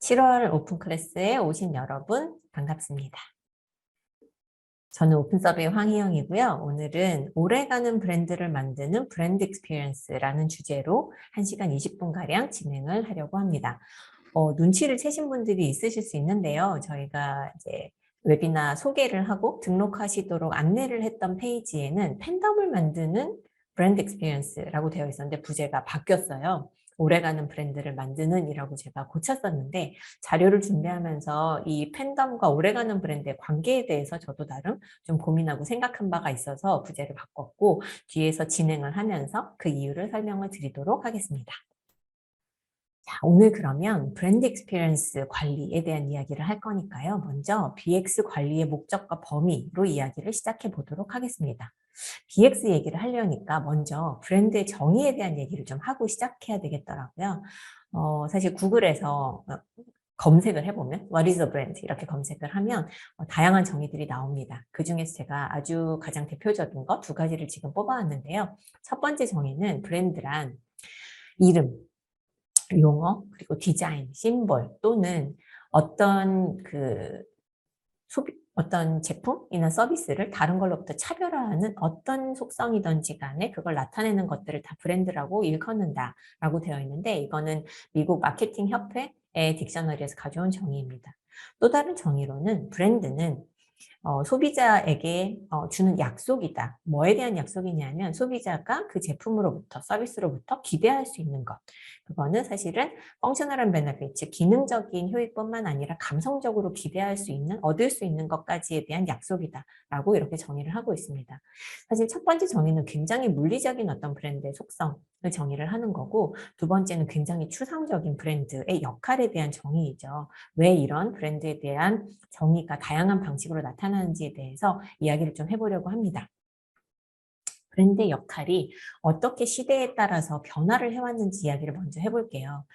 7월 오픈 클래스에 오신 여러분 반갑습니다. 저는 오픈서베이 황희영이고요. 오늘은 오래가는 브랜드를 만드는 브랜드 익스피리언스라는 주제로 1시간 20분가량 진행을 하려고 합니다. 눈치를 채신 분들이 있으실 수 있는데요. 저희가 이제 웨비나 소개를 하고 등록하시도록 안내를 했던 페이지에는 팬덤을 만드는 브랜드 익스피리언스라고 되어 있었는데 부제가 바뀌었어요. 오래가는 브랜드를 만드는 이라고 제가 고쳤었는데 자료를 준비하면서 이 팬덤과 오래가는 브랜드의 관계에 대해서 저도 나름 좀 고민하고 생각한 바가 있어서 부제를 바꿨고 뒤에서 진행을 하면서 그 이유를 설명을 드리도록 하겠습니다. 자, 오늘 그러면 브랜드 익스피리언스 관리에 대한 이야기를 할 거니까요. 먼저 BX 관리의 목적과 범위로 이야기를 시작해 보도록 하겠습니다. BX 얘기를 하려니까 먼저 브랜드의 정의에 대한 얘기를 좀 하고 시작해야 되겠더라고요. 사실 구글에서 검색을 해보면 What is a brand? 이렇게 검색을 하면 다양한 정의들이 나옵니다. 그중에서 제가 아주 가장 대표적인 거 두 가지를 지금 뽑아왔는데요. 첫 번째 정의는 브랜드란 이름, 용어, 그리고 디자인, 심볼 또는 어떤 어떤 제품이나 서비스를 다른 걸로부터 차별화하는 어떤 속성이든지 간에 그걸 나타내는 것들을 다 브랜드라고 일컫는다라고 되어 있는데 이거는 미국 마케팅 협회의 딕셔너리에서 가져온 정의입니다. 또 다른 정의로는 브랜드는 소비자에게 주는 약속이다. 뭐에 대한 약속이냐면 소비자가 그 제품으로부터 서비스로부터 기대할 수 있는 것. 그거는 사실은 펑셔널한 베네핏, 즉 기능적인 효익뿐만 아니라 감성적으로 기대할 수 있는, 얻을 수 있는 것까지에 대한 약속이다. 라고 이렇게 정의를 하고 있습니다. 사실 첫 번째 정의는 굉장히 물리적인 어떤 브랜드의 속성을 정의를 하는 거고 두 번째는 굉장히 추상적인 브랜드의 역할에 대한 정의이죠. 왜 이런 브랜드에 대한 정의가 다양한 방식으로 나타나는지에 대해서 이야기를 좀 해보려고 합니다. 브랜드의 역할이 어떻게 시대에 따라서 변화를 해왔는지 이야기를 먼저 해볼게요.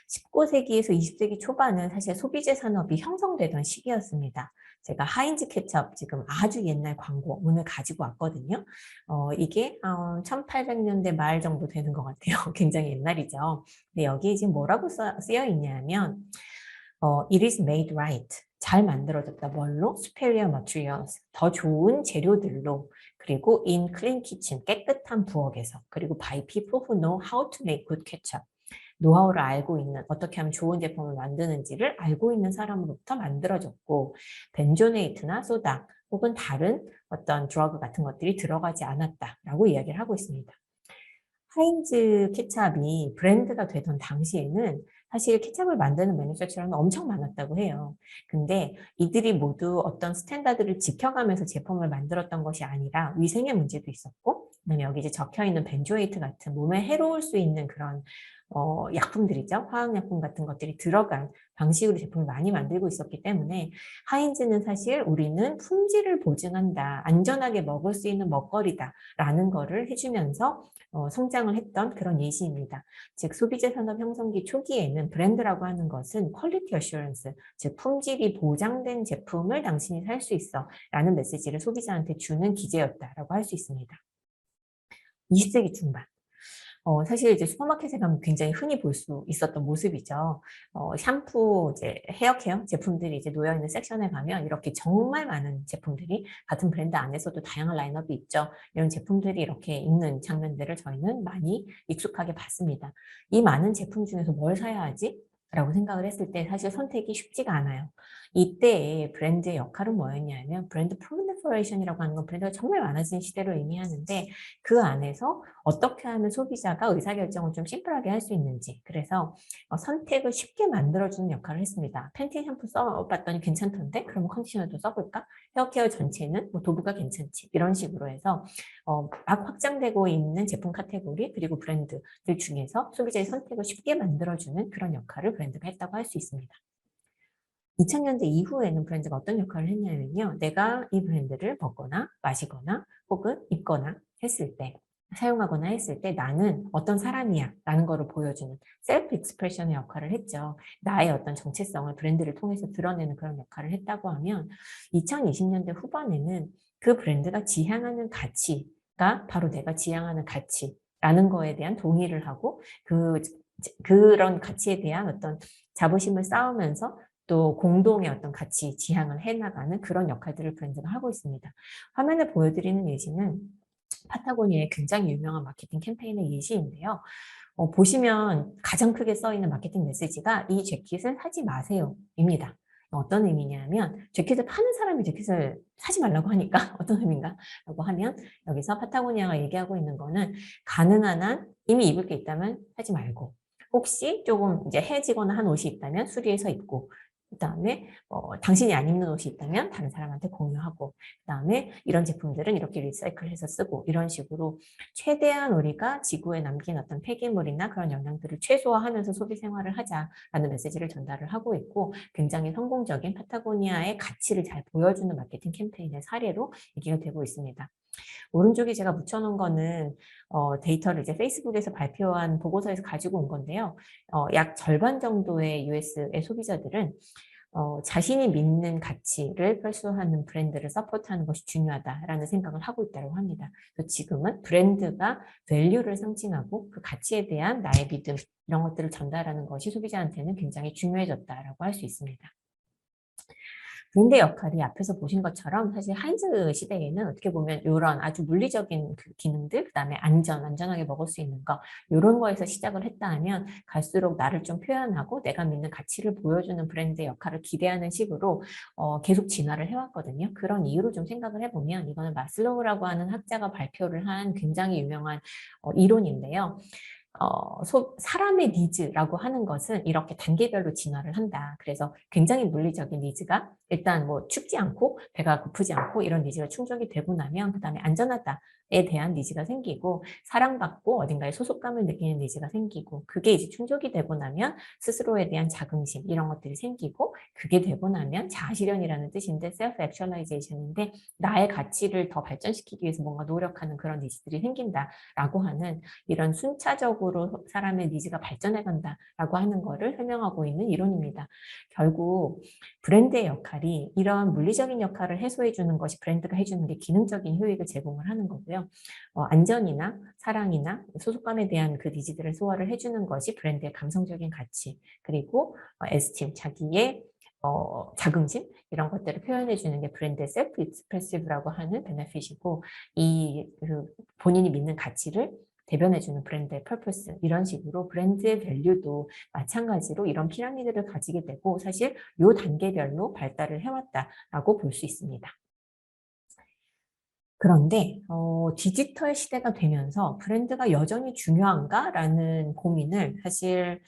19세기에서 20세기 초반은 사실 소비재 산업이 형성되던 시기였습니다. 제가 하인즈 케첩 지금 아주 옛날 광고 오늘 가지고 왔거든요. 이게 1800년대 말 정도 되는 것 같아요. 굉장히 옛날이죠. 근데 여기에 지금 뭐라고 쓰여 있냐면 It is made right. 잘 만들어졌다. 뭘로? Superior materials. 더 좋은 재료들로. 그리고 in clean kitchen. 깨끗한 부엌에서. 그리고 by people who know how to make good ketchup. 노하우를 알고 있는, 어떻게 하면 좋은 제품을 만드는지를 알고 있는 사람으로부터 만들어졌고 벤조네이트나 소다 혹은 다른 어떤 드러그 같은 것들이 들어가지 않았다라고 이야기를 하고 있습니다. 하인즈 케찹이 브랜드가 되던 당시에는 사실 케찹을 만드는 매니팩처러는 엄청 많았다고 해요. 근데 이들이 모두 어떤 스탠다드를 지켜가면서 제품을 만들었던 것이 아니라 위생의 문제도 있었고 그다음에 여기 이제 적혀있는 벤조에이트 같은 몸에 해로울 수 있는 그런 약품들이죠. 화학약품 같은 것들이 들어간 방식으로 제품을 많이 만들고 있었기 때문에 하인즈는 사실 우리는 품질을 보증한다. 안전하게 먹을 수 있는 먹거리다. 라는 거를 해주면서 성장을 했던 그런 예시입니다. 즉 소비재 산업 형성기 초기에는 브랜드라고 하는 것은 퀄리티 어슈런스, 즉 품질이 보장된 제품을 당신이 살 수 있어 라는 메시지를 소비자한테 주는 기제였다라고 할 수 있습니다. 20세기 중반 사실 이제 슈퍼마켓에 가면 굉장히 흔히 볼 수 있었던 모습이죠. 샴푸, 이제 헤어케어 제품들이 이제 놓여있는 섹션에 가면 이렇게 정말 많은 제품들이 같은 브랜드 안에서도 다양한 라인업이 있죠. 이런 제품들이 이렇게 있는 장면들을 저희는 많이 익숙하게 봤습니다. 이 많은 제품 중에서 뭘 사야 하지? 라고 생각을 했을 때 사실 선택이 쉽지가 않아요. 이때의 브랜드의 역할은 뭐였냐면 브랜드 프롤리퍼레이션이라고 하는 건 브랜드가 정말 많아진 시대를 의미하는데 그 안에서 어떻게 하면 소비자가 의사결정을 좀 심플하게 할 수 있는지 그래서 선택을 쉽게 만들어주는 역할을 했습니다. 팬티 샴푸 써봤더니 괜찮던데? 그럼 컨디셔너도 써볼까? 헤어케어 전체는 뭐 도브가 괜찮지 이런 식으로 해서 막 확장되고 있는 제품 카테고리 그리고 브랜드들 중에서 소비자의 선택을 쉽게 만들어주는 그런 역할을 브랜드가 했다고 할 수 있습니다. 2000년대 이후에는 브랜드가 어떤 역할을 했냐면요. 내가 이 브랜드를 먹거나 마시거나 혹은 입거나 했을 때 사용하거나 했을 때 나는 어떤 사람이야 라는 거를 보여주는 셀프 익스프레션의 역할을 했죠. 나의 어떤 정체성을 브랜드를 통해서 드러내는 그런 역할을 했다고 하면 2020년대 후반에는 그 브랜드가 지향하는 가치가 바로 내가 지향하는 가치라는 거에 대한 동의를 하고 그런 가치에 대한 어떤 자부심을 쌓으면서 또 공동의 어떤 가치 지향을 해나가는 그런 역할들을 브랜드가 하고 있습니다. 화면에 보여드리는 예시는 파타고니아의 굉장히 유명한 마케팅 캠페인의 예시인데요. 보시면 가장 크게 써 있는 마케팅 메시지가 "이 재킷을 사지 마세요"입니다. 어떤 의미냐면 재킷을 파는 사람이 재킷을 사지 말라고 하니까 어떤 의미인가라고 하면 여기서 파타고니아가 얘기하고 있는 거는 가능한 한 이미 입을 게 있다면 사지 말고 혹시 조금 이제 해지거나 한 옷이 있다면 수리해서 입고 그다음에 당신이 안 입는 옷이 있다면 다른 사람한테 공유하고 그다음에 이런 제품들은 이렇게 리사이클해서 쓰고 이런 식으로 최대한 우리가 지구에 남긴 어떤 폐기물이나 그런 영향들을 최소화하면서 소비 생활을 하자라는 메시지를 전달을 하고 있고 굉장히 성공적인 파타고니아의 가치를 잘 보여주는 마케팅 캠페인의 사례로 얘기가 되고 있습니다. 오른쪽에 제가 묻혀놓은 거는 데이터를 이제 페이스북에서 발표한 보고서에서 가지고 온 건데요. 약 절반 정도의 US의 소비자들은 자신이 믿는 가치를 표수하는 브랜드를 서포트하는 것이 중요하다라는 생각을 하고 있다고 합니다. 그래서 지금은 브랜드가 밸류를 상징하고 그 가치에 대한 나의 믿음 이런 것들을 전달하는 것이 소비자한테는 굉장히 중요해졌다라고 할 수 있습니다. 브랜드의 역할이 앞에서 보신 것처럼 사실 하인즈 시대에는 어떻게 보면 이런 아주 물리적인 그 기능들, 그다음에 안전하게 먹을 수 있는 거 이런 거에서 시작을 했다 하면 갈수록 나를 좀 표현하고 내가 믿는 가치를 보여주는 브랜드의 역할을 기대하는 식으로 계속 진화를 해왔거든요. 그런 이유로 좀 생각을 해보면 이거는 마슬로우라고 하는 학자가 발표를 한 굉장히 유명한 이론인데요. 사람의 니즈라고 하는 것은 이렇게 단계별로 진화를 한다. 그래서 굉장히 물리적인 니즈가 일단 뭐 춥지 않고 배가 고프지 않고 이런 니즈가 충족이 되고 나면 그다음에 안전하다에 대한 니즈가 생기고 사랑받고 어딘가에 소속감을 느끼는 니즈가 생기고 그게 이제 충족이 되고 나면 스스로에 대한 자긍심 이런 것들이 생기고 그게 되고 나면 자아실현이라는 뜻인데 셀프 액츄얼라이제이션인데 나의 가치를 더 발전시키기 위해서 뭔가 노력하는 그런 니즈들이 생긴다라고 하는 이런 순차적으로 사람의 니즈가 발전해 간다라고 하는 거를 설명하고 있는 이론입니다. 결국 브랜드의 역할이 이런 물리적인 역할을 해소해 주는 것이 브랜드가 해주는 게 기능적인 효익을 제공을 하는 거고요. 안전이나 사랑이나 소속감에 대한 그 니즈들을 소화를 해주는 것이 브랜드의 감성적인 가치 그리고 에스팀, 자기의 자긍심 이런 것들을 표현해 주는 게 브랜드의 셀프 익스프레시브라고 하는 베네핏이고 그 본인이 믿는 가치를 대변해주는 브랜드의 퍼포스 이런 식으로 브랜드의 밸류도 마찬가지로 이런 피라미드를 가지게 되고 사실 요 단계별로 발달을 해왔다라고 볼 수 있습니다. 그런데 디지털 시대가 되면서 '브랜드가 여전히 중요한가?'라는 고민을 사실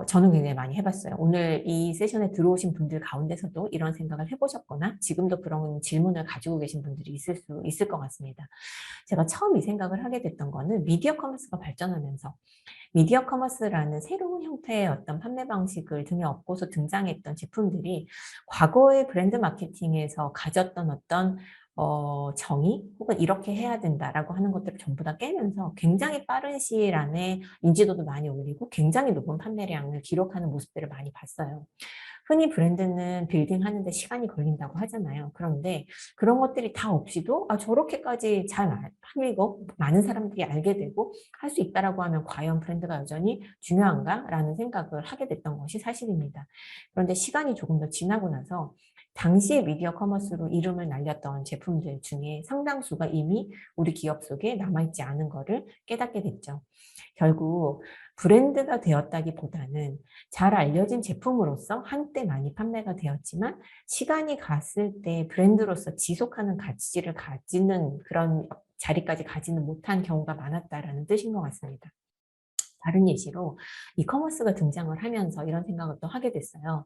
저는 굉장히 많이 해 봤어요. 오늘 이 세션에 들어오신 분들 가운데서도 이런 생각을 해 보셨거나 지금도 그런 질문을 가지고 계신 분들이 있을 것 같습니다. 제가 처음 이 생각을 하게 됐던 거는 미디어 커머스가 발전하면서 미디어 커머스라는 새로운 형태의 어떤 판매 방식을 등에 업고서 등장했던 제품들이 과거의 브랜드 마케팅에서 가졌던 어떤 정의 혹은 '이렇게 해야 된다.'라고 하는 것들을 전부 다 깨면서 굉장히 빠른 시일 안에 인지도도 많이 올리고 굉장히 높은 판매량을 기록하는 모습들을 많이 봤어요. 흔히 브랜드는 빌딩하는 데 시간이 걸린다고 하잖아요. 그런데 그런 것들이 다 없이도 '아 저렇게까지 잘 팔리고 많은 사람들이 알게 되고 할 수 있다.'라고 하면 '과연 브랜드가 여전히 중요한가?'라는 생각을 하게 됐던 것이 사실입니다. 그런데 시간이 조금 더 지나고 나서 당시에 미디어 커머스로 이름을 날렸던 제품들 중에 상당수가 이미 우리 기업 속에 남아있지 않은 거를 깨닫게 됐죠. 결국 브랜드가 되었다기보다는 잘 알려진 제품으로서 한때 많이 판매가 되었지만 시간이 갔을 때 브랜드로서 지속하는 가치를 가지는 그런 자리까지 가지는 못한 경우가 많았다라는 뜻인 것 같습니다. 다른 예시로 이커머스가 등장을 하면서 이런 생각을 또 하게 됐어요.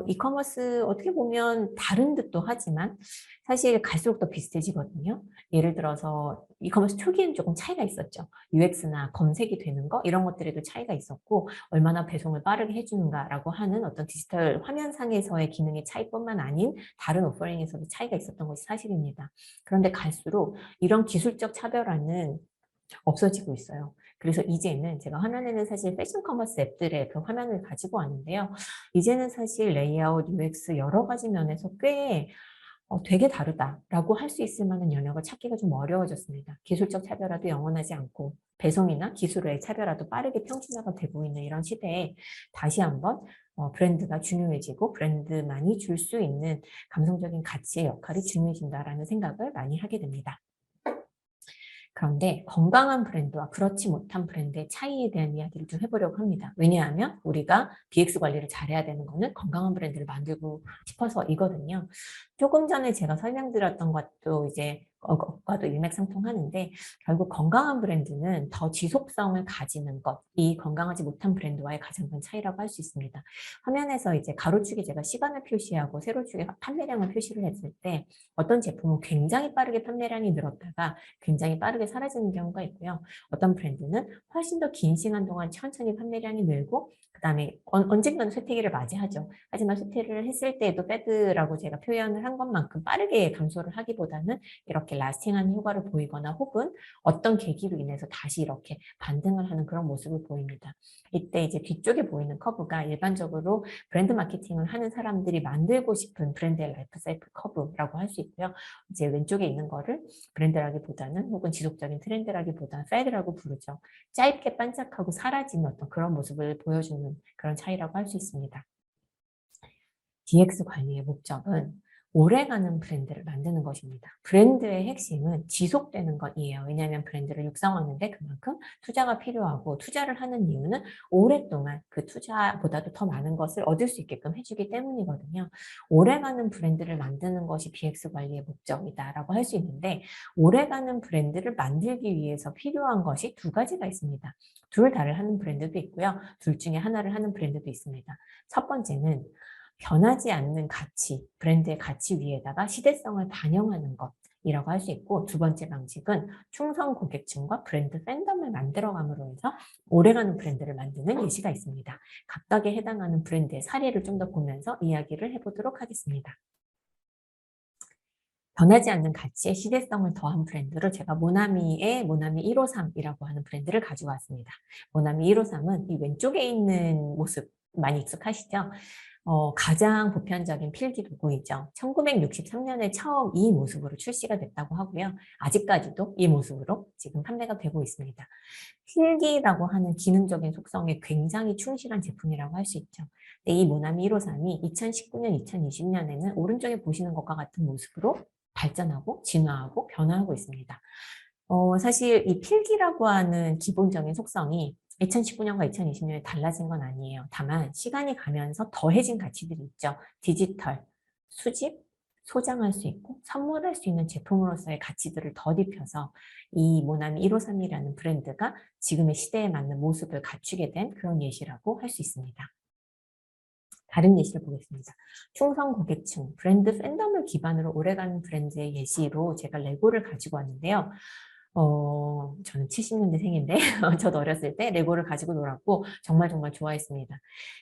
이커머스 어떻게 보면 다른 듯도 하지만 사실 갈수록 더 비슷해지거든요. 예를 들어서 이커머스 초기에는 조금 차이가 있었죠. UX나 검색이 되는 거 이런 것들에도 차이가 있었고 얼마나 배송을 빠르게 해주는가라고 하는 어떤 디지털 화면상에서의 기능의 차이뿐만 아닌 다른 오퍼링에서도 차이가 있었던 것이 사실입니다. 그런데 갈수록 이런 기술적 차별화는 없어지고 있어요. 그래서 이제는 제가 화면에는 사실 패션 커머스 앱들의 그 화면을 가지고 왔는데요. 이제는 사실 레이아웃, UX 여러 가지 면에서 꽤 되게 다르다라고 할 수 있을 만한 영역을 찾기가 좀 어려워졌습니다. 기술적 차별화도 영원하지 않고 배송이나 기술의 차별화도 빠르게 평준화가 되고 있는 이런 시대에 다시 한번 브랜드가 중요해지고 브랜드만이 줄 수 있는 감성적인 가치의 역할이 중요해진다라는 생각을 많이 하게 됩니다. 그런데 건강한 브랜드와 그렇지 못한 브랜드의 차이에 대한 이야기를 좀 해보려고 합니다. 왜냐하면 우리가 DX 관리를 잘해야 되는 거는 건강한 브랜드를 만들고 싶어서이거든요. 조금 전에 제가 설명드렸던 것도 이제 그것과도 일맥상통하는데 결국 건강한 브랜드는 더 지속성을 가지는 것, 이 건강하지 못한 브랜드와의 가장 큰 차이라고 할 수 있습니다. 화면에서 이제 가로축에 제가 시간을 표시하고 세로축에 판매량을 표시를 했을 때 어떤 제품은 굉장히 빠르게 판매량이 늘었다가 굉장히 빠르게 사라지는 경우가 있고요. 어떤 브랜드는 훨씬 더 긴 시간 동안 천천히 판매량이 늘고 그다음에 언젠가는 쇠퇴기를 맞이하죠. 하지만 쇠퇴를 했을 때에도 배드라고 제가 표현을 한 것만큼 빠르게 감소를 하기보다는 이렇게 라스팅한 효과를 보이거나 혹은 어떤 계기로 인해서 다시 이렇게 반등을 하는 그런 모습을 보입니다. 이때 이제 뒤쪽에 보이는 커브가 일반적으로 브랜드 마케팅을 하는 사람들이 만들고 싶은 브랜드의 라이프 사이클 커브라고 할 수 있고요. 이제 왼쪽에 있는 거를 브랜드라기보다는 혹은 지속적인 트렌드라기보다는 패드라고 부르죠. 짧게 반짝하고 사라지는 어떤 그런 모습을 보여주는 그런 차이라고 할 수 있습니다. DX 관리의 목적은 오래가는 브랜드를 만드는 것입니다. 브랜드의 핵심은 지속되는 것이에요. 왜냐하면 브랜드를 육성하는데 그만큼 투자가 필요하고 투자를 하는 이유는 오랫동안 그 투자보다도 더 많은 것을 얻을 수 있게끔 해주기 때문이거든요. 오래가는 브랜드를 만드는 것이 DX 관리의 목적이다라고 할 수 있는데 오래가는 브랜드를 만들기 위해서 필요한 것이 두 가지가 있습니다. 둘 다를 하는 브랜드도 있고요. 둘 중에 하나를 하는 브랜드도 있습니다. 첫 번째는 변하지 않는 가치, 브랜드의 가치 위에다가 시대성을 반영하는 것이라고 할 수 있고 두 번째 방식은 충성 고객층과 브랜드 팬덤을 만들어감으로 해서 오래가는 브랜드를 만드는 예시가 있습니다. 각각에 해당하는 브랜드의 사례를 좀 더 보면서 이야기를 해보도록 하겠습니다. 변하지 않는 가치의 시대성을 더한 브랜드로 제가 모나미의 모나미 153이라고 하는 브랜드를 가지고 왔습니다. 모나미 153은 이 왼쪽에 있는 모습 많이 익숙하시죠? 가장 보편적인 필기 도구이죠. 1963년에 처음 이 모습으로 출시가 됐다고 하고요. 아직까지도 이 모습으로 지금 판매가 되고 있습니다. 필기라고 하는 기능적인 속성에 굉장히 충실한 제품이라고 할 수 있죠. 근데 이 모나미 153이 2019년, 2020년에는 오른쪽에 보시는 것과 같은 모습으로 발전하고 진화하고 변화하고 있습니다. 사실 이 필기라고 하는 기본적인 속성이 2019년과 2020년에 달라진 건 아니에요. 다만 시간이 가면서 더해진 가치들이 있죠. 디지털, 수집, 소장할 수 있고 선물할 수 있는 제품으로서의 가치들을 덧입혀서 이 모나미 153이라는 브랜드가 지금의 시대에 맞는 모습을 갖추게 된 그런 예시라고 할 수 있습니다. 다른 예시를 보겠습니다. 충성 고객층, 브랜드 팬덤을 기반으로 오래가는 브랜드의 예시로 제가 레고를 가지고 왔는데요. 저는 70년대생인데 저도 어렸을 때 레고를 가지고 놀았고 정말 좋아했습니다.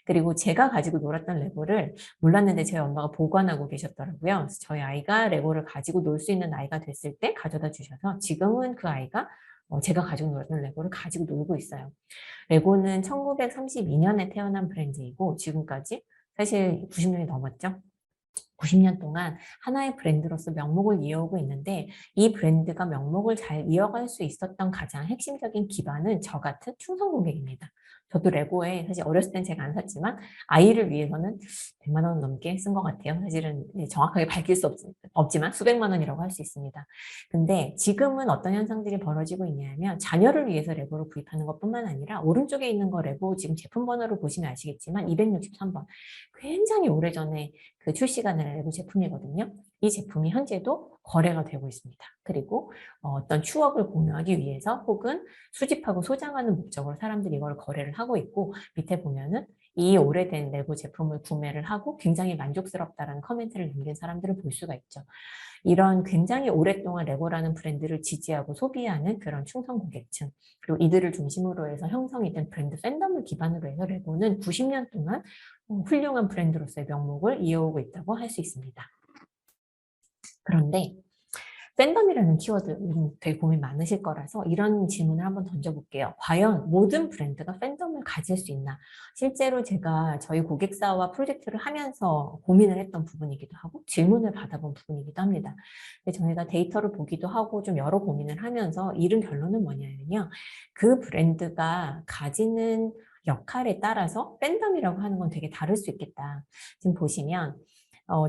그리고 제가 가지고 놀았던 레고를 몰랐는데 저희 엄마가 보관하고 계셨더라고요. 그래서 저희 아이가 레고를 가지고 놀 수 있는 나이가 됐을 때 가져다 주셔서 지금은 그 아이가 제가 가지고 놀았던 레고를 가지고 놀고 있어요. 레고는 1932년에 태어난 브랜드이고 지금까지 사실 90년이 넘었죠. 90년 동안 하나의 브랜드로서 명목을 이어오고 있는데 이 브랜드가 명목을 잘 이어갈 수 있었던 가장 핵심적인 기반은 저 같은 충성 고객입니다. 저도 레고에 사실 어렸을 땐 제가 안 샀지만 아이를 위해서는 100만 원 넘게 쓴 것 같아요. 사실은 정확하게 밝힐 수 없지만 수백만 원이라고 할 수 있습니다. 근데 지금은 어떤 현상들이 벌어지고 있냐면 자녀를 위해서 레고를 구입하는 것뿐만 아니라 오른쪽에 있는 거 레고 지금 제품 번호를 보시면 아시겠지만 263번 굉장히 오래전에 그 출시가 된 레고 제품이거든요. 이 제품이 현재도 거래가 되고 있습니다. 그리고 어떤 추억을 공유하기 위해서 혹은 수집하고 소장하는 목적으로 사람들이 이걸 거래를 하고 있고 밑에 보면은 이 오래된 레고 제품을 구매를 하고 굉장히 만족스럽다라는 커멘트를 남긴 사람들을 볼 수가 있죠. 이런 굉장히 오랫동안 레고라는 브랜드를 지지하고 소비하는 그런 충성 고객층 그리고 이들을 중심으로 해서 형성이 된 브랜드 팬덤을 기반으로 해서 레고는 90년 동안 훌륭한 브랜드로서의 명목을 이어오고 있다고 할 수 있습니다. 그런데 팬덤이라는 키워드 되게 고민 많으실 거라서 이런 질문을 한번 던져볼게요. 과연 모든 브랜드가 팬덤을 가질 수 있나? 실제로 제가 저희 고객사와 프로젝트를 하면서 고민을 했던 부분이기도 하고 질문을 받아본 부분이기도 합니다. 근데 저희가 데이터를 보기도 하고 좀 여러 고민을 하면서 이른 결론은 뭐냐면요. 그 브랜드가 가지는 역할에 따라서 팬덤이라고 하는 건 되게 다를 수 있겠다. 지금 보시면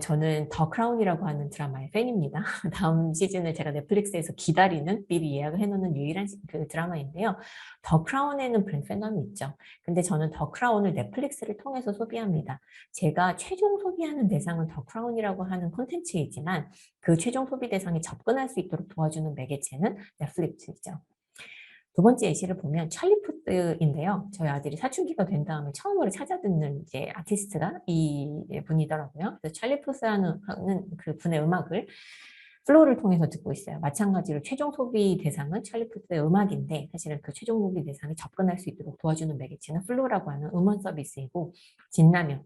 저는 더 크라운이라고 하는 드라마의 팬입니다. 다음 시즌을 제가 넷플릭스에서 기다리는 미리 예약을 해놓는 유일한 그 드라마인데요. 더 크라운에는 브랜드 팬덤이 있죠. 근데 저는 더 크라운을 넷플릭스를 통해서 소비합니다. 제가 최종 소비하는 대상은 더 크라운이라고 하는 콘텐츠이지만 그 최종 소비 대상에 접근할 수 있도록 도와주는 매개체는 넷플릭스죠. 두 번째 예시를 보면 찰리 푸드인데요. 저희 아들이 사춘기가 된 다음에 처음으로 찾아듣는 이제 아티스트가 이 분이더라고요. 그래서 찰리 푸드라는 그 분의 음악을 플로우를 통해서 듣고 있어요. 마찬가지로 최종 소비 대상은 찰리 푸드의 음악인데 사실은 그 최종 소비 대상에 접근할 수 있도록 도와주는 매개체는 플로우라고 하는 음원 서비스이고 진라면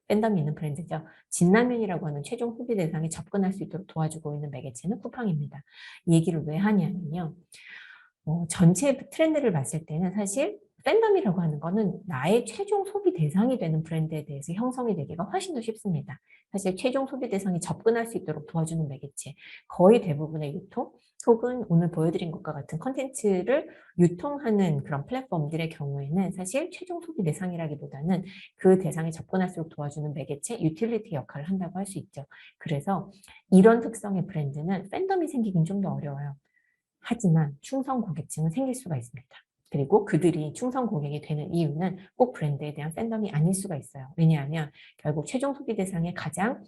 팬덤이 있는 브랜드죠. 진라면이라고 하는 최종 소비 대상에 접근할 수 있도록 도와주고 있는 매개체는 쿠팡입니다. 이 얘기를 왜 하냐면요. 전체 트렌드를 봤을 때는 사실 팬덤이라고 하는 거는 나의 최종 소비 대상이 되는 브랜드에 대해서 형성이 되기가 훨씬 더 쉽습니다. 사실 최종 소비 대상이 접근할 수 있도록 도와주는 매개체, 거의 대부분의 유통 혹은 오늘 보여드린 것과 같은 컨텐츠를 유통하는 그런 플랫폼들의 경우에는 사실 최종 소비 대상이라기보다는 그 대상에 접근할수록 도와주는 매개체, 유틸리티 역할을 한다고 할 수 있죠. 그래서 이런 특성의 브랜드는 팬덤이 생기긴 좀 더 어려워요. 하지만 충성 고객층은 생길 수가 있습니다. 그리고 그들이 충성 고객이 되는 이유는 꼭 브랜드에 대한 팬덤이 아닐 수가 있어요. 왜냐하면 결국 최종 소비 대상에 가장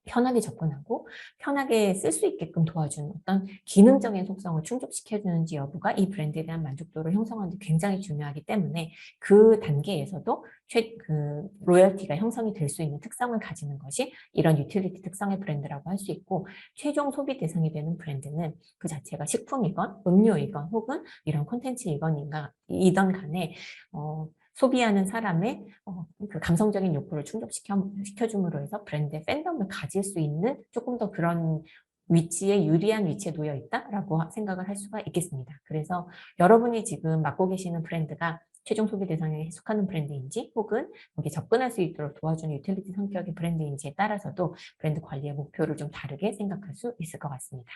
편하게 접근하고 편하게 쓸 수 있게끔 도와주는 어떤 기능적인 속성을 충족시켜주는지 여부가 이 브랜드에 대한 만족도를 형성하는 데 굉장히 중요하기 때문에 그 단계에서도 로열티가 형성이 될 수 있는 특성을 가지는 것이 이런 유틸리티 특성의 브랜드라고 할 수 있고 최종 소비 대상이 되는 브랜드는 그 자체가 식품이건 음료이건 혹은 이런 콘텐츠이건 이던 간에 소비하는 사람의 그 감성적인 욕구를 충족시켜줌으로 해서 브랜드의 팬덤을 가질 수 있는 조금 더 그런 위치에 유리한 위치에 놓여 있다라고 생각을 할 수가 있겠습니다. 그래서 여러분이 지금 맡고 계시는 브랜드가 최종 소비 대상에 속하는 브랜드인지 혹은 거기에 접근할 수 있도록 도와주는 유틸리티 성격의 브랜드인지에 따라서도 브랜드 관리의 목표를 좀 다르게 생각할 수 있을 것 같습니다.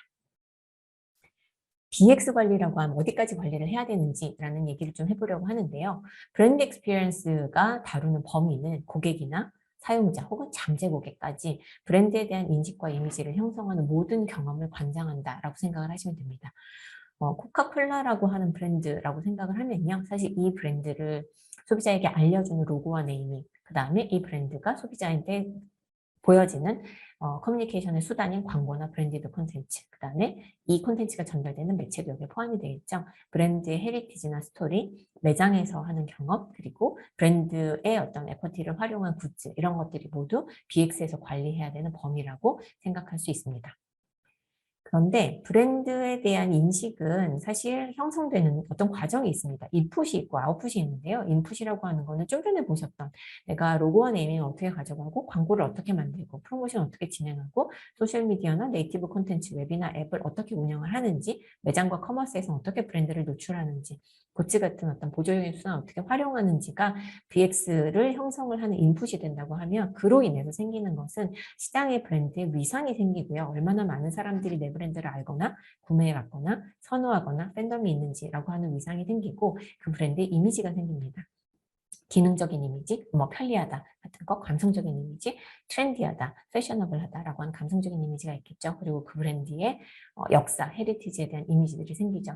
DX 관리라고 하면 어디까지 관리를 해야 되는지라는 얘기를 좀 해보려고 하는데요. 브랜드 익스피리언스가 다루는 범위는 고객이나 사용자 혹은 잠재 고객까지 브랜드에 대한 인식과 이미지를 형성하는 모든 경험을 관장한다라고 생각을 하시면 됩니다. 코카콜라라고 하는 브랜드라고 생각을 하면요. 사실 이 브랜드를 소비자에게 알려주는 로고와 네이밍, 그 다음에 이 브랜드가 소비자한테 보여지는 커뮤니케이션의 수단인 광고나 브랜디드 콘텐츠, 그 다음에 이 콘텐츠가 전달되는 매체도 여기에 포함이 되어 있죠. 브랜드의 헤리티지나 스토리, 매장에서 하는 경험, 그리고 브랜드의 어떤 에쿼티를 활용한 굿즈, 이런 것들이 모두 BX에서 관리해야 되는 범위라고 생각할 수 있습니다. 그런데 브랜드에 대한 인식은 사실 형성되는 어떤 과정이 있습니다. 인풋이 있고 아웃풋이 있는데요. 인풋이라고 하는 거는 좀 전에 보셨던 내가 로고와 네이밍을 어떻게 가져가고 광고를 어떻게 만들고 프로모션 어떻게 진행하고 소셜미디어나 네이티브 콘텐츠, 웹이나 앱을 어떻게 운영을 하는지 매장과 커머스에서 어떻게 브랜드를 노출하는지 굿즈 같은 어떤 보조적인 수단 어떻게 활용하는지가 BX를 형성을 하는 인풋이 된다고 하면 그로 인해서 생기는 것은 시장의 브랜드의 위상이 생기고요. 얼마나 많은 사람들이 내 브랜드를 알거나 구매해왔거나 선호하거나 팬덤이 있는지라고 하는 위상이 생기고 그 브랜드의 이미지가 생깁니다. 기능적인 이미지, 뭐 편리하다 같은 거, 감성적인 이미지, 트렌디하다, 패셔너블하다라고 하는 감성적인 이미지가 있겠죠. 그리고 그 브랜드의 역사, 헤리티지에 대한 이미지들이 생기죠.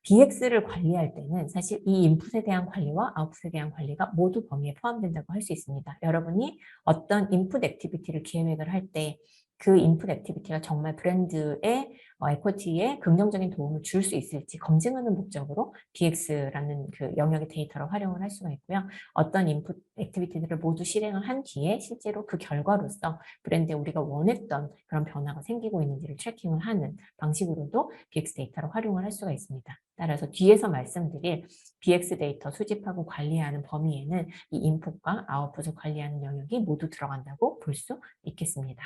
BX를 관리할 때는 사실 이 인풋에 대한 관리와 아웃풋에 대한 관리가 모두 범위에 포함된다고 할 수 있습니다. 여러분이 어떤 인풋 액티비티를 기획을 할 때 그 인풋 액티비티가 정말 브랜드의 에쿼티에 긍정적인 도움을 줄 수 있을지 검증하는 목적으로 BX라는 그 영역의 데이터를 활용을 할 수가 있고요. 어떤 인풋 액티비티들을 모두 실행을 한 뒤에 실제로 그 결과로서 브랜드에 우리가 원했던 그런 변화가 생기고 있는지를 트래킹을 하는 방식으로도 BX 데이터를 활용을 할 수가 있습니다. 따라서 뒤에서 말씀드릴 BX 데이터 수집하고 관리하는 범위에는 이 인풋과 아웃풋을 관리하는 영역이 모두 들어간다고 볼 수 있겠습니다.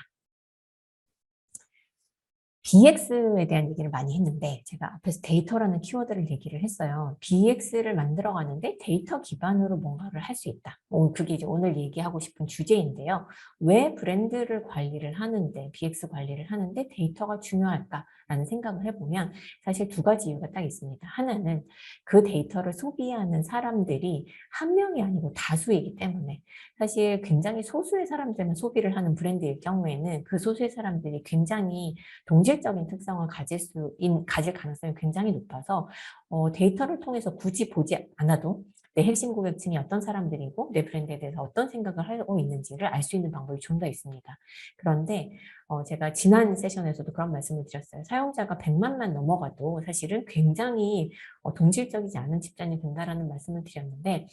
BX에 대한 얘기를 많이 했는데 제가 앞에서 데이터라는 키워드를 얘기를 했어요. BX를 만들어가는데 데이터 기반으로 뭔가를 할 수 있다. 그게 이제 오늘 얘기하고 싶은 주제인데요. 왜 브랜드를 관리를 하는데, BX 관리를 하는데 데이터가 중요할까라는 생각을 해보면 사실 두 가지 이유가 딱 있습니다. 하나는 그 데이터를 소비하는 사람들이 한 명이 아니고 다수이기 때문에 사실 굉장히 소수의 사람들만 소비를 하는 브랜드일 경우에는 그 소수의 사람들이 굉장히 동질적인 특성을 가질 가능성이 굉장히 높아서 데이터를 통해서 굳이 보지 않아도 내 핵심 고객층이 어떤 사람들이고 내 브랜드에 대해서 어떤 생각을 하고 있는지를 알 수 있는 방법이 좀 더 있습니다. 그런데 제가 지난 세션에서도 그런 말씀을 드렸어요. 사용자가 100만만 넘어가도 사실은 굉장히 동질적이지 않은 집단이 된다라는 말씀을 드렸는데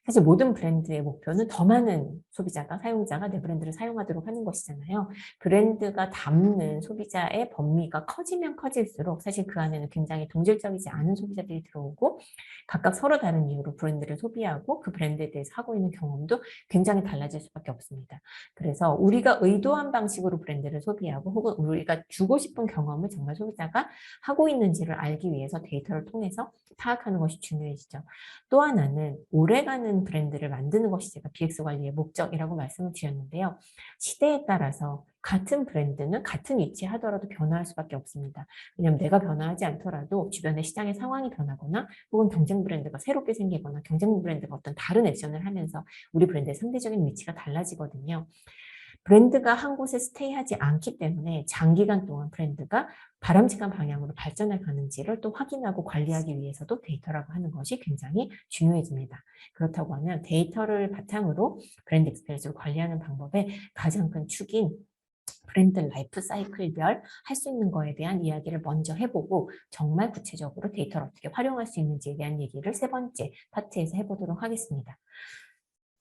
사실 모든 브랜드의 목표는 더 많은 소비자가, 사용자가 내 브랜드를 사용하도록 하는 것이잖아요. 브랜드가 담는 소비자의 범위가 커지면 커질수록 사실 그 안에는 굉장히 동질적이지 않은 소비자들이 들어오고 각각 서로 다른 이유로 브랜드를 소비하고 그 브랜드에 대해서 하고 있는 경험도 굉장히 달라질 수밖에 없습니다. 그래서 우리가 의도한 방식으로 브랜드를 소비하고 혹은 우리가 주고 싶은 경험을 정말 소비자가 하고 있는지를 알기 위해서 데이터를 통해서 파악하는 것이 중요해지죠. 또 하나는 오래가는 브랜드를 만드는 것이 제가 BX 관리의 목적이라고 말씀을 드렸는데요. 시대에 따라서 같은 브랜드는 같은 위치에 하더라도 변화할 수밖에 없습니다. 왜냐하면 내가 변화하지 않더라도 주변의 시장의 상황이 변하거나 혹은 경쟁 브랜드가 새롭게 생기거나 경쟁 브랜드가 어떤 다른 액션을 하면서 우리 브랜드의 상대적인 위치가 달라지거든요. 브랜드가 한 곳에 스테이하지 않기 때문에 장기간 동안 브랜드가 바람직한 방향으로 발전해 가는지를 또 확인하고 관리하기 위해서도 데이터라고 하는 것이 굉장히 중요해집니다. 그렇다고 하면 데이터를 바탕으로 브랜드 익스피리언스를 관리하는 방법의 가장 큰 축인 브랜드 라이프 사이클별 할 수 있는 거에 대한 이야기를 먼저 해보고 정말 구체적으로 데이터를 어떻게 활용할 수 있는지에 대한 얘기를 세 번째 파트에서 해보도록 하겠습니다.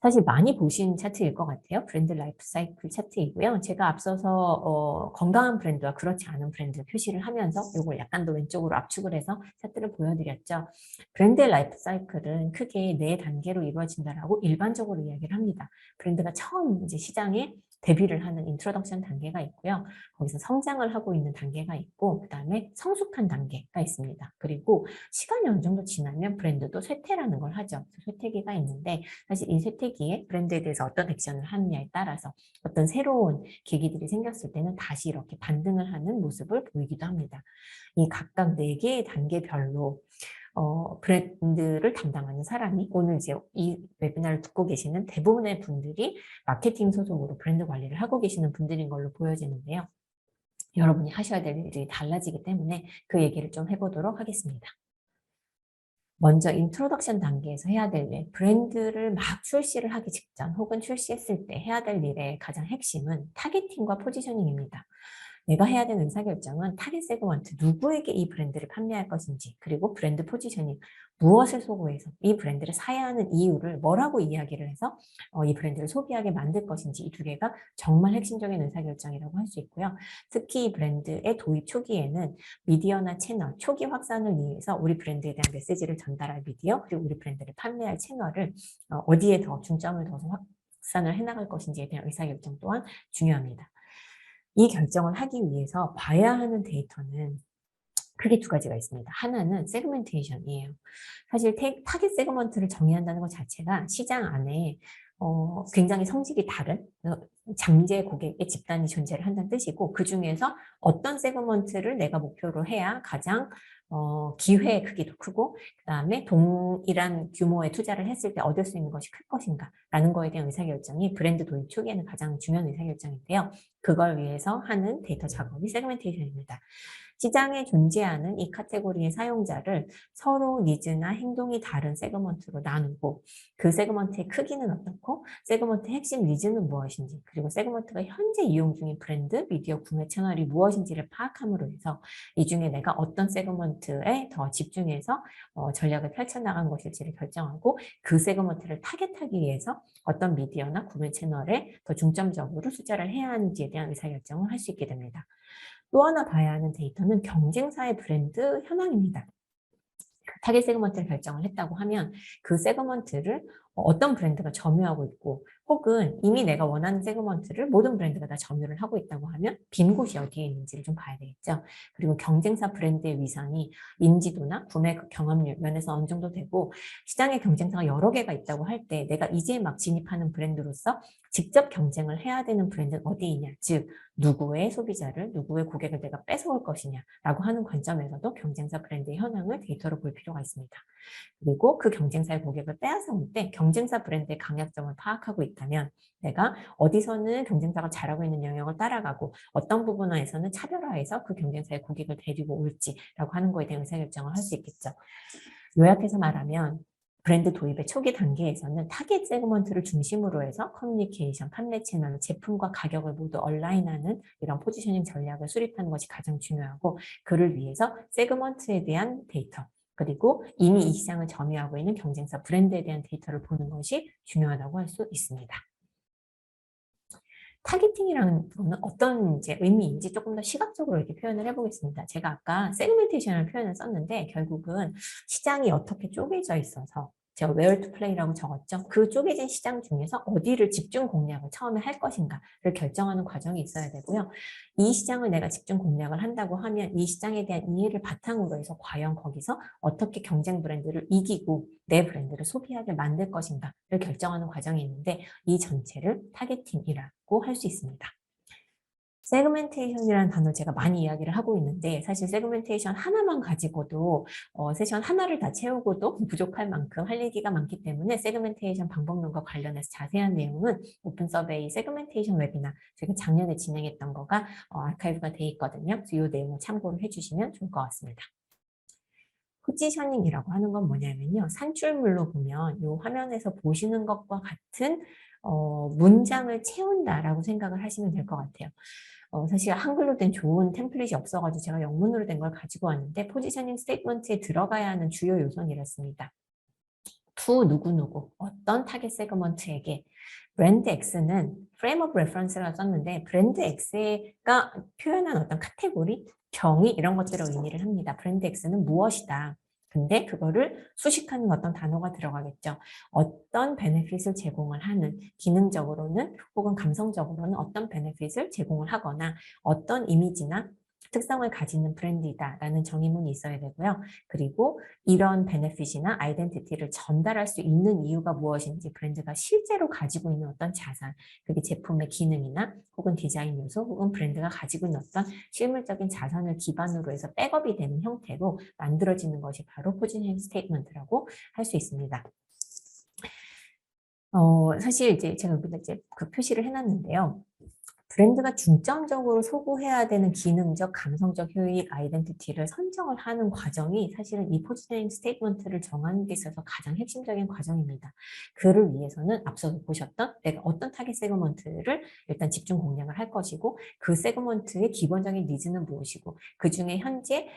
사실 많이 보신 차트일 것 같아요. 브랜드 라이프 사이클 차트이고요. 제가 앞서서 건강한 브랜드와 그렇지 않은 브랜드 표시를 하면서 이걸 약간 더 왼쪽으로 압축을 해서 차트를 보여드렸죠. 브랜드 라이프 사이클은 크게 네 단계로 이루어진다라고 일반적으로 이야기를 합니다. 브랜드가 처음 이제 시장에 데뷔를 하는 인트로덕션 단계가 있고요. 거기서 성장을 하고 있는 단계가 있고 그다음에 성숙한 단계가 있습니다. 그리고 시간이 어느 정도 지나면 브랜드도 쇠퇴라는 걸 하죠. 쇠퇴기가 있는데 사실 이 쇠퇴기에 브랜드에 대해서 어떤 액션을 하느냐에 따라서 어떤 새로운 계기들이 생겼을 때는 다시 이렇게 반등을 하는 모습을 보이기도 합니다. 이 각각 네 개의 단계별로 브랜드를 담당하는 사람이 오늘 이제 이 웨비나를 듣고 계시는 대부분의 분들이 마케팅 소속으로 브랜드 관리를 하고 계시는 분들인 걸로 보여지는데요. 여러분이 하셔야 될 일이 달라지기 때문에 그 얘기를 좀 해보도록 하겠습니다. 먼저 인트로덕션 단계에서 해야 될 일, 브랜드를 막 출시를 하기 직전 혹은 출시했을 때 해야 될 일의 가장 핵심은 타겟팅과 포지셔닝입니다. 내가 해야 되는 의사결정은 타겟 세그먼트, 누구에게 이 브랜드를 판매할 것인지, 그리고 브랜드 포지셔닝, 무엇을 소구해서 이 브랜드를 사야 하는 이유를 뭐라고 이야기를 해서 이 브랜드를 소비하게 만들 것인지 이 두 개가 정말 핵심적인 의사결정이라고 할 수 있고요. 특히 이 브랜드의 도입 초기에는 미디어나 채널, 초기 확산을 위해서 우리 브랜드에 대한 메시지를 전달할 미디어, 그리고 우리 브랜드를 판매할 채널을 어디에 더 중점을 둬서 확산을 해나갈 것인지에 대한 의사결정 또한 중요합니다. 이 결정을 하기 위해서 봐야 하는 데이터는 크게 두 가지가 있습니다. 하나는 세그멘테이션이에요. 사실 타겟 세그먼트를 정의한다는 것 자체가 시장 안에 굉장히 성질이 다른 잠재 고객의 집단이 존재를 한다는 뜻이고 그중에서 어떤 세그먼트를 내가 목표로 해야 가장 기회의 크기도 크고 그다음에 동일한 규모의 투자를 했을 때 얻을 수 있는 것이 클 것인가 라는 거에 대한 의사결정이 브랜드 도입 초기에는 가장 중요한 의사결정인데요. 그걸 위해서 하는 데이터 작업이 세그멘테이션입니다. 시장에 존재하는 이 카테고리의 사용자를 서로 니즈나 행동이 다른 세그먼트로 나누고 그 세그먼트의 크기는 어떻고 세그먼트의 핵심 니즈는 무엇인지 그리고 세그먼트가 현재 이용 중인 브랜드, 미디어 구매 채널이 무엇인지를 파악함으로 해서 이 중에 내가 어떤 세그먼트에 더 집중해서 전략을 펼쳐나간 것일지를 결정하고 그 세그먼트를 타겟하기 위해서 어떤 미디어나 구매 채널에 더 중점적으로 투자를 해야 하는지에 대한 의사결정을 할 수 있게 됩니다. 또 하나 봐야 하는 데이터는 경쟁사의 브랜드 현황입니다. 타겟 세그먼트를 결정을 했다고 하면 그 세그먼트를 어떤 브랜드가 점유하고 있고 혹은 이미 내가 원하는 세그먼트를 모든 브랜드가 다 점유를 하고 있다고 하면 빈 곳이 어디에 있는지를 좀 봐야 되겠죠. 그리고 경쟁사 브랜드의 위상이 인지도나 구매 경험률 면에서 어느 정도 되고 시장에 경쟁사가 여러 개가 있다고 할 때 내가 이제 막 진입하는 브랜드로서 직접 경쟁을 해야 되는 브랜드는 어디에 있냐. 즉 누구의 소비자를 누구의 고객을 내가 뺏어올 것이냐라고 하는 관점에서도 경쟁사 브랜드의 현황을 데이터로 볼 필요가 있습니다. 그리고 그 경쟁사의 고객을 빼앗아올 때 경쟁사 브랜드의 강약점을 파악하고 있다면 내가 어디서는 경쟁사가 잘하고 있는 영역을 따라가고 어떤 부분에서는 차별화해서 그 경쟁사의 고객을 데리고 올지라고 하는 거에 대한 의사결정을 할 수 있겠죠. 요약해서 말하면 브랜드 도입의 초기 단계에서는 타겟 세그먼트를 중심으로 해서 커뮤니케이션, 판매 채널, 제품과 가격을 모두 얼라인하는 이런 포지셔닝 전략을 수립하는 것이 가장 중요하고 그를 위해서 세그먼트에 대한 데이터 그리고 이미 이 시장을 점유하고 있는 경쟁사 브랜드에 대한 데이터를 보는 것이 중요하다고 할 수 있습니다. 타겟팅이라는 거는 어떤 이제 의미인지 조금 더 시각적으로 이렇게 표현을 해보겠습니다. 제가 아까 세그멘테이션을 표현을 썼는데 결국은 시장이 어떻게 쪼개져 있어서 제가 where to play라고 적었죠. 그 쪼개진 시장 중에서 어디를 집중 공략을 처음에 할 것인가를 결정하는 과정이 있어야 되고요. 이 시장을 내가 집중 공략을 한다고 하면 이 시장에 대한 이해를 바탕으로 해서 과연 거기서 어떻게 경쟁 브랜드를 이기고 내 브랜드를 소비하게 만들 것인가를 결정하는 과정이 있는데 이 전체를 타겟팅이라고 할 수 있습니다. 세그멘테이션이라는 단어를 제가 많이 이야기를 하고 있는데 사실 세그멘테이션 하나만 가지고도 세션 하나를 다 채우고도 부족할 만큼 할 얘기가 많기 때문에 세그멘테이션 방법론과 관련해서 자세한 내용은 오픈 서베이 세그멘테이션 웨비나 제가 작년에 진행했던 거가 아카이브가 돼 있거든요. 그래서 이 내용을 참고를 해주시면 좋을 것 같습니다. 포지셔닝이라고 하는 건 뭐냐면요. 산출물로 보면 이 화면에서 보시는 것과 같은 문장을 채운다라고 생각을 하시면 될 것 같아요. 사실 한글로 된 좋은 템플릿이 없어가지고 제가 영문으로 된 걸 가지고 왔는데 포지셔닝 스테이트먼트에 들어가야 하는 주요 요소는 이렇습니다. to 누구누구 어떤 타겟 세그먼트에게 브랜드 X는 프레임 오브 레퍼런스라고 썼는데 브랜드 X가 표현한 어떤 카테고리, 정의 이런 것들을 의미를 합니다. 브랜드 X는 무엇이다. 근데 그거를 수식하는 어떤 단어가 들어가겠죠. 어떤 베네핏을 제공을 하는 기능적으로는 혹은 감성적으로는 어떤 베네핏을 제공을 하거나 어떤 이미지나 특성을 가지는 브랜드이다라는 정의문이 있어야 되고요. 그리고 이런 베네핏이나 아이덴티티를 전달할 수 있는 이유가 무엇인지 브랜드가 실제로 가지고 있는 어떤 자산, 그게 제품의 기능이나 혹은 디자인 요소 혹은 브랜드가 가지고 있는 어떤 실물적인 자산을 기반으로 해서 백업이 되는 형태로 만들어지는 것이 바로 포지셔닝 스테이트먼트라고 할 수 있습니다. 사실 이제 제가 여기다 이제 그 표시를 해놨는데요. 브랜드가 중점적으로 소구해야 되는 기능적, 감성적 효익, 아이덴티티를 선정을 하는 과정이 사실은 이 포지셔닝 스테이트먼트를 정하는 데 있어서 가장 핵심적인 과정입니다. 그를 위해서는 앞서서 보셨던 내가 어떤 타겟 세그먼트를 일단 집중 공략을 할 것이고 그 세그먼트의 기본적인 니즈는 무엇이고 그중에 현재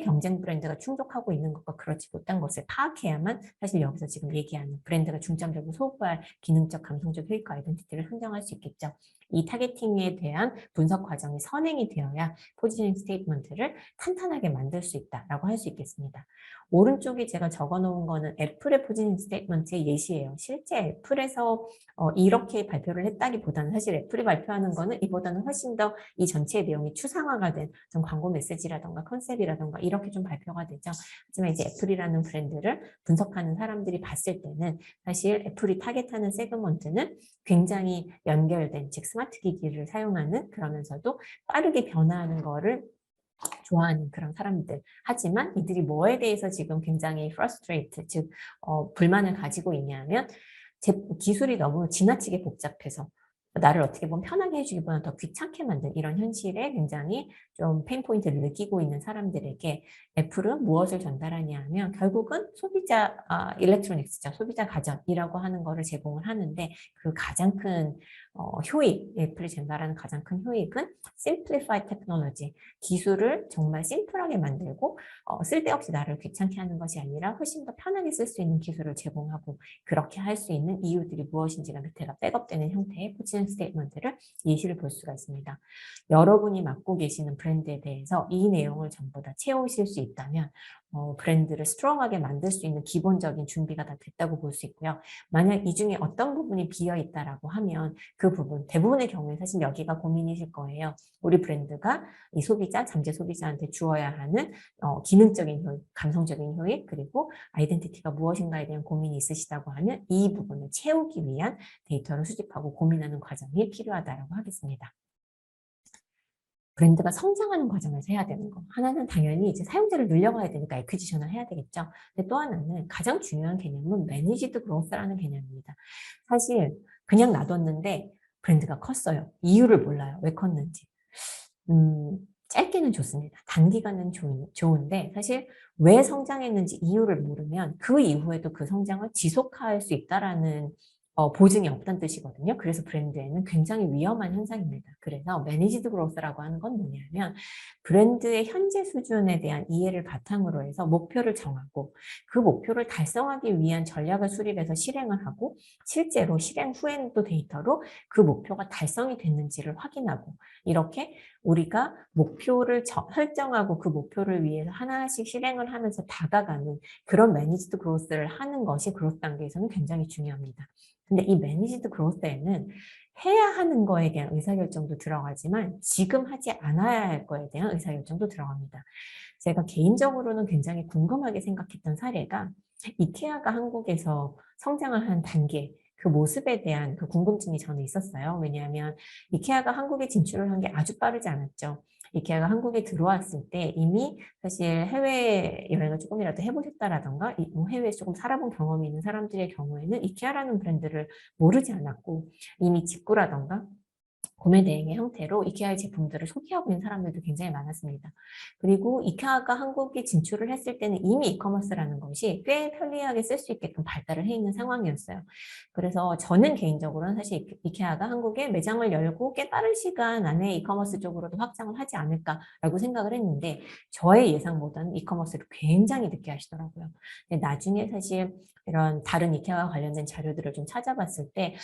경쟁 브랜드가 충족하고 있는 것과 그렇지 못한 것을 파악해야만 사실 여기서 지금 얘기하는 브랜드가 중점적으로 소구할 기능적, 감성적 효익과 아이덴티티를 선정할 수 있겠죠. 이 타겟팅에 대한 분석 과정이 선행이 되어야 포지셔닝 스테이트먼트를 탄탄하게 만들 수 있다라고 할 수 있겠습니다. 오른쪽에 제가 적어놓은 거는 애플의 포지셔닝 스테이트먼트의 예시예요. 실제 애플에서 이렇게 발표를 했다기보다는 사실 애플이 발표하는 거는 이보다는 훨씬 더 이 전체의 내용이 추상화가 된 좀 광고 메시지라던가 컨셉이라던가 이렇게 좀 발표가 되죠. 하지만 이제 애플이라는 브랜드를 분석하는 사람들이 봤을 때는 사실 애플이 타겟하는 세그먼트는 굉장히 연결된 즉 스마트 기기를 사용하는 그러면서도 빠르게 변화하는 거를 좋아하는 그런 사람들. 하지만 이들이 뭐에 대해서 지금 굉장히 frustrate, 즉 불만을 가지고 있냐면 기술이 너무 지나치게 복잡해서 나를 어떻게 보면 편하게 해주기보다는 더 귀찮게 만든 이런 현실에 굉장히 좀 페인 포인트를 느끼고 있는 사람들에게 애플은 무엇을 전달하냐 하면 결국은 소비자 일렉트로닉스죠. 소비자 가전이라고 하는 거를 제공을 하는데 그 가장 큰 효익, 애플이 전달하는 가장 큰 효익은 simplify technology, 기술을 정말 심플하게 만들고 쓸데없이 나를 귀찮게 하는 것이 아니라 훨씬 더 편하게 쓸 수 있는 기술을 제공하고 그렇게 할 수 있는 이유들이 무엇인지가 밑에가 백업되는 형태의 포지션 스테이트먼트를 예시를 볼 수가 있습니다. 여러분이 맡고 계시는 브랜드에 대해서 이 내용을 전부 다 채우실 수 있다면 브랜드를 스트롱하게 만들 수 있는 기본적인 준비가 다 됐다고 볼 수 있고요. 만약 이 중에 어떤 부분이 비어 있다라고 하면 그 부분, 대부분의 경우에 사실 여기가 고민이실 거예요. 우리 브랜드가 이 소비자, 잠재 소비자한테 주어야 하는 기능적인 효익, 감성적인 효익, 그리고 아이덴티티가 무엇인가에 대한 고민이 있으시다고 하면 이 부분을 채우기 위한 데이터를 수집하고 고민하는 과정이 필요하다고 하겠습니다. 브랜드가 성장하는 과정에서 해야 되는 거. 하나는 당연히 이제 사용자를 늘려가야 되니까 애퀴지션을 해야 되겠죠. 근데 또 하나는 가장 중요한 개념은 매니지드 그로스라는 개념입니다. 사실 그냥 놔뒀는데 브랜드가 컸어요. 이유를 몰라요. 왜 컸는지. 짧게는 좋습니다. 단기간은 좋은데 사실 왜 성장했는지 이유를 모르면 그 이후에도 그 성장을 지속할 수 있다라는 보증이 없다는 뜻이거든요. 그래서 브랜드에는 굉장히 위험한 현상입니다. 그래서 매니지드 그로스라고 하는 건 뭐냐면 브랜드의 현재 수준에 대한 이해를 바탕으로 해서 목표를 정하고 그 목표를 달성하기 위한 전략을 수립해서 실행을 하고 실제로 실행 후에도 데이터로 그 목표가 달성이 됐는지를 확인하고 이렇게 우리가 목표를 설정하고 그 목표를 위해서 하나씩 실행을 하면서 다가가는 그런 매니지드 그로스를 하는 것이 그로스 단계에서는 굉장히 중요합니다. 근데 이 매니지드 그로스에는 해야 하는 거에 대한 의사결정도 들어가지만 지금 하지 않아야 할 거에 대한 의사결정도 들어갑니다. 제가 개인적으로는 굉장히 궁금하게 생각했던 사례가 이케아가 한국에서 성장을 한 단계, 그 모습에 대한 그 궁금증이 저는 있었어요. 왜냐하면 이케아가 한국에 진출을 한 게 아주 빠르지 않았죠. 이케아가 한국에 들어왔을 때 이미 사실 해외 여행을 조금이라도 해보셨다라던가 뭐 해외에 조금 살아본 경험이 있는 사람들의 경우에는 이케아라는 브랜드를 모르지 않았고 이미 직구라던가 구매 대행의 형태로 이케아의 제품들을 소개하고 있는 사람들도 굉장히 많았습니다. 그리고 이케아가 한국에 진출을 했을 때는 이미 이커머스라는 것이 꽤 편리하게 쓸 수 있게끔 발달을 해 있는 상황이었어요. 그래서 저는 개인적으로는 사실 이케아가 한국에 매장을 열고 꽤 빠른 시간 안에 이커머스 쪽으로도 확장을 하지 않을까라고 생각을 했는데 저의 예상보다는 이커머스를 굉장히 늦게 하시더라고요. 근데 나중에 사실 이런 다른 이케아와 관련된 자료들을 좀 찾아봤을 때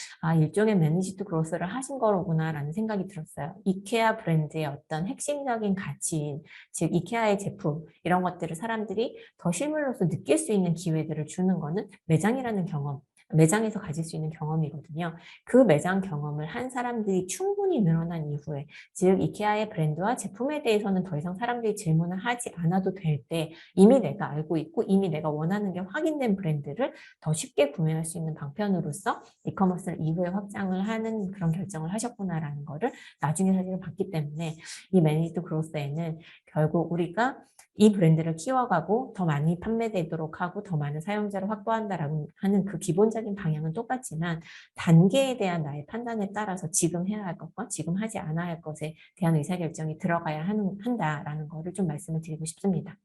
일종의 매니지드 그로스를 하신 거로구나라는 생각이 들었어요. 이케아 브랜드의 어떤 핵심적인 가치인, 즉 이케아의 제품 이런 것들을 사람들이 더 실물로서 느낄 수 있는 기회들을 주는 거는 매장이라는 경험, 매장에서 가질 수 있는 경험이거든요. 그 매장 경험을 한 사람들이 충분히 늘어난 이후에, 즉 이케아의 브랜드와 제품에 대해서는 더 이상 사람들이 질문을 하지 않아도 될 때 이미 내가 알고 있고 이미 내가 원하는 게 확인된 브랜드를 더 쉽게 구매할 수 있는 방편으로서 이커머스를 이후에 확장을 하는 그런 결정을 하셨구나라는 거를 나중에 사실을 봤기 때문에 이 매니지드 그로스에는 결국 우리가 이 브랜드를 키워가고 더 많이 판매되도록 하고 더 많은 사용자를 확보한다라고 하는 그 기본적인 방향은 똑같지만 단계에 대한 나의 판단에 따라서 지금 해야 할 것과 지금 하지 않아야 할 것에 대한 의사결정이 들어가야 한다라는 거를 좀 말씀을 드리고 싶습니다.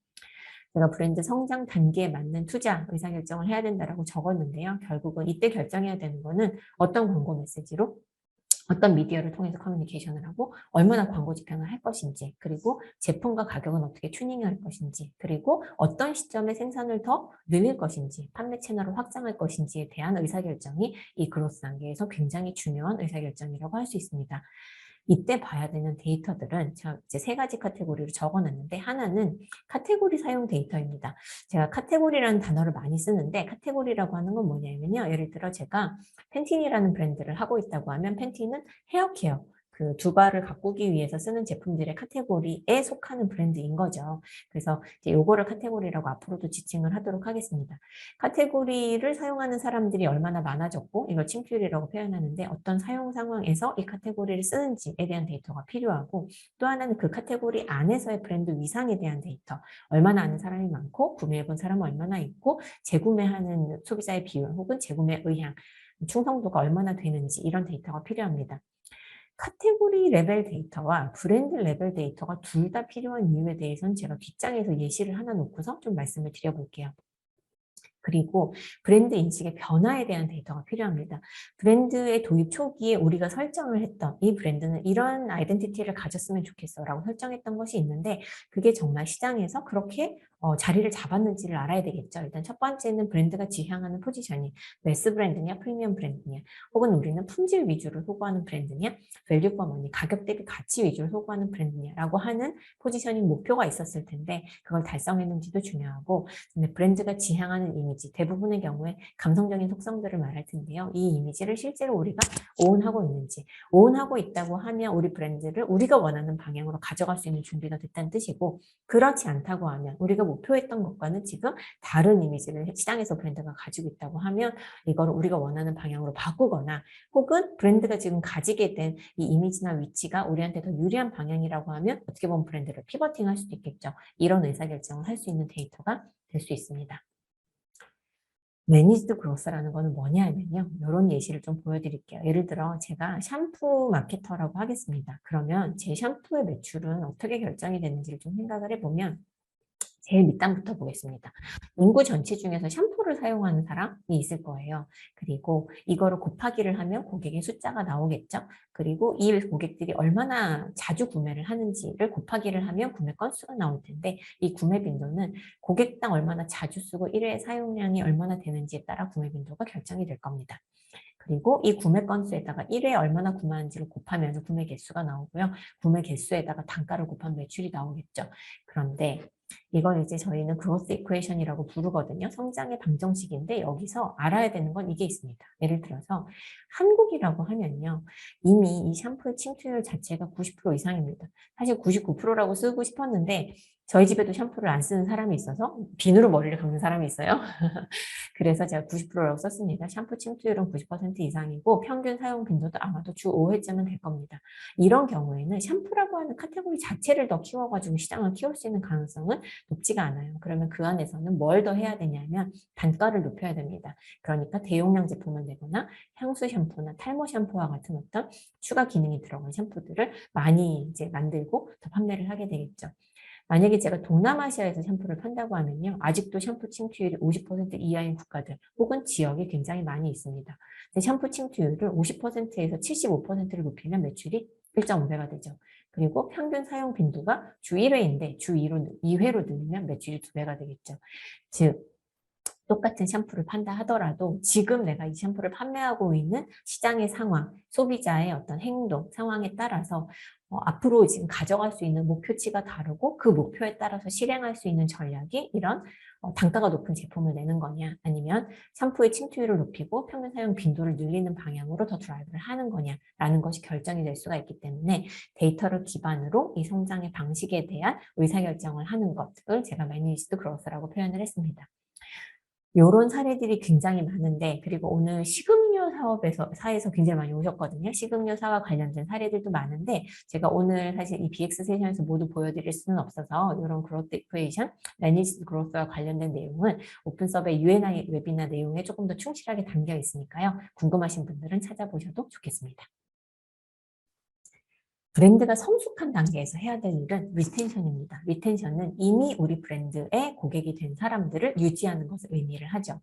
제가 브랜드 성장 단계에 맞는 투자 의사결정을 해야 된다라고 적었는데요. 결국은 이때 결정해야 되는 거는 어떤 광고 메시지로 어떤 미디어를 통해서 커뮤니케이션을 하고 얼마나 광고 집행을 할 것인지 그리고 제품과 가격은 어떻게 튜닝할 것인지 그리고 어떤 시점에 생산을 더 늘릴 것인지 판매 채널을 확장할 것인지에 대한 의사결정이 이 그로스 단계에서 굉장히 중요한 의사결정이라고 할 수 있습니다. 이때 봐야 되는 데이터들은 제가 이제 세 가지 카테고리로 적어놨는데 하나는 카테고리 사용 데이터입니다. 제가 카테고리라는 단어를 많이 쓰는데 카테고리라고 하는 건 뭐냐면요. 예를 들어 제가 펜틴이라는 브랜드를 하고 있다고 하면 펜틴은 헤어케어, 그 두발을 가꾸기 위해서 쓰는 제품들의 카테고리에 속하는 브랜드인 거죠. 그래서 이제 요거를 카테고리라고 앞으로도 지칭을 하도록 하겠습니다. 카테고리를 사용하는 사람들이 얼마나 많아졌고 이걸 침투율이라고 표현하는데 어떤 사용 상황에서 이 카테고리를 쓰는지에 대한 데이터가 필요하고 또 하나는 그 카테고리 안에서의 브랜드 위상에 대한 데이터 얼마나 아는 사람이 많고 구매해본 사람은 얼마나 있고 재구매하는 소비자의 비율 혹은 재구매 의향 충성도가 얼마나 되는지 이런 데이터가 필요합니다. 카테고리 레벨 데이터와 브랜드 레벨 데이터가 둘 다 필요한 이유에 대해서는 제가 뒷장에서 예시를 하나 놓고서 좀 말씀을 드려볼게요. 그리고 브랜드 인식의 변화에 대한 데이터가 필요합니다. 브랜드의 도입 초기에 우리가 설정을 했던 이 브랜드는 이런 아이덴티티를 가졌으면 좋겠어 라고 설정했던 것이 있는데 그게 정말 시장에서 그렇게 자리를 잡았는지를 알아야 되겠죠. 일단 첫 번째는 브랜드가 지향하는 포지션이 매스 브랜드냐, 프리미엄 브랜드냐, 혹은 우리는 품질 위주로 소구하는 브랜드냐, 밸류 포 머니, 가격 대비 가치 위주로 소구하는 브랜드냐라고 하는 포지셔닝 목표가 있었을 텐데 그걸 달성했는지도 중요하고, 근데 브랜드가 지향하는 이미지, 대부분의 경우에 감성적인 속성들을 말할 텐데요. 이 이미지를 실제로 우리가 오운하고 있는지, 오운하고 있다고 하면 우리 브랜드를 우리가 원하는 방향으로 가져갈 수 있는 준비가 됐다는 뜻이고, 그렇지 않다고 하면 우리가 목표했던 것과는 지금 다른 이미지를 시장에서 브랜드가 가지고 있다고 하면 이거를 우리가 원하는 방향으로 바꾸거나, 혹은 브랜드가 지금 가지게 된 이 이미지나 위치가 우리한테 더 유리한 방향이라고 하면 어떻게 보면 브랜드를 피버팅할 수도 있겠죠. 이런 의사결정을 할 수 있는 데이터가 될 수 있습니다. 매니지드 그로스라는 거는 뭐냐면요. 이런 예시를 좀 보여드릴게요. 예를 들어 제가 샴푸 마케터라고 하겠습니다. 그러면 제 샴푸의 매출은 어떻게 결정이 되는지를 좀 생각을 해보면 제일 밑단부터 보겠습니다. 인구 전체 중에서 샴푸를 사용하는 사람이 있을 거예요. 그리고 이거를 곱하기를 하면 고객의 숫자가 나오겠죠. 그리고 이 고객들이 얼마나 자주 구매를 하는지를 곱하기를 하면 구매 건수가 나올 텐데, 이 구매 빈도는 고객당 얼마나 자주 쓰고 1회 사용량이 얼마나 되는지에 따라 구매 빈도가 결정이 될 겁니다. 그리고 이 구매 건수에다가 1회에 얼마나 구매하는지를 곱하면 구매 개수가 나오고요. 구매 개수에다가 단가를 곱하면 매출이 나오겠죠. 그런데 이걸 이제 저희는 그로스 이퀘이션이라고 부르거든요. 성장의 방정식인데 여기서 알아야 되는 건 이게 있습니다. 예를 들어서 한국이라고 하면요. 이미 이 샴푸의 침투율 자체가 90% 이상입니다. 사실 99%라고 쓰고 싶었는데 저희 집에도 샴푸를 안 쓰는 사람이 있어서 비누로 머리를 감는 사람이 있어요. 그래서 제가 90%라고 썼습니다. 샴푸 침투율은 90% 이상이고 평균 사용 빈도도 아마도 주 5회쯤은 될 겁니다. 이런 경우에는 샴푸라고 하는 카테고리 자체를 더 키워가지고 시장을 키울 수 있는 가능성은 높지가 않아요. 그러면 그 안에서는 뭘 더 해야 되냐면 단가를 높여야 됩니다. 그러니까 대용량 제품을 내거나 향수 샴푸나 탈모 샴푸와 같은 어떤 추가 기능이 들어간 샴푸들을 많이 이제 만들고 더 판매를 하게 되겠죠. 만약에 제가 동남아시아에서 샴푸를 판다고 하면요. 아직도 샴푸 침투율이 50% 이하인 국가들 혹은 지역이 굉장히 많이 있습니다. 근데 샴푸 침투율을 50%에서 75%를 높이면 매출이 1.5배가 되죠. 그리고 평균 사용 빈도가 주 1회인데 주 2회로 늘리면 매출이 2배가 되겠죠. 즉 똑같은 샴푸를 판다 하더라도 지금 내가 이 샴푸를 판매하고 있는 시장의 상황, 소비자의 어떤 행동, 상황에 따라서 앞으로 지금 가져갈 수 있는 목표치가 다르고 그 목표에 따라서 실행할 수 있는 전략이 이런 단가가 높은 제품을 내는 거냐, 아니면 샴푸의 침투율을 높이고 평균 사용 빈도를 늘리는 방향으로 더 드라이브를 하는 거냐라는 것이 결정이 될 수가 있기 때문에 데이터를 기반으로 이 성장의 방식에 대한 의사결정을 하는 것을 제가 매니지드 그로스라고 표현을 했습니다. 요런 사례들이 굉장히 많은데, 그리고 오늘 식음료 사에서 굉장히 많이 오셨거든요. 식음료 사와 관련된 사례들도 많은데 제가 오늘 사실 이 BX 세션에서 모두 보여드릴 수는 없어서 이런 그로스 이퀘이션, 매니지드 그로스와 관련된 내용은 오픈 서베이 U&I 웨비나 내용에 조금 더 충실하게 담겨 있으니까요. 궁금하신 분들은 찾아보셔도 좋겠습니다. 브랜드가 성숙한 단계에서 해야 될 일은 리텐션입니다. 리텐션은 이미 우리 브랜드의 고객이 된 사람들을 유지하는 것을 의미를 하죠.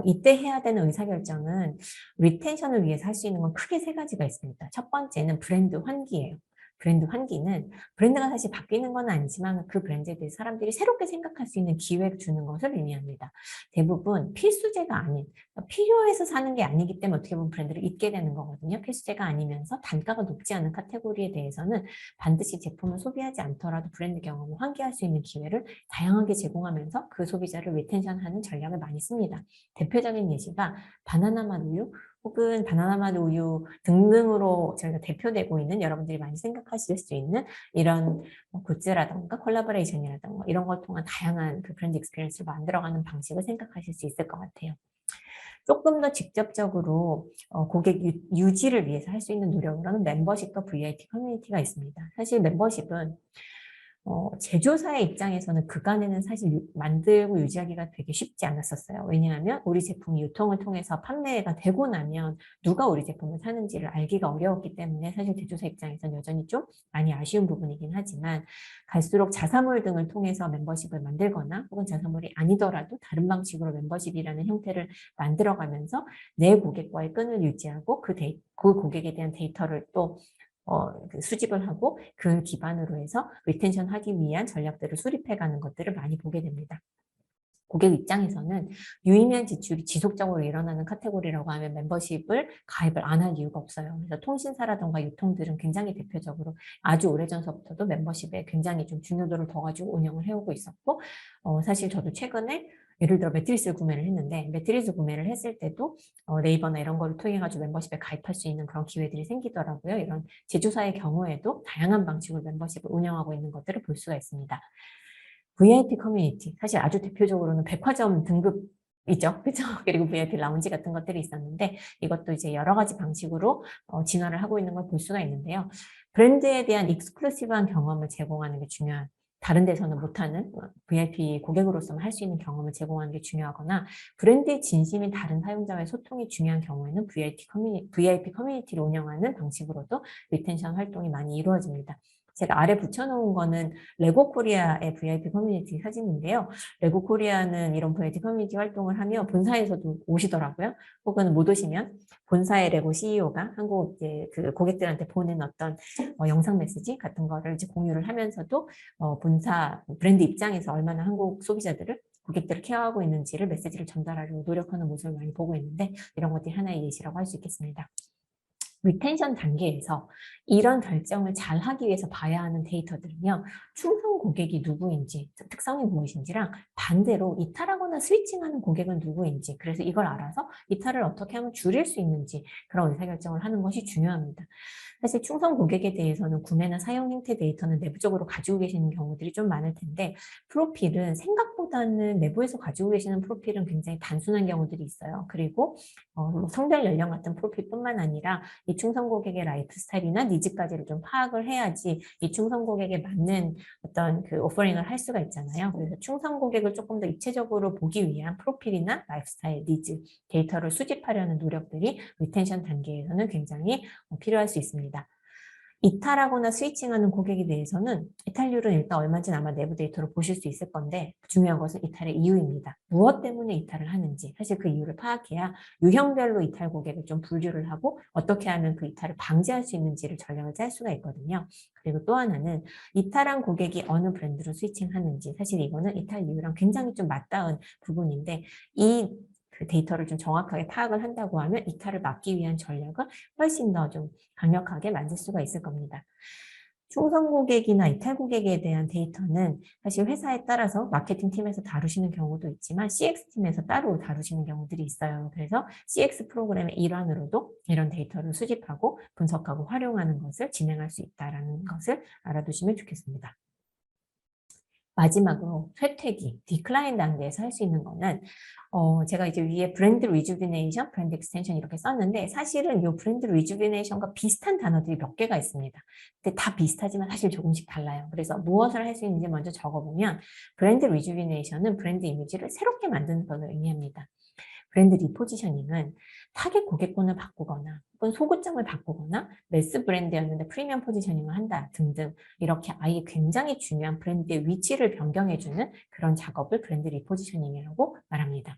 이때 해야 되는 의사결정은 리텐션을 위해서 할 수 있는 건 크게 세 가지가 있습니다. 첫 번째는 브랜드 환기예요. 브랜드 환기는 브랜드가 사실 바뀌는 건 아니지만 그 브랜드에 대해 사람들이 새롭게 생각할 수 있는 기회를 주는 것을 의미합니다. 대부분 필수제가 아닌, 필요해서 사는 게 아니기 때문에 어떻게 보면 브랜드를 잊게 되는 거거든요. 필수제가 아니면서 단가가 높지 않은 카테고리에 대해서는 반드시 제품을 소비하지 않더라도 브랜드 경험을 환기할 수 있는 기회를 다양하게 제공하면서 그 소비자를 리텐션하는 전략을 많이 씁니다. 대표적인 예시가 바나나 맛 우유 혹은 바나나 맛 우유 등등으로 저희가 대표되고 있는, 여러분들이 많이 생각하실 수 있는 이런 굿즈라던가 콜라보레이션이라던가 이런 걸 통한 다양한 그 브랜드 익스피리언스를 만들어가는 방식을 생각하실 수 있을 것 같아요. 조금 더 직접적으로 고객 유지를 위해서 할 수 있는 노력으로는 멤버십과 VIP 커뮤니티가 있습니다. 사실 멤버십은 제조사의 입장에서는 그간에는 사실 만들고 유지하기가 되게 쉽지 않았었어요. 왜냐하면 우리 제품이 유통을 통해서 판매가 되고 나면 누가 우리 제품을 사는지를 알기가 어려웠기 때문에 사실 제조사 입장에서는 여전히 좀 많이 아쉬운 부분이긴 하지만, 갈수록 자사몰 등을 통해서 멤버십을 만들거나 혹은 자사몰이 아니더라도 다른 방식으로 멤버십이라는 형태를 만들어가면서 내 고객과의 끈을 유지하고 그 고객에 대한 데이터를 또 그 수집을 하고 그 기반으로 해서 리텐션 하기 위한 전략들을 수립해가는 것들을 많이 보게 됩니다. 고객 입장에서는 유의미한 지출이 지속적으로 일어나는 카테고리라고 하면 멤버십을 가입을 안 할 이유가 없어요. 그래서 통신사라든가 유통들은 굉장히 대표적으로 아주 오래전서부터도 멤버십에 굉장히 좀 중요도를 더 가지고 운영을 해오고 있었고, 사실 저도 최근에 예를 들어 매트리스를 구매를 했는데, 매트리스 구매를 했을 때도 네이버나 이런 거를 통해 가지고 멤버십에 가입할 수 있는 그런 기회들이 생기더라고요. 이런 제조사의 경우에도 다양한 방식으로 멤버십을 운영하고 있는 것들을 볼 수가 있습니다. VIP 커뮤니티, 사실 아주 대표적으로는 백화점 등급이죠. 그죠? 그리고 VIP 라운지 같은 것들이 있었는데, 이것도 이제 여러 가지 방식으로 진화를 하고 있는 걸 볼 수가 있는데요. 브랜드에 대한 익스클루시브한 경험을 제공하는 게 중요한, 다른 데서는 못하는 VIP 고객으로서만 할 수 있는 경험을 제공하는 게 중요하거나, 브랜드의 진심인 다른 사용자와의 소통이 중요한 경우에는 VIP 커뮤니티를 운영하는 방식으로도 리텐션 활동이 많이 이루어집니다. 제가 아래 붙여놓은 거는 레고 코리아의 VIP 커뮤니티 사진인데요. 레고 코리아는 이런 VIP 커뮤니티 활동을 하며 본사에서도 오시더라고요. 혹은 못 오시면 본사의 레고 CEO가 한국 이제 그 고객들한테 보낸 어떤 영상 메시지 같은 거를 이제 공유를 하면서도 본사 브랜드 입장에서 얼마나 한국 소비자들을 고객들을 케어하고 있는지를 메시지를 전달하려고 노력하는 모습을 많이 보고 있는데, 이런 것들이 하나의 예시라고 할 수 있겠습니다. 리텐션 단계에서 이런 결정을 잘 하기 위해서 봐야 하는 데이터들은요, 충성 고객이 누구인지, 특성이 무엇인지랑 반대로 이탈하거나 스위칭하는 고객은 누구인지, 그래서 이걸 알아서 이탈을 어떻게 하면 줄일 수 있는지, 그런 의사결정을 하는 것이 중요합니다. 사실 충성 고객에 대해서는 구매나 사용 행태 데이터는 내부적으로 가지고 계시는 경우들이 좀 많을 텐데, 프로필은 생각보다는 내부에서 가지고 계시는 프로필은 굉장히 단순한 경우들이 있어요. 그리고 뭐 성별 연령 같은 프로필뿐만 아니라 이 충성 고객의 라이프 스타일이나 니즈까지를 좀 파악을 해야지 이 충성 고객에 맞는 어떤 그 오퍼링을 할 수가 있잖아요. 그래서 충성 고객을 조금 더 입체적으로 보기 위한 프로필이나 라이프 스타일, 니즈, 데이터를 수집하려는 노력들이 리텐션 단계에서는 굉장히 필요할 수 있습니다. 이탈하거나 스위칭하는 고객에 대해서는 이탈률은 일단 얼마인지는 아마 내부 데이터로 보실 수 있을 건데, 중요한 것은 이탈의 이유입니다. 무엇 때문에 이탈을 하는지, 사실 그 이유를 파악해야 유형별로 이탈 고객을 좀 분류를 하고 어떻게 하면 그 이탈을 방지할 수 있는지를 전략을 짤 수가 있거든요. 그리고 또 하나는 이탈한 고객이 어느 브랜드로 스위칭하는지, 사실 이거는 이탈 이유랑 굉장히 좀 맞닿은 부분인데, 그 데이터를 좀 정확하게 파악을 한다고 하면 이탈을 막기 위한 전략을 훨씬 더 좀 강력하게 만들 수가 있을 겁니다. 충성 고객이나 이탈 고객에 대한 데이터는 사실 회사에 따라서 마케팅 팀에서 다루시는 경우도 있지만 CX 팀에서 따로 다루시는 경우들이 있어요. 그래서 CX 프로그램의 일환으로도 이런 데이터를 수집하고 분석하고 활용하는 것을 진행할 수 있다는 것을 알아두시면 좋겠습니다. 마지막으로 쇠퇴기, 디클라인 단계에서 할 수 있는 거는 제가 이제 위에 브랜드 리주비네이션, 브랜드 익스텐션 이렇게 썼는데, 사실은 이 브랜드 리주비네이션과 비슷한 단어들이 몇 개가 있습니다. 근데 다 비슷하지만 사실 조금씩 달라요. 그래서 무엇을 할 수 있는지 먼저 적어보면, 브랜드 리주비네이션은 브랜드 이미지를 새롭게 만드는 것을 의미합니다. 브랜드 리포지셔닝은 타겟 고객군을 바꾸거나 혹은 소구점을 바꾸거나 매스 브랜드였는데 프리미엄 포지셔닝을 한다 등등, 이렇게 아예 굉장히 중요한 브랜드의 위치를 변경해주는 그런 작업을 브랜드 리포지셔닝이라고 말합니다.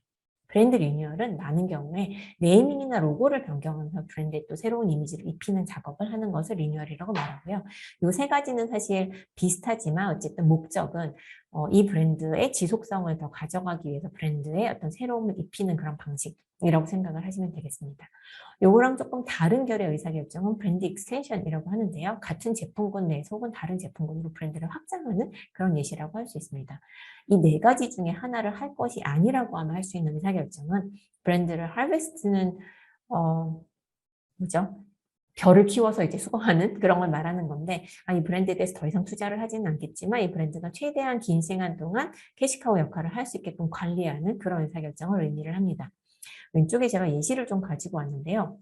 브랜드 리뉴얼은 많은 경우에 네이밍이나 로고를 변경하면서 브랜드에 또 새로운 이미지를 입히는 작업을 하는 것을 리뉴얼이라고 말하고요. 이 세 가지는 사실 비슷하지만 어쨌든 목적은 이 브랜드의 지속성을 더 가져가기 위해서 브랜드에 어떤 새로움을 입히는 그런 방식이라고 생각을 하시면 되겠습니다. 요거랑 조금 다른 결의 의사결정은 브랜드 익스텐션이라고 하는데요. 같은 제품군 내에서 혹은 다른 제품군으로 브랜드를 확장하는 그런 예시라고 할 수 있습니다. 이 네 가지 중에 하나를 할 것이 아니라고 하면 할 수 있는 의사결정은, 브랜드를 하베스트는 뭐죠? 별을 키워서 이제 수거하는 그런 걸 말하는 건데, 이 브랜드에 대해서 더 이상 투자를 하지는 않겠지만 이 브랜드가 최대한 긴 시간 동안 캐시카우 역할을 할 수 있게끔 관리하는 그런 의사결정을 의미를 합니다. 왼쪽에 제가 예시를 좀 가지고 왔는데요.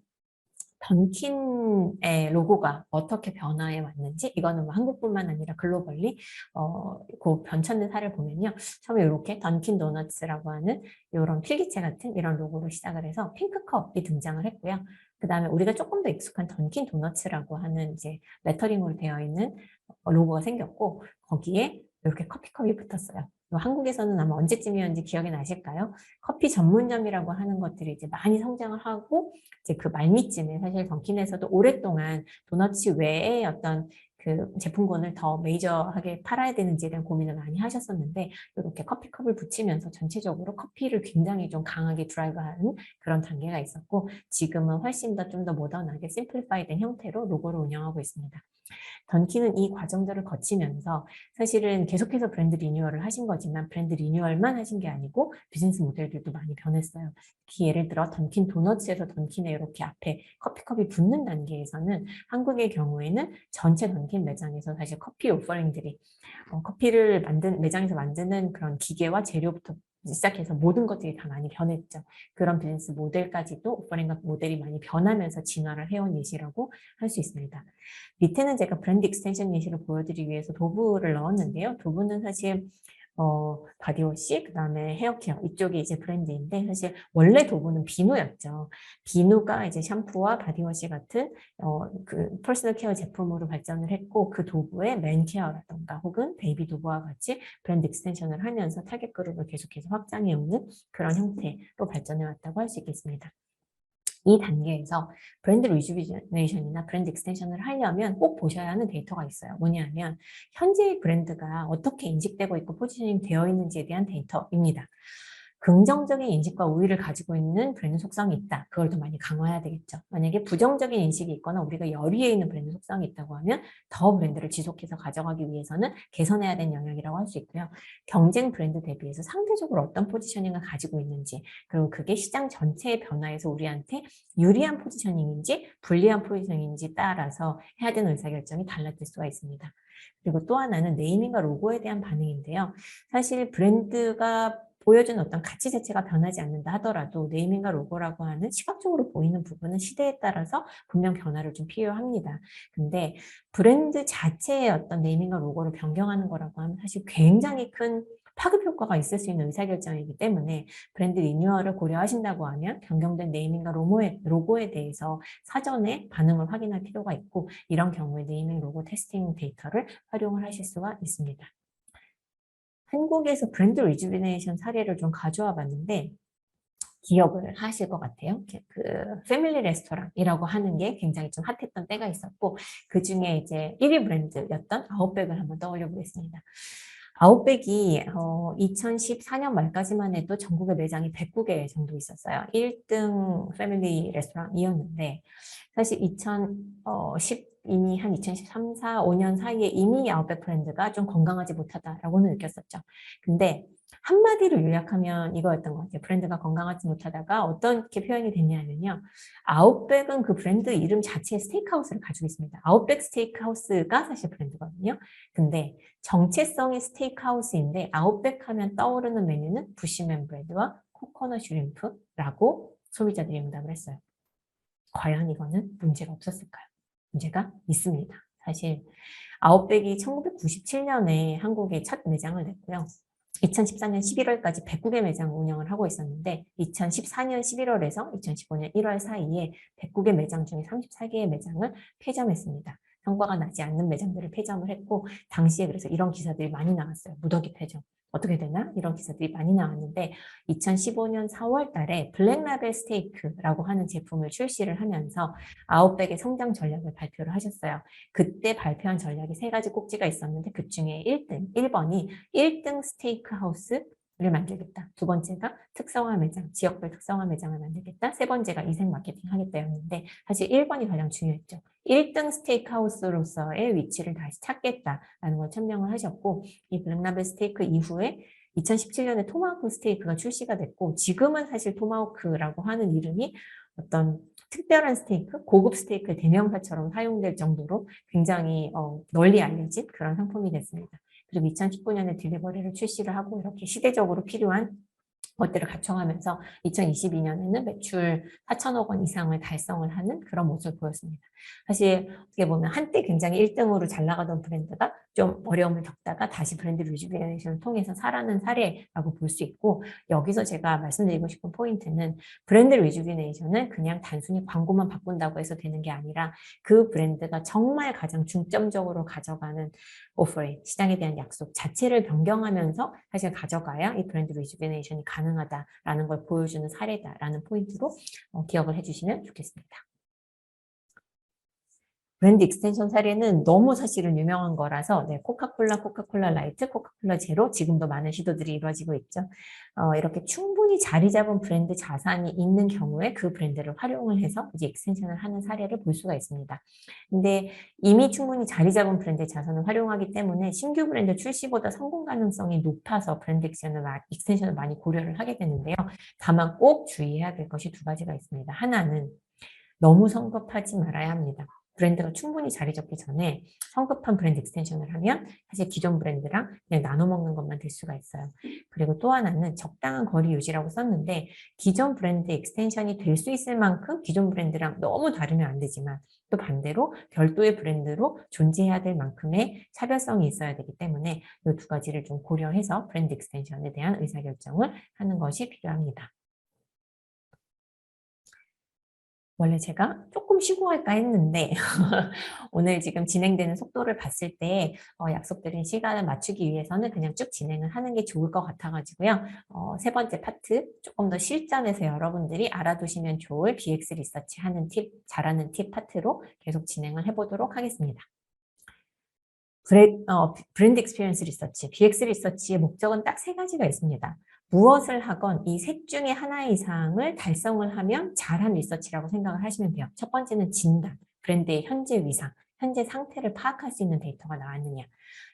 던킨의 로고가 어떻게 변화해 왔는지, 이거는 뭐 한국뿐만 아니라 글로벌리 그 변천된 사례를 보면요. 처음에 이렇게 던킨 도너츠라고 하는 이런 필기체 같은 이런 로고로 시작을 해서 핑크컵이 등장을 했고요. 그 다음에 우리가 조금 더 익숙한 던킨 도너츠라고 하는 이제 레터링으로 되어 있는 로고가 생겼고, 거기에 이렇게 커피컵이 붙었어요. 한국에서는 아마 언제쯤이었는지 기억이 나실까요? 커피 전문점이라고 하는 것들이 이제 많이 성장을 하고 이제 그 말미쯤에 사실 던킨에서도 오랫동안 도너츠 외에 어떤 그 제품군을 더 메이저하게 팔아야 되는지에 대한 고민을 많이 하셨었는데 이렇게 커피컵을 붙이면서 전체적으로 커피를 굉장히 좀 강하게 드라이브하는 그런 단계가 있었고 지금은 훨씬 더 좀 더 모던하게 심플리파이된 형태로 로고를 운영하고 있습니다. 던킨은 이 과정들을 거치면서 사실은 계속해서 브랜드 리뉴얼을 하신 거지만 브랜드 리뉴얼만 하신 게 아니고 비즈니스 모델들도 많이 변했어요. 특히 예를 들어 던킨 도너츠에서 던킨에 이렇게 앞에 커피컵이 붙는 단계에서는 한국의 경우에는 전체 던킨 매장에서 사실 커피 오퍼링들이 커피를 매장에서 만드는 그런 기계와 재료부터 시작해서 모든 것들이 다 많이 변했죠. 그런 비즈니스 모델까지도 오퍼링 모델이 많이 변하면서 진화를 해온 예시라고 할 수 있습니다. 밑에는 제가 브랜드 익스텐션 예시를 보여드리기 위해서 도브를 넣었는데요. 도브는 사실 바디워시, 그 다음에 헤어케어 이쪽이 이제 브랜드인데 사실 원래 도브는 비누였죠. 비누가 이제 샴푸와 바디워시 같은 그 퍼스널 케어 제품으로 발전을 했고 그 도브의 맨케어라던가 혹은 베이비 도브와 같이 브랜드 익스텐션을 하면서 타겟 그룹을 계속해서 확장해 오는 그런 형태로 발전해 왔다고 할 수 있겠습니다. 이 단계에서 브랜드 리주비네이션이나 브랜드 익스텐션을 하려면 꼭 보셔야 하는 데이터가 있어요. 뭐냐면 현재의 브랜드가 어떻게 인식되고 있고 포지셔닝 되어 있는지에 대한 데이터입니다. 긍정적인 인식과 우위를 가지고 있는 브랜드 속성이 있다. 그걸 더 많이 강화해야 되겠죠. 만약에 부정적인 인식이 있거나 우리가 열의에 있는 브랜드 속성이 있다고 하면 더 브랜드를 지속해서 가져가기 위해서는 개선해야 되는 영역이라고 할 수 있고요. 경쟁 브랜드 대비해서 상대적으로 어떤 포지셔닝을 가지고 있는지 그리고 그게 시장 전체의 변화에서 우리한테 유리한 포지셔닝인지 불리한 포지셔닝인지 따라서 해야 되는 의사결정이 달라질 수가 있습니다. 그리고 또 하나는 네이밍과 로고에 대한 반응인데요. 사실 브랜드가 보여주는 어떤 가치 자체가 변하지 않는다 하더라도 네이밍과 로고라고 하는 시각적으로 보이는 부분은 시대에 따라서 분명 변화를 좀 필요합니다. 근데 브랜드 자체의 어떤 네이밍과 로고를 변경하는 거라고 하면 사실 굉장히 큰 파급 효과가 있을 수 있는 의사결정이기 때문에 브랜드 리뉴얼을 고려하신다고 하면 변경된 네이밍과 로고에 대해서 사전에 반응을 확인할 필요가 있고 이런 경우에 네이밍 로고 테스팅 데이터를 활용을 하실 수가 있습니다. 한국에서 브랜드 리주비네이션 사례를 좀 가져와 봤는데 기억을 하실 것 같아요. 그 패밀리 레스토랑이라고 하는 게 굉장히 좀 핫했던 때가 있었고 그 중에 이제 1위 브랜드였던 아웃백을 한번 떠올려 보겠습니다. 아웃백이 2014년 말까지만 해도 전국의 매장이 109개 정도 있었어요. 1등 패밀리 레스토랑이었는데 사실 이미 한 2013, 4, 5년 사이에 이미 아웃백 브랜드가 좀 건강하지 못하다라고는 느꼈었죠. 근데 한마디로 요약하면 이거였던 것 같아요. 브랜드가 건강하지 못하다가 어떻게 표현이 됐냐면요. 아웃백은 그 브랜드 이름 자체에 스테이크하우스를 가지고 있습니다. 아웃백 스테이크하우스가 사실 브랜드거든요. 근데 정체성이 스테이크하우스인데 아웃백 하면 떠오르는 메뉴는 부시맨 브레드와 코코넛 슈림프라고 소비자들이 응답을 했어요. 과연 이거는 문제가 없었을까요? 문제가 있습니다. 사실 아웃백이 1997년에 한국에 첫 매장을 냈고요. 2014년 11월까지 109개 매장 운영을 하고 있었는데 2014년 11월에서 2015년 1월 사이에 109개 매장 중에 34개의 매장을 폐점했습니다. 성과가 나지 않는 매장들을 폐점을 했고 당시에 그래서 이런 기사들이 많이 나왔어요. 무더기 폐점. 어떻게 되나? 이런 기사들이 많이 나왔는데 2015년 4월 달에 블랙라벨 스테이크라고 하는 제품을 출시를 하면서 아웃백의 성장 전략을 발표를 하셨어요. 그때 발표한 전략이 세 가지 꼭지가 있었는데 그 중에 1번이 1등 스테이크 하우스를 만들겠다. 두 번째가 특성화 매장, 지역별 특성화 매장을 만들겠다. 세 번째가 이색 마케팅 하겠다였는데 사실 1번이 가장 중요했죠. 1등 스테이크 하우스로서의 위치를 다시 찾겠다라는 걸 천명을 하셨고 이 블랙라벨 스테이크 이후에 2017년에 토마호크 스테이크가 출시가 됐고 지금은 사실 토마호크라고 하는 이름이 어떤 특별한 스테이크, 고급 스테이크의 대명사처럼 사용될 정도로 굉장히 널리 알려진 그런 상품이 됐습니다. 그리고 2019년에 딜리버리를 출시를 하고 이렇게 시대적으로 필요한 것들을 갖춰가면서 2022년에는 매출 4천억 원 이상을 달성을 하는 그런 모습을 보였습니다. 사실 어떻게 보면 한때 굉장히 1등으로 잘 나가던 브랜드가 좀 어려움을 겪다가 다시 브랜드 리주비네이션을 통해서 살아난 사례라고 볼 수 있고, 여기서 제가 말씀드리고 싶은 포인트는 브랜드 리주비네이션은 그냥 단순히 광고만 바꾼다고 해서 되는 게 아니라 그 브랜드가 정말 가장 중점적으로 가져가는 오퍼레이트, 시장에 대한 약속 자체를 변경하면서 사실 가져가야 이 브랜드 리주비네이션이 가능하다라는 걸 보여주는 사례다라는 포인트로 기억을 해주시면 좋겠습니다. 브랜드 익스텐션 사례는 너무 사실은 유명한 거라서 코카콜라, 코카콜라 라이트, 코카콜라 제로 지금도 많은 시도들이 이루어지고 있죠. 이렇게 충분히 자리 잡은 브랜드 자산이 있는 경우에 그 브랜드를 활용을 해서 이제 익스텐션을 하는 사례를 볼 수가 있습니다. 근데 이미 충분히 자리 잡은 브랜드 자산을 활용하기 때문에 신규 브랜드 출시보다 성공 가능성이 높아서 브랜드 익스텐션을 많이 고려를 하게 되는데요. 다만 꼭 주의해야 될 것이 두 가지가 있습니다. 하나는 너무 성급하지 말아야 합니다. 브랜드가 충분히 자리 잡기 전에 성급한 브랜드 익스텐션을 하면 사실 기존 브랜드랑 그냥 나눠 먹는 것만 될 수가 있어요. 그리고 또 하나는 적당한 거리 유지라고 썼는데, 기존 브랜드 익스텐션이 될 수 있을 만큼 기존 브랜드랑 너무 다르면 안 되지만, 또 반대로 별도의 브랜드로 존재해야 될 만큼의 차별성이 있어야 되기 때문에 이 두 가지를 좀 고려해서 브랜드 익스텐션에 대한 의사결정을 하는 것이 필요합니다. 원래 제가 조금 쉬고 할까 했는데 오늘 지금 진행되는 속도를 봤을 때 약속드린 시간을 맞추기 위해서는 그냥 쭉 진행을 하는 게 좋을 것 같아가지고요. 세 번째 파트, 조금 더 실전에서 여러분들이 알아두시면 좋을 BX 리서치 하는 팁, 잘하는 팁 파트로 계속 진행을 해보도록 하겠습니다. 브랜드 익스피리언스 리서치, BX 리서치의 목적은 딱 세 가지가 있습니다. 무엇을 하건 이 셋 중에 하나 이상을 달성을 하면 잘한 리서치라고 생각을 하시면 돼요. 첫 번째는 진단, 브랜드의 현재 위상, 현재 상태를 파악할 수 있는 데이터가 나왔느냐.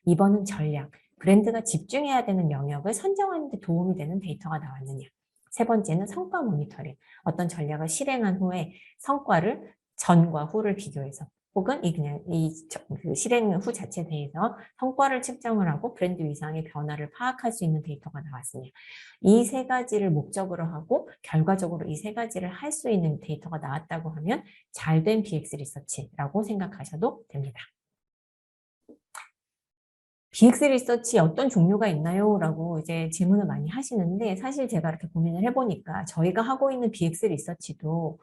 2번은 전략, 브랜드가 집중해야 되는 영역을 선정하는 데 도움이 되는 데이터가 나왔느냐. 세 번째는 성과 모니터링, 어떤 전략을 실행한 후에 성과를 전과 후를 비교해서, 혹은 그 실행 후 자체에 대해서 성과를 측정을 하고 브랜드 위상의 변화를 파악할 수 있는 데이터가 나왔습니다. 이 세 가지를 목적으로 하고 결과적으로 이 세 가지를 할 수 있는 데이터가 나왔다고 하면 잘된 BX 리서치라고 생각하셔도 됩니다. BX 리서치 어떤 종류가 있나요? 라고 이제 질문을 많이 하시는데, 사실 제가 이렇게 고민을 해보니까 저희가 하고 있는 BX 리서치도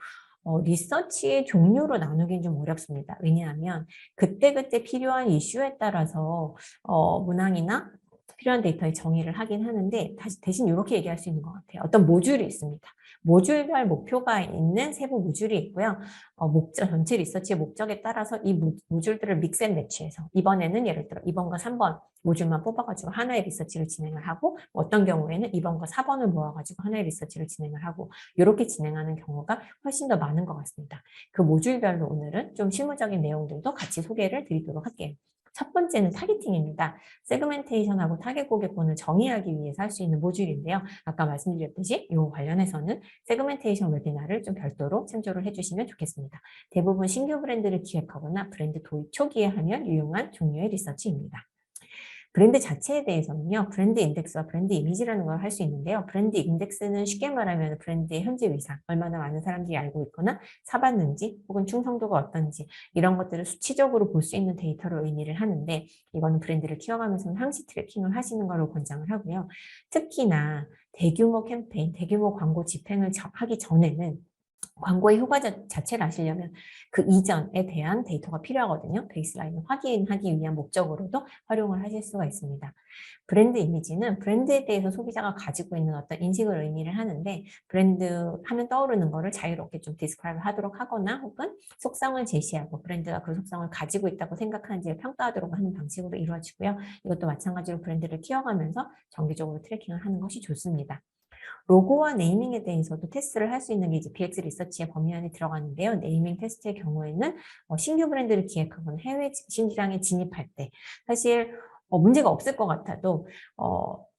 리서치의 종류로 나누긴 좀 어렵습니다. 왜냐하면 그때그때 필요한 이슈에 따라서 문항이나 필요한 데이터의 정의를 하긴 하는데, 대신 이렇게 얘기할 수 있는 것 같아요. 어떤 모듈이 있습니다. 모듈별 목표가 있는 세부 모듈이 있고요. 목적, 전체 리서치의 목적에 따라서 이 모듈들을 믹스 앤 매치해서 이번에는 예를 들어 2번과 3번 모듈만 뽑아가지고 하나의 리서치를 진행을 하고, 어떤 경우에는 2번과 4번을 모아가지고 하나의 리서치를 진행을 하고, 이렇게 진행하는 경우가 훨씬 더 많은 것 같습니다. 그 모듈별로 오늘은 좀 실무적인 내용들도 같이 소개를 드리도록 할게요. 첫 번째는 타겟팅입니다. 세그멘테이션하고 타겟 고객군을 정의하기 위해서 할 수 있는 모듈인데요. 아까 말씀드렸듯이 이 관련해서는 세그멘테이션 웨비나를 좀 별도로 참조를 해주시면 좋겠습니다. 대부분 신규 브랜드를 기획하거나 브랜드 도입 초기에 하면 유용한 종류의 리서치입니다. 브랜드 자체에 대해서는요, 브랜드 인덱스와 브랜드 이미지라는 걸 할 수 있는데요. 브랜드 인덱스는 쉽게 말하면 브랜드의 현재 위상, 얼마나 많은 사람들이 알고 있거나 사봤는지, 혹은 충성도가 어떤지, 이런 것들을 수치적으로 볼 수 있는 데이터로 의미를 하는데, 이거는 브랜드를 키워가면서 항시 트래킹을 하시는 걸로 권장을 하고요. 특히나 대규모 캠페인, 대규모 광고 집행을 하기 전에는 광고의 효과 자체를 아시려면 그 이전에 대한 데이터가 필요하거든요. 베이스라인을 확인하기 위한 목적으로도 활용을 하실 수가 있습니다. 브랜드 이미지는 브랜드에 대해서 소비자가 가지고 있는 어떤 인식을 의미를 하는데, 브랜드 하면 떠오르는 거를 자유롭게 좀 디스크라이브 하도록 하거나, 혹은 속성을 제시하고 브랜드가 그 속성을 가지고 있다고 생각하는지를 평가하도록 하는 방식으로 이루어지고요. 이것도 마찬가지로 브랜드를 키워가면서 정기적으로 트래킹을 하는 것이 좋습니다. 로고와 네이밍에 대해서도 테스트를 할 수 있는 게 이제 BX 리서치의 범위 안에 들어가는데요. 네이밍 테스트의 경우에는 신규 브랜드를 기획하거나 해외 시장에 진입할 때 사실 문제가 없을 것 같아도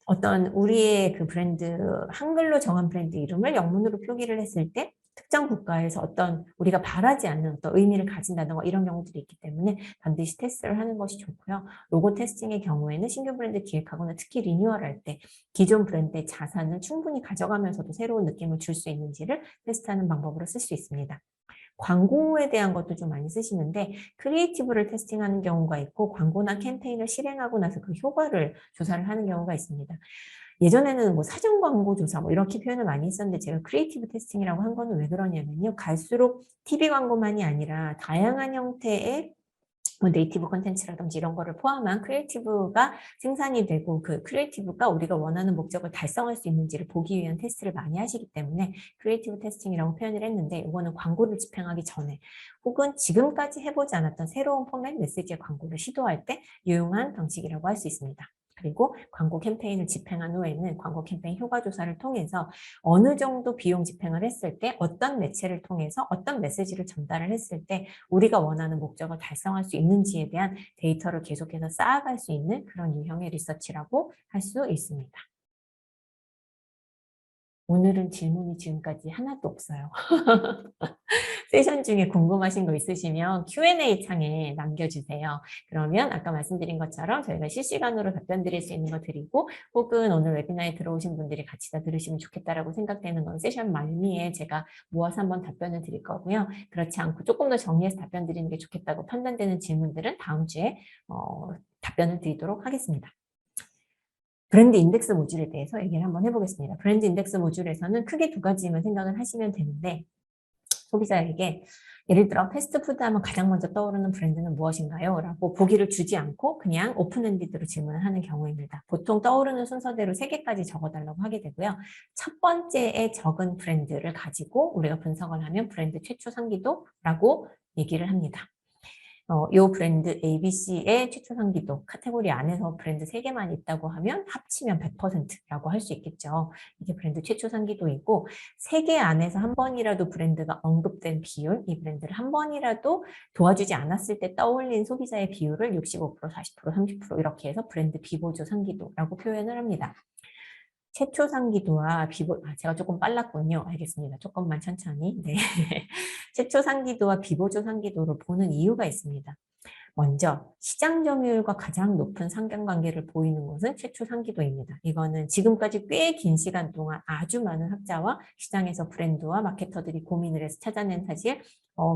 어떤 우리의 그 브랜드, 한글로 정한 브랜드 이름을 영문으로 표기를 했을 때 특정 국가에서 어떤 우리가 바라지 않는 어떤 의미를 가진다든가 이런 경우들이 있기 때문에 반드시 테스트를 하는 것이 좋고요. 로고 테스팅의 경우에는 신규 브랜드 기획하거나 특히 리뉴얼할 때 기존 브랜드의 자산을 충분히 가져가면서도 새로운 느낌을 줄 수 있는지를 테스트하는 방법으로 쓸 수 있습니다. 광고에 대한 것도 좀 많이 쓰시는데 크리에이티브를 테스팅하는 경우가 있고 광고나 캠페인을 실행하고 나서 그 효과를 조사를 하는 경우가 있습니다. 예전에는 뭐 사전 광고 조사 뭐 이렇게 표현을 많이 했었는데 제가 크리에이티브 테스팅이라고 한 거는 왜 그러냐면요. 갈수록 TV 광고만이 아니라 다양한 형태의 뭐 네이티브 콘텐츠라든지 이런 거를 포함한 크리에이티브가 생산이 되고 그 크리에이티브가 우리가 원하는 목적을 달성할 수 있는지를 보기 위한 테스트를 많이 하시기 때문에 크리에이티브 테스팅이라고 표현을 했는데 이거는 광고를 집행하기 전에 혹은 지금까지 해보지 않았던 새로운 포맷 메시지의 광고를 시도할 때 유용한 방식이라고 할 수 있습니다. 그리고 광고 캠페인을 집행한 후에는 광고 캠페인 효과 조사를 통해서 어느 정도 비용 집행을 했을 때 어떤 매체를 통해서 어떤 메시지를 전달을 했을 때 우리가 원하는 목적을 달성할 수 있는지에 대한 데이터를 계속해서 쌓아갈 수 있는 그런 유형의 리서치라고 할 수 있습니다. 오늘은 질문이 지금까지 하나도 없어요. 세션 중에 궁금하신 거 있으시면 Q&A 창에 남겨주세요. 그러면 아까 말씀드린 것처럼 저희가 실시간으로 답변 드릴 수 있는 거 드리고 혹은 오늘 웨비나에 들어오신 분들이 같이 다 들으시면 좋겠다라고 생각되는 건 세션 말미에 제가 모아서 한번 답변을 드릴 거고요. 그렇지 않고 조금 더 정리해서 답변 드리는 게 좋겠다고 판단되는 질문들은 다음 주에 답변을 드리도록 하겠습니다. 브랜드 인덱스 모듈에 대해서 얘기를 한번 해보겠습니다. 브랜드 인덱스 모듈에서는 크게 두 가지만 생각을 하시면 되는데 소비자에게 예를 들어 패스트푸드 하면 가장 먼저 떠오르는 브랜드는 무엇인가요? 라고 보기를 주지 않고 그냥 오픈엔디드로 질문을 하는 경우입니다. 보통 떠오르는 순서대로 3개까지 적어달라고 하게 되고요. 첫 번째에 적은 브랜드를 가지고 우리가 분석을 하면 브랜드 최초 상기도라고 얘기를 합니다. 이 브랜드 ABC의 최초 상기도 카테고리 안에서 브랜드 3개만 있다고 하면 합치면 100%라고 할 수 있겠죠. 이게 브랜드 최초 상기도이고 3개 안에서 한 번이라도 브랜드가 언급된 비율, 이 브랜드를 한 번이라도 도와주지 않았을 때 떠올린 소비자의 비율을 65%, 40%, 30% 이렇게 해서 브랜드 비보조 상기도라고 표현을 합니다. 최초 상기도와 제가 조금 빨랐군요. 알겠습니다. 조금만 천천히. 네. 최초 상기도와 비보조 상기도를 보는 이유가 있습니다. 먼저 시장 점유율과 가장 높은 상관관계를 보이는 것은 최초 상기도입니다. 이거는 지금까지 꽤 긴 시간 동안 아주 많은 학자와 시장에서 브랜드와 마케터들이 고민을 해서 찾아낸 사실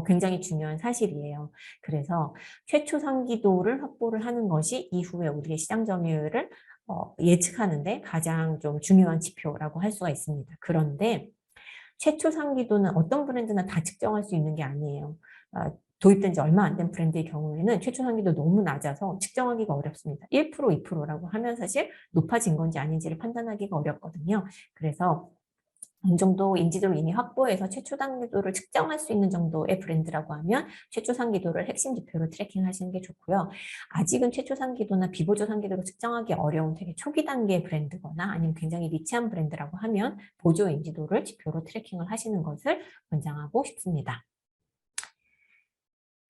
굉장히 중요한 사실이에요. 그래서 최초 상기도를 확보를 하는 것이 이후에 우리의 시장 점유율을 예측하는데 가장 좀 중요한 지표라고 할 수가 있습니다. 그런데 최초 상기도는 어떤 브랜드나 다 측정할 수 있는 게 아니에요. 도입된 지 얼마 안 된 브랜드의 경우에는 최초 상기도 너무 낮아서 측정하기가 어렵습니다. 1%, 2%라고 하면 사실 높아진 건지 아닌지를 판단하기가 어렵거든요. 그래서 어느 정도 인지도를 이미 확보해서 최초 상기도를 측정할 수 있는 정도의 브랜드라고 하면 최초 상기도를 핵심 지표로 트래킹하시는 게 좋고요. 아직은 최초 상기도나 비보조 상기도를 측정하기 어려운 되게 초기 단계의 브랜드거나 아니면 굉장히 니치한 브랜드라고 하면 보조 인지도를 지표로 트래킹을 하시는 것을 권장하고 싶습니다.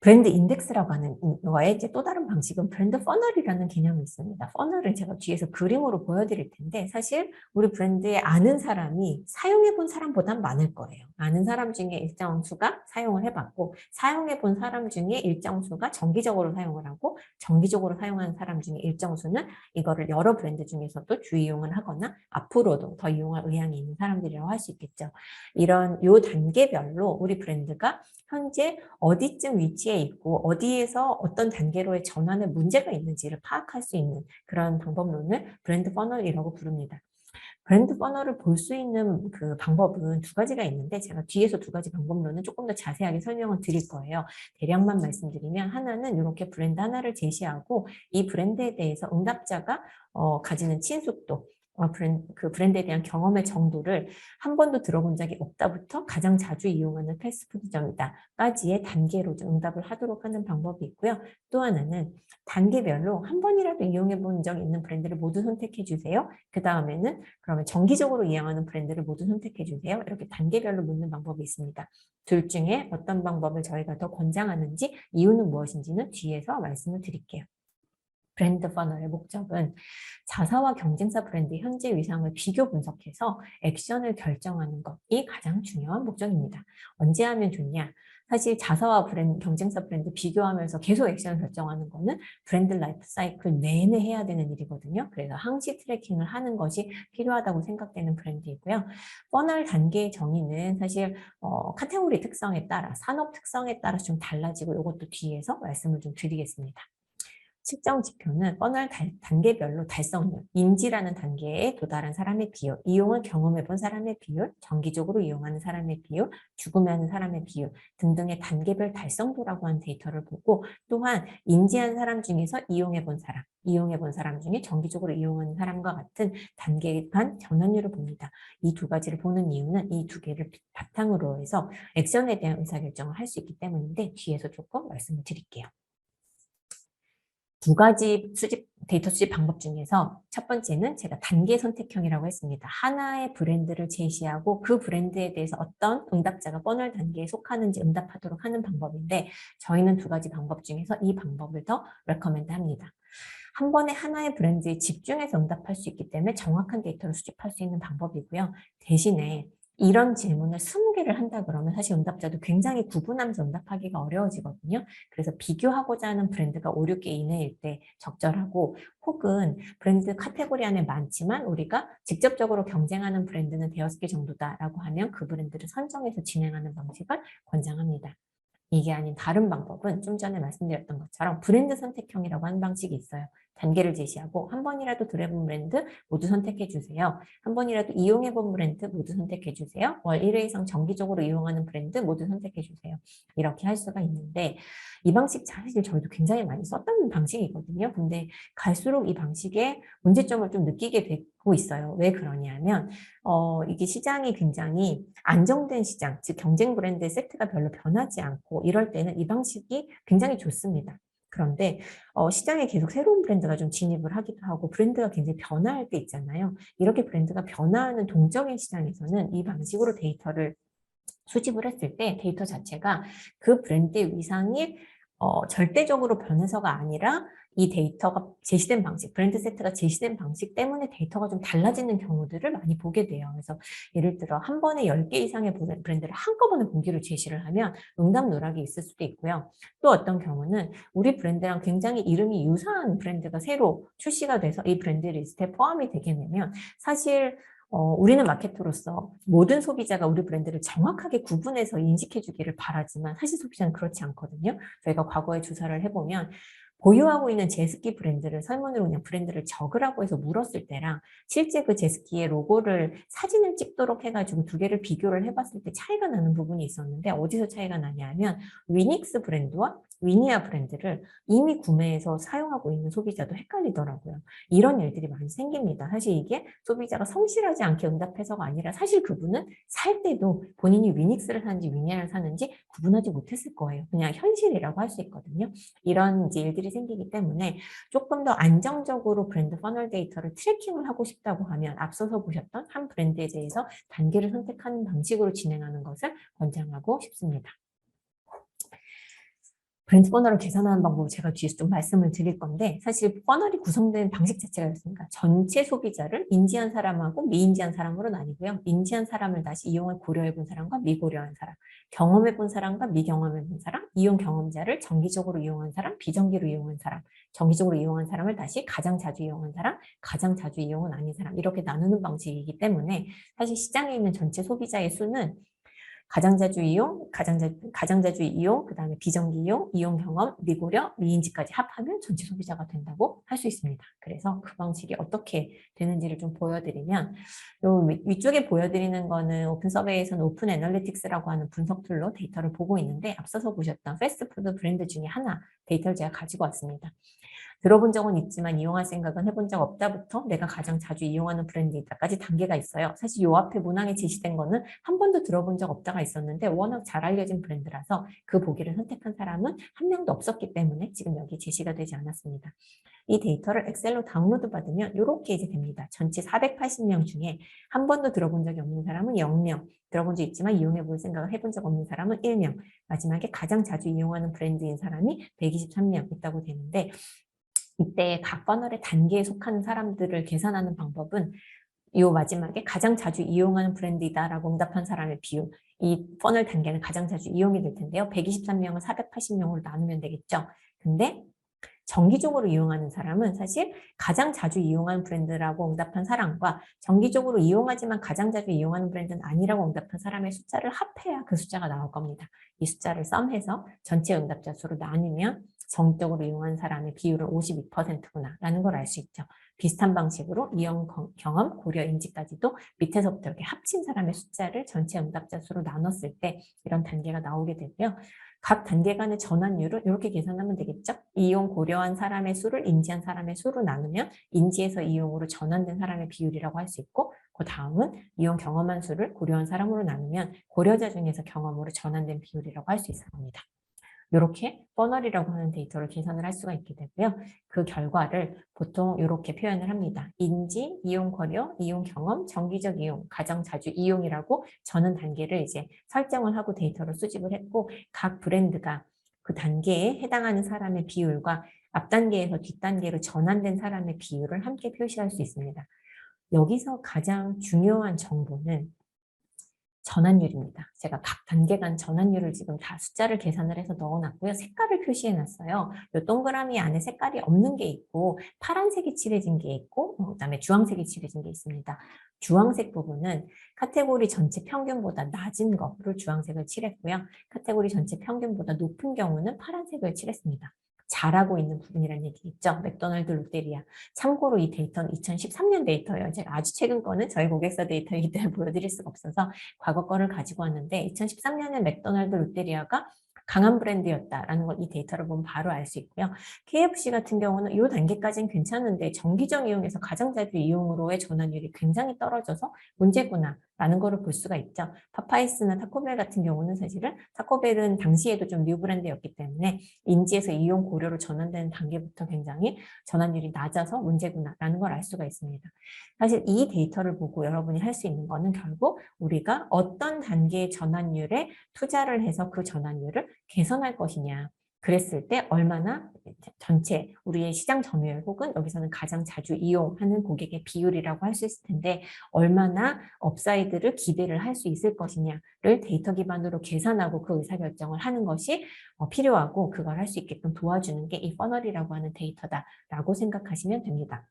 브랜드 인덱스라고 하는 거의 이제 또 다른 방식은 브랜드 퍼널이라는 개념이 있습니다. 퍼널을 제가 뒤에서 그림으로 보여드릴 텐데 사실 우리 브랜드에 아는 사람이 사용해본 사람보단 많을 거예요. 아는 사람 중에 일정 수가 사용을 해봤고 사용해본 사람 중에 일정 수가 정기적으로 사용을 하고 정기적으로 사용하는 사람 중에 일정 수는 이거를 여러 브랜드 중에서도 주이용을 하거나 앞으로도 더 이용할 의향이 있는 사람들이라고 할 수 있겠죠. 이런 요 단계별로 우리 브랜드가 현재 어디쯤 위치해 있고 어디에서 어떤 단계로의 전환에 문제가 있는지를 파악할 수 있는 그런 방법론을 브랜드 퍼널이라고 부릅니다. 브랜드 퍼널을 볼 수 있는 그 방법은 두 가지가 있는데 제가 뒤에서 두 가지 방법론은 조금 더 자세하게 설명을 드릴 거예요. 대략만 말씀드리면 하나는 이렇게 브랜드 하나를 제시하고 이 브랜드에 대해서 응답자가 가지는 친숙도 그 브랜드에 대한 경험의 정도를 한 번도 들어본 적이 없다부터 가장 자주 이용하는 패스트푸드점이다까지의 단계로 좀 응답을 하도록 하는 방법이 있고요. 또 하나는 단계별로 한 번이라도 이용해 본 적이 있는 브랜드를 모두 선택해 주세요. 그 다음에는 그러면 정기적으로 이용하는 브랜드를 모두 선택해 주세요. 이렇게 단계별로 묻는 방법이 있습니다. 둘 중에 어떤 방법을 저희가 더 권장하는지 이유는 무엇인지는 뒤에서 말씀을 드릴게요. 브랜드 퍼널의 목적은 자사와 경쟁사 브랜드의 현재 위상을 비교 분석해서 액션을 결정하는 것이 가장 중요한 목적입니다. 언제 하면 좋냐? 사실 자사와 경쟁사 브랜드 비교하면서 계속 액션을 결정하는 거는 브랜드 라이프 사이클 내내 해야 되는 일이거든요. 그래서 항시 트래킹을 하는 것이 필요하다고 생각되는 브랜드이고요. 퍼널 단계의 정의는 사실 카테고리 특성에 따라, 산업 특성에 따라 좀 달라지고 이것도 뒤에서 말씀을 좀 드리겠습니다. 측정 지표는 퍼널 단계별로 달성률, 인지라는 단계에 도달한 사람의 비율, 이용을 경험해 본 사람의 비율, 정기적으로 이용하는 사람의 비율, 죽음하는 사람의 비율 등등의 단계별 달성도라고 하는 데이터를 보고 또한 인지한 사람 중에서 이용해 본 사람 중에 정기적으로 이용하는 사람과 같은 단계 간 전환율을 봅니다. 이 두 가지를 보는 이유는 이 두 개를 바탕으로 해서 액션에 대한 의사결정을 할 수 있기 때문인데 뒤에서 조금 말씀을 드릴게요. 두 가지 데이터 수집 방법 중에서 첫 번째는 제가 단계 선택형이라고 했습니다. 하나의 브랜드를 제시하고 그 브랜드에 대해서 어떤 응답자가 퍼널 단계에 속하는지 응답하도록 하는 방법인데 저희는 두 가지 방법 중에서 이 방법을 더 레커멘드 합니다. 한 번에 하나의 브랜드에 집중해서 응답할 수 있기 때문에 정확한 데이터를 수집할 수 있는 방법이고요. 대신에 이런 질문을 20개를 한다 그러면 사실 응답자도 굉장히 구분하면서 응답하기가 어려워지거든요. 그래서 비교하고자 하는 브랜드가 5, 6개 이내일 때 적절하고 혹은 브랜드 카테고리 안에 많지만 우리가 직접적으로 경쟁하는 브랜드는 5개 정도다라고 하면 그 브랜드를 선정해서 진행하는 방식을 권장합니다. 이게 아닌 다른 방법은 좀 전에 말씀드렸던 것처럼 브랜드 선택형이라고 하는 방식이 있어요. 단계를 제시하고 한 번이라도 들어본 브랜드 모두 선택해 주세요. 한 번이라도 이용해 본 브랜드 모두 선택해 주세요. 월 1회 이상 정기적으로 이용하는 브랜드 모두 선택해 주세요. 이렇게 할 수가 있는데 이 방식 사실 저희도 굉장히 많이 썼던 방식이거든요. 근데 갈수록 이 방식에 문제점을 좀 느끼게 되고 있어요. 왜 그러냐면 이게 시장이 굉장히 안정된 시장, 즉 경쟁 브랜드의 세트가 별로 변하지 않고 이럴 때는 이 방식이 굉장히 좋습니다. 그런데 시장에 계속 새로운 브랜드가 좀 진입을 하기도 하고 브랜드가 굉장히 변화할 때 있잖아요. 이렇게 브랜드가 변화하는 동적인 시장에서는 이 방식으로 데이터를 수집을 했을 때 데이터 자체가 그 브랜드의 위상이 절대적으로 변해서가 아니라 이 데이터가 제시된 방식, 브랜드 세트가 제시된 방식 때문에 데이터가 좀 달라지는 경우들을 많이 보게 돼요. 그래서 예를 들어 한 번에 10개 이상의 브랜드를 한꺼번에 보기로 제시를 하면 응답 누락이 있을 수도 있고요. 또 어떤 경우는 우리 브랜드랑 굉장히 이름이 유사한 브랜드가 새로 출시가 돼서 이 브랜드 리스트에 포함이 되게 되면 사실 우리는 마케터로서 모든 소비자가 우리 브랜드를 정확하게 구분해서 인식해 주기를 바라지만 사실 소비자는 그렇지 않거든요. 저희가 과거에 조사를 해보면 보유하고 있는 제스키 브랜드를 설문으로 그냥 브랜드를 적으라고 해서 물었을 때랑 실제 그 제스키의 로고를 사진을 찍도록 해가지고 두 개를 비교를 해봤을 때 차이가 나는 부분이 있었는데 어디서 차이가 나냐면 위닉스 브랜드와 위니아 브랜드를 이미 구매해서 사용하고 있는 소비자도 헷갈리더라고요. 이런 일들이 많이 생깁니다. 사실 이게 소비자가 성실하지 않게 응답해서가 아니라 사실 그분은 살 때도 본인이 위닉스를 사는지 위니아를 사는지 구분하지 못했을 거예요. 그냥 현실이라고 할 수 있거든요. 이런 이제 일들이 생기기 때문에 조금 더 안정적으로 브랜드 퍼널 데이터를 트래킹을 하고 싶다고 하면 앞서서 보셨던 한 브랜드에 대해서 단계를 선택하는 방식으로 진행하는 것을 권장하고 싶습니다. 브랜드 퍼널을 계산하는 방법을 제가 뒤에서 좀 말씀을 드릴 건데 사실 퍼널이 구성된 방식 자체가 있습니다. 전체 소비자를 인지한 사람하고 미인지한 사람으로 나뉘고요. 인지한 사람을 다시 이용을 고려해 본 사람과 미고려한 사람, 경험해 본 사람과 미경험해 본 사람, 이용 경험자를 정기적으로 이용한 사람, 비정기로 이용한 사람, 정기적으로 이용한 사람을 다시 가장 자주 이용한 사람, 가장 자주 이용은 아닌 사람 이렇게 나누는 방식이기 때문에 사실 시장에 있는 전체 소비자의 수는 가장 자주 이용, 가장 자주 이용, 그 다음에 비정기 이용, 이용 경험, 미고려, 미인지까지 합하면 전체 소비자가 된다고 할 수 있습니다. 그래서 그 방식이 어떻게 되는지를 좀 보여드리면 요 위쪽에 보여드리는 거는 오픈 서베이에서는 오픈 애널리틱스라고 하는 분석 툴로 데이터를 보고 있는데 앞서서 보셨던 패스트푸드 브랜드 중에 하나 데이터를 제가 가지고 왔습니다. 들어본 적은 있지만 이용할 생각은 해본 적 없다부터 내가 가장 자주 이용하는 브랜드이다까지 단계가 있어요. 사실 요 앞에 문항에 제시된 거는 한 번도 들어본 적 없다가 있었는데 워낙 잘 알려진 브랜드라서 그 보기를 선택한 사람은 한 명도 없었기 때문에 지금 여기 제시가 되지 않았습니다. 이 데이터를 엑셀로 다운로드 받으면 이렇게 이제 됩니다. 전체 480명 중에 한 번도 들어본 적이 없는 사람은 0명, 들어본 적 있지만 이용해 볼 생각을 해본 적 없는 사람은 1명, 마지막에 가장 자주 이용하는 브랜드인 사람이 123명 있다고 되는데 이때 각 퍼널의 단계에 속하는 사람들을 계산하는 방법은 이 마지막에 가장 자주 이용하는 브랜드이다라고 응답한 사람의 비율, 이 퍼널 단계는 가장 자주 이용이 될 텐데요. 123명을 480명으로 나누면 되겠죠. 근데 정기적으로 이용하는 사람은 사실 가장 자주 이용하는 브랜드라고 응답한 사람과 정기적으로 이용하지만 가장 자주 이용하는 브랜드는 아니라고 응답한 사람의 숫자를 합해야 그 숫자가 나올 겁니다. 이 숫자를 썸해서 전체 응답자 수로 나누면 정기적으로 이용하는 사람의 비율은 52%구나 라는 걸 알 수 있죠. 비슷한 방식으로 이용 경험, 고려, 인지까지도 밑에서부터 이렇게 합친 사람의 숫자를 전체 응답자 수로 나눴을 때 이런 단계가 나오게 되고요. 각 단계 간의 전환율을 이렇게 계산하면 되겠죠. 이용 고려한 사람의 수를 인지한 사람의 수로 나누면 인지에서 이용으로 전환된 사람의 비율이라고 할 수 있고, 그 다음은 이용 경험한 수를 고려한 사람으로 나누면 고려자 중에서 경험으로 전환된 비율이라고 할 수 있을 겁니다. 이렇게 퍼널이라고 하는 데이터를 계산을 할 수가 있게 되고요. 그 결과를 보통 이렇게 표현을 합니다. 인지, 이용 고려, 이용 경험, 정기적 이용, 가장 자주 이용이라고 저는 단계를 이제 설정을 하고 데이터를 수집을 했고, 각 브랜드가 그 단계에 해당하는 사람의 비율과 앞 단계에서 뒷 단계로 전환된 사람의 비율을 함께 표시할 수 있습니다. 여기서 가장 중요한 정보는 전환율입니다. 제가 각 단계 간 전환율을 지금 다 숫자를 계산을 해서 넣어놨고요. 색깔을 표시해놨어요. 이 동그라미 안에 색깔이 없는 게 있고 파란색이 칠해진 게 있고 그다음에 주황색이 칠해진 게 있습니다. 주황색 부분은 카테고리 전체 평균보다 낮은 거를 주황색을 칠했고요. 카테고리 전체 평균보다 높은 경우는 파란색을 칠했습니다. 잘하고 있는 부분이라는 얘기 있죠. 맥도날드, 롯데리아. 참고로 이 데이터는 2013년 데이터예요. 제가 아주 최근 거는 저희 고객사 데이터이기 때문에 보여드릴 수가 없어서 과거 거를 가지고 왔는데 2013년에 맥도날드, 롯데리아가 강한 브랜드였다라는 걸 이 데이터를 보면 바로 알 수 있고요. KFC 같은 경우는 이 단계까지는 괜찮은데 정기적 이용에서 가장 자주 이용으로의 전환율이 굉장히 떨어져서 문제구나 라는 거를 볼 수가 있죠. 파파이스나 타코벨 같은 경우는 사실은 타코벨은 당시에도 좀 뉴 브랜드였기 때문에 인지에서 이용 고려로 전환되는 단계부터 굉장히 전환율이 낮아서 문제구나라는 걸 알 수가 있습니다. 사실 이 데이터를 보고 여러분이 할 수 있는 거는 결국 우리가 어떤 단계의 전환율에 투자를 해서 그 전환율을 개선할 것이냐. 그랬을 때 얼마나 전체 우리의 시장 점유율 혹은 여기서는 가장 자주 이용하는 고객의 비율이라고 할 수 있을 텐데 얼마나 업사이드를 기대를 할 수 있을 것이냐를 데이터 기반으로 계산하고 그 의사결정을 하는 것이 필요하고 그걸 할 수 있게끔 도와주는 게 이 퍼널이라고 하는 데이터다라고 생각하시면 됩니다.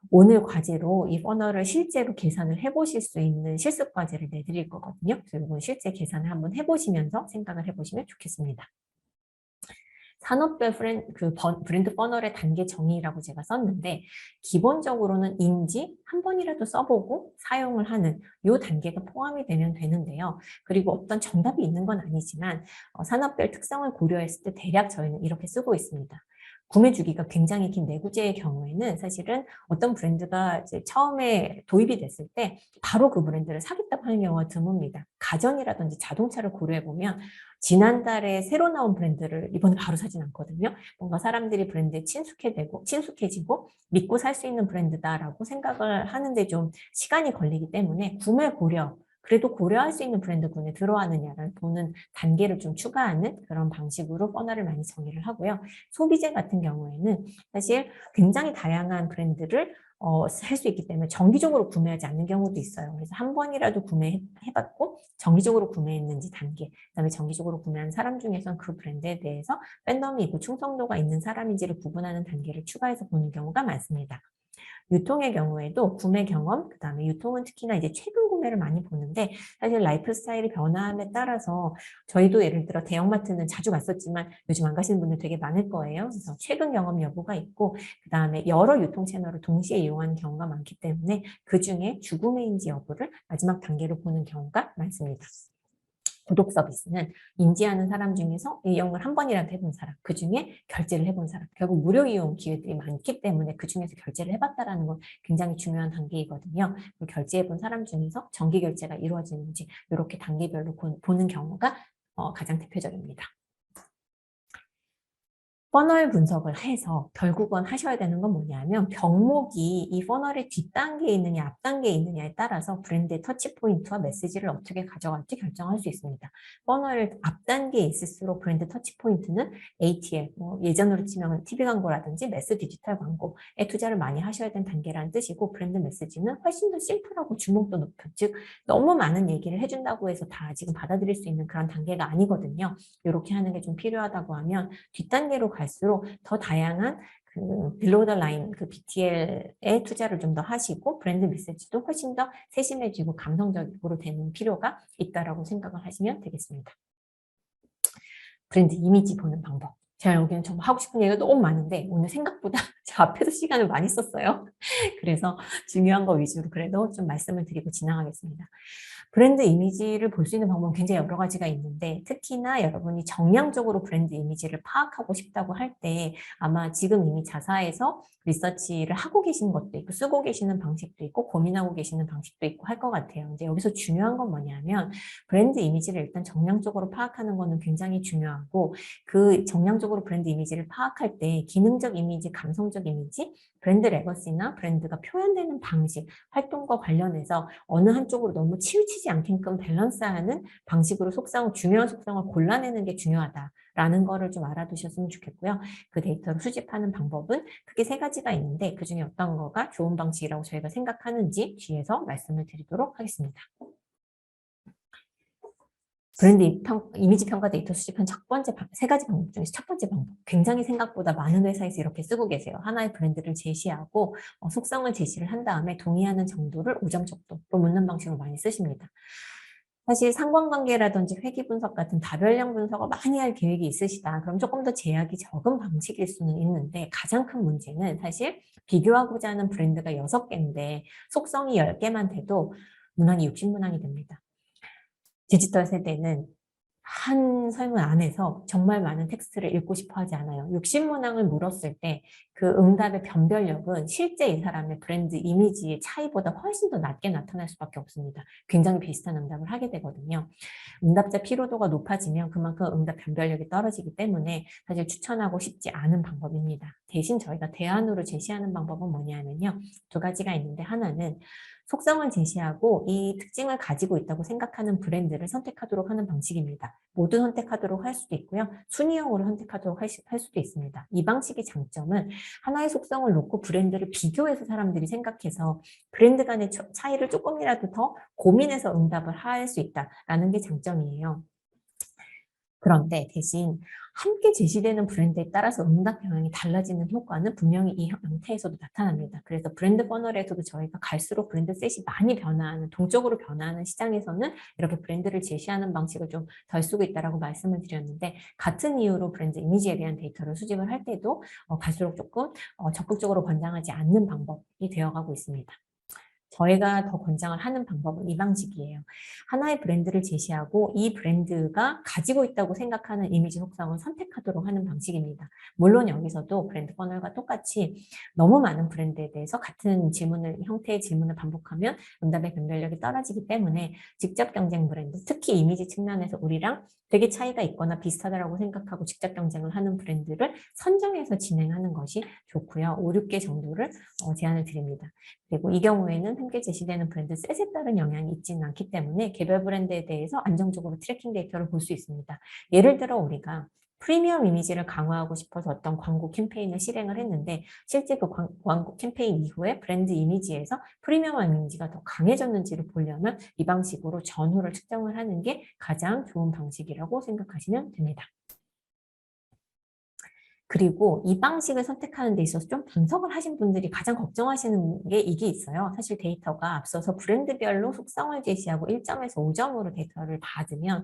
오늘 과제로 이 퍼널을 실제로 계산을 해보실 수 있는 실습 과제를 내드릴 거거든요. 그래서 이건 실제 계산을 한번 해보시면서 생각을 해보시면 좋겠습니다. 산업별 브랜드 퍼널의 단계 정의라고 제가 썼는데 기본적으로는 인지 한 번이라도 써보고 사용을 하는 이 단계가 포함이 되면 되는데요. 그리고 어떤 정답이 있는 건 아니지만 산업별 특성을 고려했을 때 대략 저희는 이렇게 쓰고 있습니다. 구매 주기가 굉장히 긴 내구재의 경우에는 사실은 어떤 브랜드가 이제 처음에 도입이 됐을 때 바로 그 브랜드를 사겠다고 하는 경우가 드뭅니다. 가전이라든지 자동차를 고려해보면 지난달에 새로 나온 브랜드를 이번에 바로 사진 않거든요. 뭔가 사람들이 브랜드에 친숙해지고 믿고 살 수 있는 브랜드다라고 생각을 하는데 좀 시간이 걸리기 때문에 구매 고려, 그래도 고려할 수 있는 브랜드군에 들어가느냐를 보는 단계를 좀 추가하는 그런 방식으로 퍼널을 많이 정의를 하고요. 소비재 같은 경우에는 사실 굉장히 다양한 브랜드를 할 수 있기 때문에 정기적으로 구매하지 않는 경우도 있어요. 그래서 한 번이라도 구매해봤고 정기적으로 구매했는지 단계, 그다음에 정기적으로 구매한 사람 중에선 그 브랜드에 대해서 팬덤이 있고 충성도가 있는 사람인지를 구분하는 단계를 추가해서 보는 경우가 많습니다. 유통의 경우에도 구매 경험, 그다음에 유통은 특히나 이제 최근 구매를 많이 보는데 사실 라이프 스타일이 변화함에 따라서 저희도 예를 들어 대형마트는 자주 갔었지만 요즘 안 가시는 분들 되게 많을 거예요. 그래서 최근 경험 여부가 있고 그다음에 여러 유통 채널을 동시에 이용하는 경우가 많기 때문에 그중에 주구매인지 여부를 마지막 단계로 보는 경우가 많습니다. 구독 서비스는 인지하는 사람 중에서 이용을 한 번이라도 해본 사람, 그중에 결제를 해본 사람, 결국 무료 이용 기회들이 많기 때문에 그중에서 결제를 해봤다라는 건 굉장히 중요한 단계이거든요. 결제해본 사람 중에서 정기 결제가 이루어지는지 이렇게 단계별로 보는 경우가 가장 대표적입니다. 퍼널 분석을 해서 결국은 하셔야 되는 건 뭐냐면 병목이 이 퍼널의 뒷단계에 있느냐 앞단계에 있느냐에 따라서 브랜드의 터치포인트와 메시지를 어떻게 가져갈지 결정할 수 있습니다. 퍼널 앞단계에 있을수록 브랜드 터치포인트는 ATL, 예전으로 치면 TV 광고라든지 매스 디지털 광고에 투자를 많이 하셔야 되는 단계라는 뜻이고 브랜드 메시지는 훨씬 더 심플하고 주목도 높은, 즉 너무 많은 얘기를 해준다고 해서 다 지금 받아들일 수 있는 그런 단계가 아니거든요. 이렇게 하는 게 좀 필요하다고 하면 뒷단계로 갈수록 더 다양한 그 빌로우 더 라인 그 BTL에 투자를 좀 더 하시고 브랜드 메시지도 훨씬 더 세심해지고 감성적으로 되는 필요가 있다라고 생각을 하시면 되겠습니다. 브랜드 이미지 보는 방법. 제가 여기는 정말 하고 싶은 얘기가 너무 많은데 오늘 생각보다 제 앞에서 시간을 많이 썼어요. 그래서 중요한 거 위주로 그래도 좀 말씀을 드리고 지나가겠습니다. 브랜드 이미지를 볼 수 있는 방법은 굉장히 여러 가지가 있는데 특히나 여러분이 정량적으로 브랜드 이미지를 파악하고 싶다고 할 때 아마 지금 이미 자사에서 리서치를 하고 계신 것도 있고 쓰고 계시는 방식도 있고 고민하고 계시는 방식도 있고 할 것 같아요. 이제 여기서 중요한 건 뭐냐면 브랜드 이미지를 일단 정량적으로 파악하는 거는 굉장히 중요하고 그 정량적으로 브랜드 이미지를 파악할 때 기능적 이미지, 감성적 이미지, 브랜드 레거시나 브랜드가 표현되는 방식, 활동과 관련해서 어느 한쪽으로 너무 치우치지 않게끔 밸런스하는 방식으로 중요한 속성을 골라내는 게 중요하다라는 거를 좀 알아두셨으면 좋겠고요. 그 데이터를 수집하는 방법은 크게 세 가지가 있는데 그중에 어떤 거가 좋은 방식이라고 저희가 생각하는지 뒤에서 말씀을 드리도록 하겠습니다. 브랜드 이미지 평가 데이터 수집한 세 가지 방법 중에서 첫 번째 방법. 굉장히 생각보다 많은 회사에서 이렇게 쓰고 계세요. 하나의 브랜드를 제시하고 속성을 제시를 한 다음에 동의하는 정도를 5점 정도로 묻는 방식으로 많이 쓰십니다. 사실 상관관계라든지 회귀 분석 같은 다별량 분석을 많이 할 계획이 있으시다. 그럼 조금 더 제약이 적은 방식일 수는 있는데 가장 큰 문제는 사실 비교하고자 하는 브랜드가 6개인데 속성이 10개만 돼도 문항이 60문항이 됩니다. 디지털 세대는 한 설문 안에서 정말 많은 텍스트를 읽고 싶어 하지 않아요. 60문항을 물었을 때 그 응답의 변별력은 실제 이 사람의 브랜드 이미지의 차이보다 훨씬 더 낮게 나타날 수밖에 없습니다. 굉장히 비슷한 응답을 하게 되거든요. 응답자 피로도가 높아지면 그만큼 응답 변별력이 떨어지기 때문에 사실 추천하고 싶지 않은 방법입니다. 대신 저희가 대안으로 제시하는 방법은 뭐냐면요. 두 가지가 있는데 하나는 속성을 제시하고 이 특징을 가지고 있다고 생각하는 브랜드를 선택하도록 하는 방식입니다. 모두 선택하도록 할 수도 있고요. 순위형으로 선택하도록 할 수도 있습니다. 이 방식의 장점은 하나의 속성을 놓고 브랜드를 비교해서 사람들이 생각해서 브랜드 간의 차이를 조금이라도 더 고민해서 응답을 할 수 있다라는 게 장점이에요. 그런데 대신 함께 제시되는 브랜드에 따라서 응답 경향이 달라지는 효과는 분명히 이 형태에서도 나타납니다. 그래서 브랜드 퍼널에서도 저희가 갈수록 브랜드 셋이 많이 변화하는, 동적으로 변화하는 시장에서는 이렇게 브랜드를 제시하는 방식을 좀 덜 쓰고 있다고 말씀을 드렸는데 같은 이유로 브랜드 이미지에 대한 데이터를 수집을 할 때도 갈수록 조금 적극적으로 권장하지 않는 방법이 되어가고 있습니다. 저희가 더 권장을 하는 방법은 이 방식이에요. 하나의 브랜드를 제시하고 이 브랜드가 가지고 있다고 생각하는 이미지 속성을 선택하도록 하는 방식입니다. 물론 여기서도 브랜드 퍼널과 똑같이 너무 많은 브랜드에 대해서 같은 형태의 질문을 반복하면 응답의 변별력이 떨어지기 때문에 직접 경쟁 브랜드, 특히 이미지 측면에서 우리랑 되게 차이가 있거나 비슷하다고 생각하고 직접 경쟁을 하는 브랜드를 선정해서 진행하는 것이 좋고요. 5, 6개 정도를 제안을 드립니다. 그리고 이 경우에는 함께 제시되는 브랜드 셋에 따른 영향이 있지는 않기 때문에 개별 브랜드에 대해서 안정적으로 트래킹 데이터를 볼 수 있습니다. 예를 들어 우리가 프리미엄 이미지를 강화하고 싶어서 어떤 광고 캠페인을 실행을 했는데 실제 그 광고 캠페인 이후에 브랜드 이미지에서 프리미엄 이미지가 더 강해졌는지를 보려면 이 방식으로 전후를 측정을 하는 게 가장 좋은 방식이라고 생각하시면 됩니다. 그리고 이 방식을 선택하는 데 있어서 좀 분석을 하신 분들이 가장 걱정하시는 게 이게 있어요. 사실 데이터가 앞서서 브랜드별로 속성을 제시하고 1점에서 5점으로 데이터를 받으면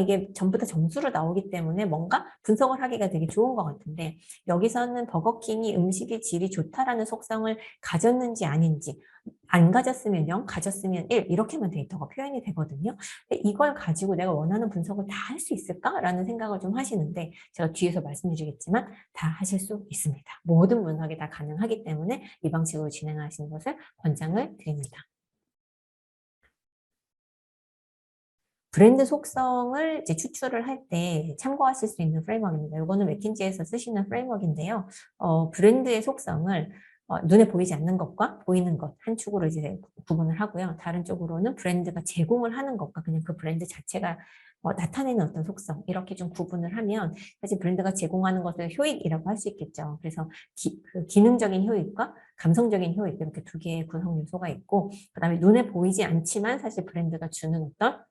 이게 전부 다 점수로 나오기 때문에 뭔가 분석을 하기가 되게 좋은 것 같은데 여기서는 버거킹이 음식의 질이 좋다라는 속성을 가졌는지 아닌지 안 가졌으면 0, 가졌으면 1 이렇게만 데이터가 표현이 되거든요. 이걸 가지고 내가 원하는 분석을 다 할 수 있을까라는 생각을 좀 하시는데 제가 뒤에서 말씀드리겠지만 다 하실 수 있습니다. 모든 분석이 다 가능하기 때문에 이 방식으로 진행하시는 것을 권장을 드립니다. 브랜드 속성을 이제 추출을 할 때 참고하실 수 있는 프레임워크입니다. 이거는 맥킨지에서 쓰시는 프레임워크인데요. 브랜드의 속성을 눈에 보이지 않는 것과 보이는 것 한 축으로 이제 구분을 하고요. 다른 쪽으로는 브랜드가 제공을 하는 것과 그냥 그 브랜드 자체가 나타내는 어떤 속성 이렇게 좀 구분을 하면 사실 브랜드가 제공하는 것을 효익이라고 할 수 있겠죠. 그래서 그 기능적인 효익과 감성적인 효익 이렇게 두 개의 구성 요소가 있고 그다음에 눈에 보이지 않지만 사실 브랜드가 주는 어떤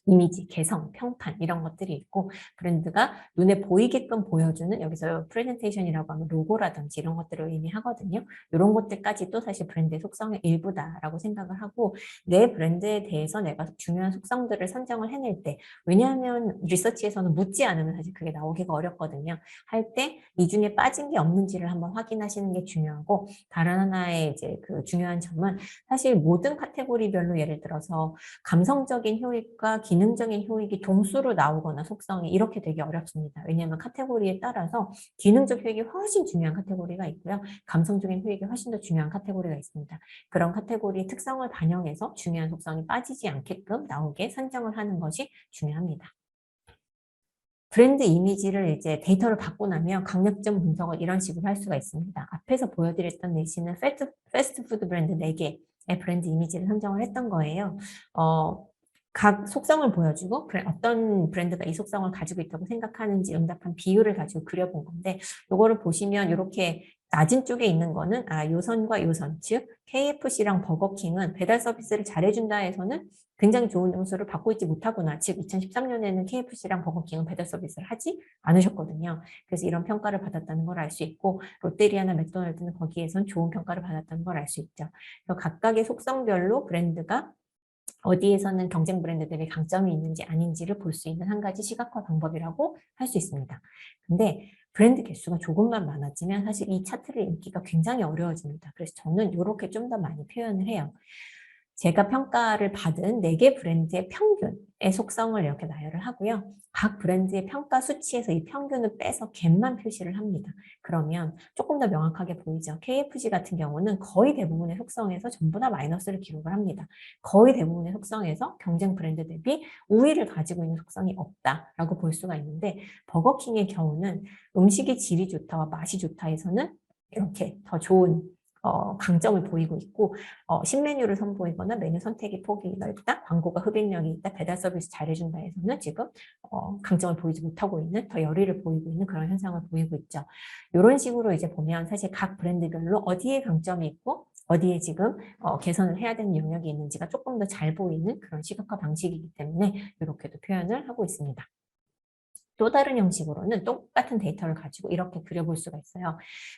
이미지, 개성, 평판 이런 것들이 있고 브랜드가 눈에 보이게끔 보여주는 여기서 프레젠테이션이라고 하면 로고라든지 이런 것들을 의미하거든요. 이런 것들까지도 사실 브랜드의 속성의 일부다라고 생각을 하고 내 브랜드에 대해서 내가 중요한 속성들을 선정을 해낼 때 왜냐하면 리서치에서는 묻지 않으면 사실 그게 나오기가 어렵거든요. 할 때 이 중에 빠진 게 없는지를 한번 확인하시는 게 중요하고 다른 하나의 이제 그 중요한 점은 사실 모든 카테고리별로 예를 들어서 감성적인 효익과 기능적인 효익이 동수로 나오거나 속성이 이렇게 되기 어렵습니다. 왜냐하면 카테고리에 따라서 기능적 효익이 훨씬 중요한 카테고리가 있고요. 감성적인 효익이 훨씬 더 중요한 카테고리가 있습니다. 그런 카테고리의 특성을 반영해서 중요한 속성이 빠지지 않게끔 나오게 선정을 하는 것이 중요합니다. 브랜드 이미지를 이제 데이터를 받고 나면 강력점 분석을 이런 식으로 할 수가 있습니다. 앞에서 보여드렸던 예시는 패스트푸드 브랜드 4개의 브랜드 이미지를 선정을 했던 거예요. 각 속성을 보여주고 어떤 브랜드가 이 속성을 가지고 있다고 생각하는지 응답한 비율을 가지고 그려본 건데 이거를 보시면 이렇게 낮은 쪽에 있는 거는 요선과 요선, 즉 KFC랑 버거킹은 배달 서비스를 잘해준다 해서는 굉장히 좋은 점수를 받고 있지 못하구나. 즉 2013년에는 KFC랑 버거킹은 배달 서비스를 하지 않으셨거든요. 그래서 이런 평가를 받았다는 걸 알 수 있고 롯데리아나 맥도날드는 거기에선 좋은 평가를 받았다는 걸 알 수 있죠. 그래서 각각의 속성별로 브랜드가 어디에서는 경쟁 브랜드 대비 강점이 있는지 아닌지를 볼 수 있는 한 가지 시각화 방법이라고 할 수 있습니다. 근데 브랜드 개수가 조금만 많아지면 사실 이 차트를 읽기가 굉장히 어려워집니다. 그래서 저는 이렇게 좀 더 많이 표현을 해요. 제가 평가를 받은 4개 브랜드의 평균의 속성을 이렇게 나열을 하고요. 각 브랜드의 평가 수치에서 이 평균을 빼서 갭만 표시를 합니다. 그러면 조금 더 명확하게 보이죠. KFC 같은 경우는 거의 대부분의 속성에서 전부 다 마이너스를 기록을 합니다. 거의 대부분의 속성에서 경쟁 브랜드 대비 우위를 가지고 있는 속성이 없다라고 볼 수가 있는데 버거킹의 경우는 음식의 질이 좋다와 맛이 좋다에서는 이렇게 더 좋은 강점을 보이고 있고 신메뉴를 선보이거나 메뉴 선택의 폭이 넓다, 광고가 흡입력이 있다, 배달 서비스 잘해준다 해서는 지금 강점을 보이지 못하고 있는 더 열의를 보이고 있는 그런 현상을 보이고 있죠. 이런 식으로 이제 보면 사실 각 브랜드별로 어디에 강점이 있고 어디에 지금 개선을 해야 되는 영역이 있는지가 조금 더 잘 보이는 그런 시각화 방식이기 때문에 이렇게도 표현을 하고 있습니다. 또 다른 형식으로는 똑같은 데이터를 가지고 이렇게 그려볼 수가 있어요.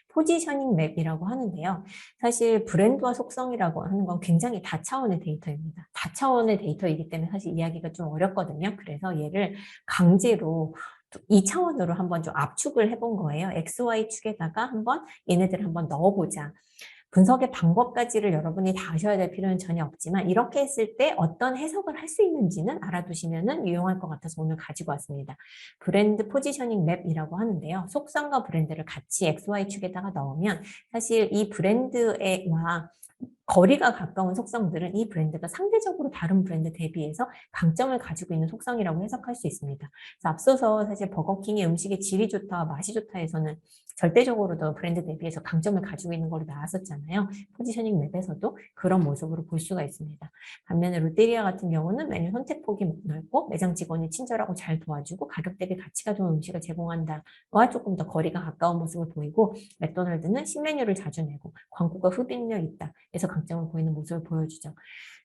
포지셔닝 맵이라고 하는데요. 사실 브랜드와 속성이라고 하는 건 굉장히 다차원의 데이터입니다. 다차원의 데이터이기 때문에 사실 이야기가 좀 어렵거든요. 그래서 얘를 강제로 2차원으로 한번 좀 압축을 해본 거예요. XY 축에다가 한번 얘네들을 한번 넣어보자. 분석의 방법까지를 여러분이 다 아셔야 될 필요는 전혀 없지만 이렇게 했을 때 어떤 해석을 할 수 있는지는 알아두시면 유용할 것 같아서 오늘 가지고 왔습니다. 브랜드 포지셔닝 맵이라고 하는데요. 속성과 브랜드를 같이 XY축에다가 넣으면 사실 이 브랜드와 거리가 가까운 속성들은 이 브랜드가 상대적으로 다른 브랜드 대비해서 강점을 가지고 있는 속성이라고 해석할 수 있습니다. 그래서 앞서서 사실 버거킹의 음식의 질이 좋다, 맛이 좋다 해서는 절대적으로도 브랜드 대비해서 강점을 가지고 있는 걸로 나왔었잖아요. 포지셔닝 맵에서도 그런 모습으로 볼 수가 있습니다. 반면에 롯데리아 같은 경우는 메뉴 선택폭이 넓고 매장 직원이 친절하고 잘 도와주고 가격 대비 가치가 좋은 음식을 제공한다와 조금 더 거리가 가까운 모습을 보이고 맥도날드는 신메뉴를 자주 내고 광고가 흡입력 있다. 그래서 강점을 보이는 모습을 보여주죠.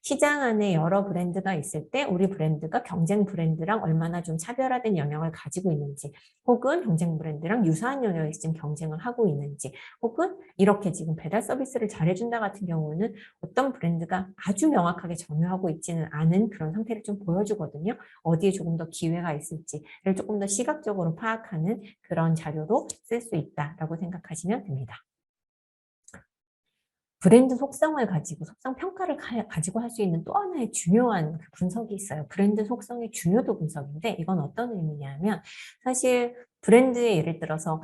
시장 안에 여러 브랜드가 있을 때 우리 브랜드가 경쟁 브랜드랑 얼마나 좀 차별화된 영역을 가지고 있는지 혹은 경쟁 브랜드랑 유사한 영역에서 지금 경쟁을 하고 있는지 혹은 이렇게 지금 배달 서비스를 잘해준다 같은 경우는 어떤 브랜드가 아주 명확하게 점유하고 있지는 않은 그런 상태를 좀 보여주거든요. 어디에 조금 더 기회가 있을지를 조금 더 시각적으로 파악하는 그런 자료로 쓸 수 있다라고 생각하시면 됩니다. 브랜드 속성을 가지고 속성 평가를 가지고 할 수 있는 또 하나의 중요한 그 분석이 있어요. 브랜드 속성의 중요도 분석인데 이건 어떤 의미냐면 사실 브랜드의 예를 들어서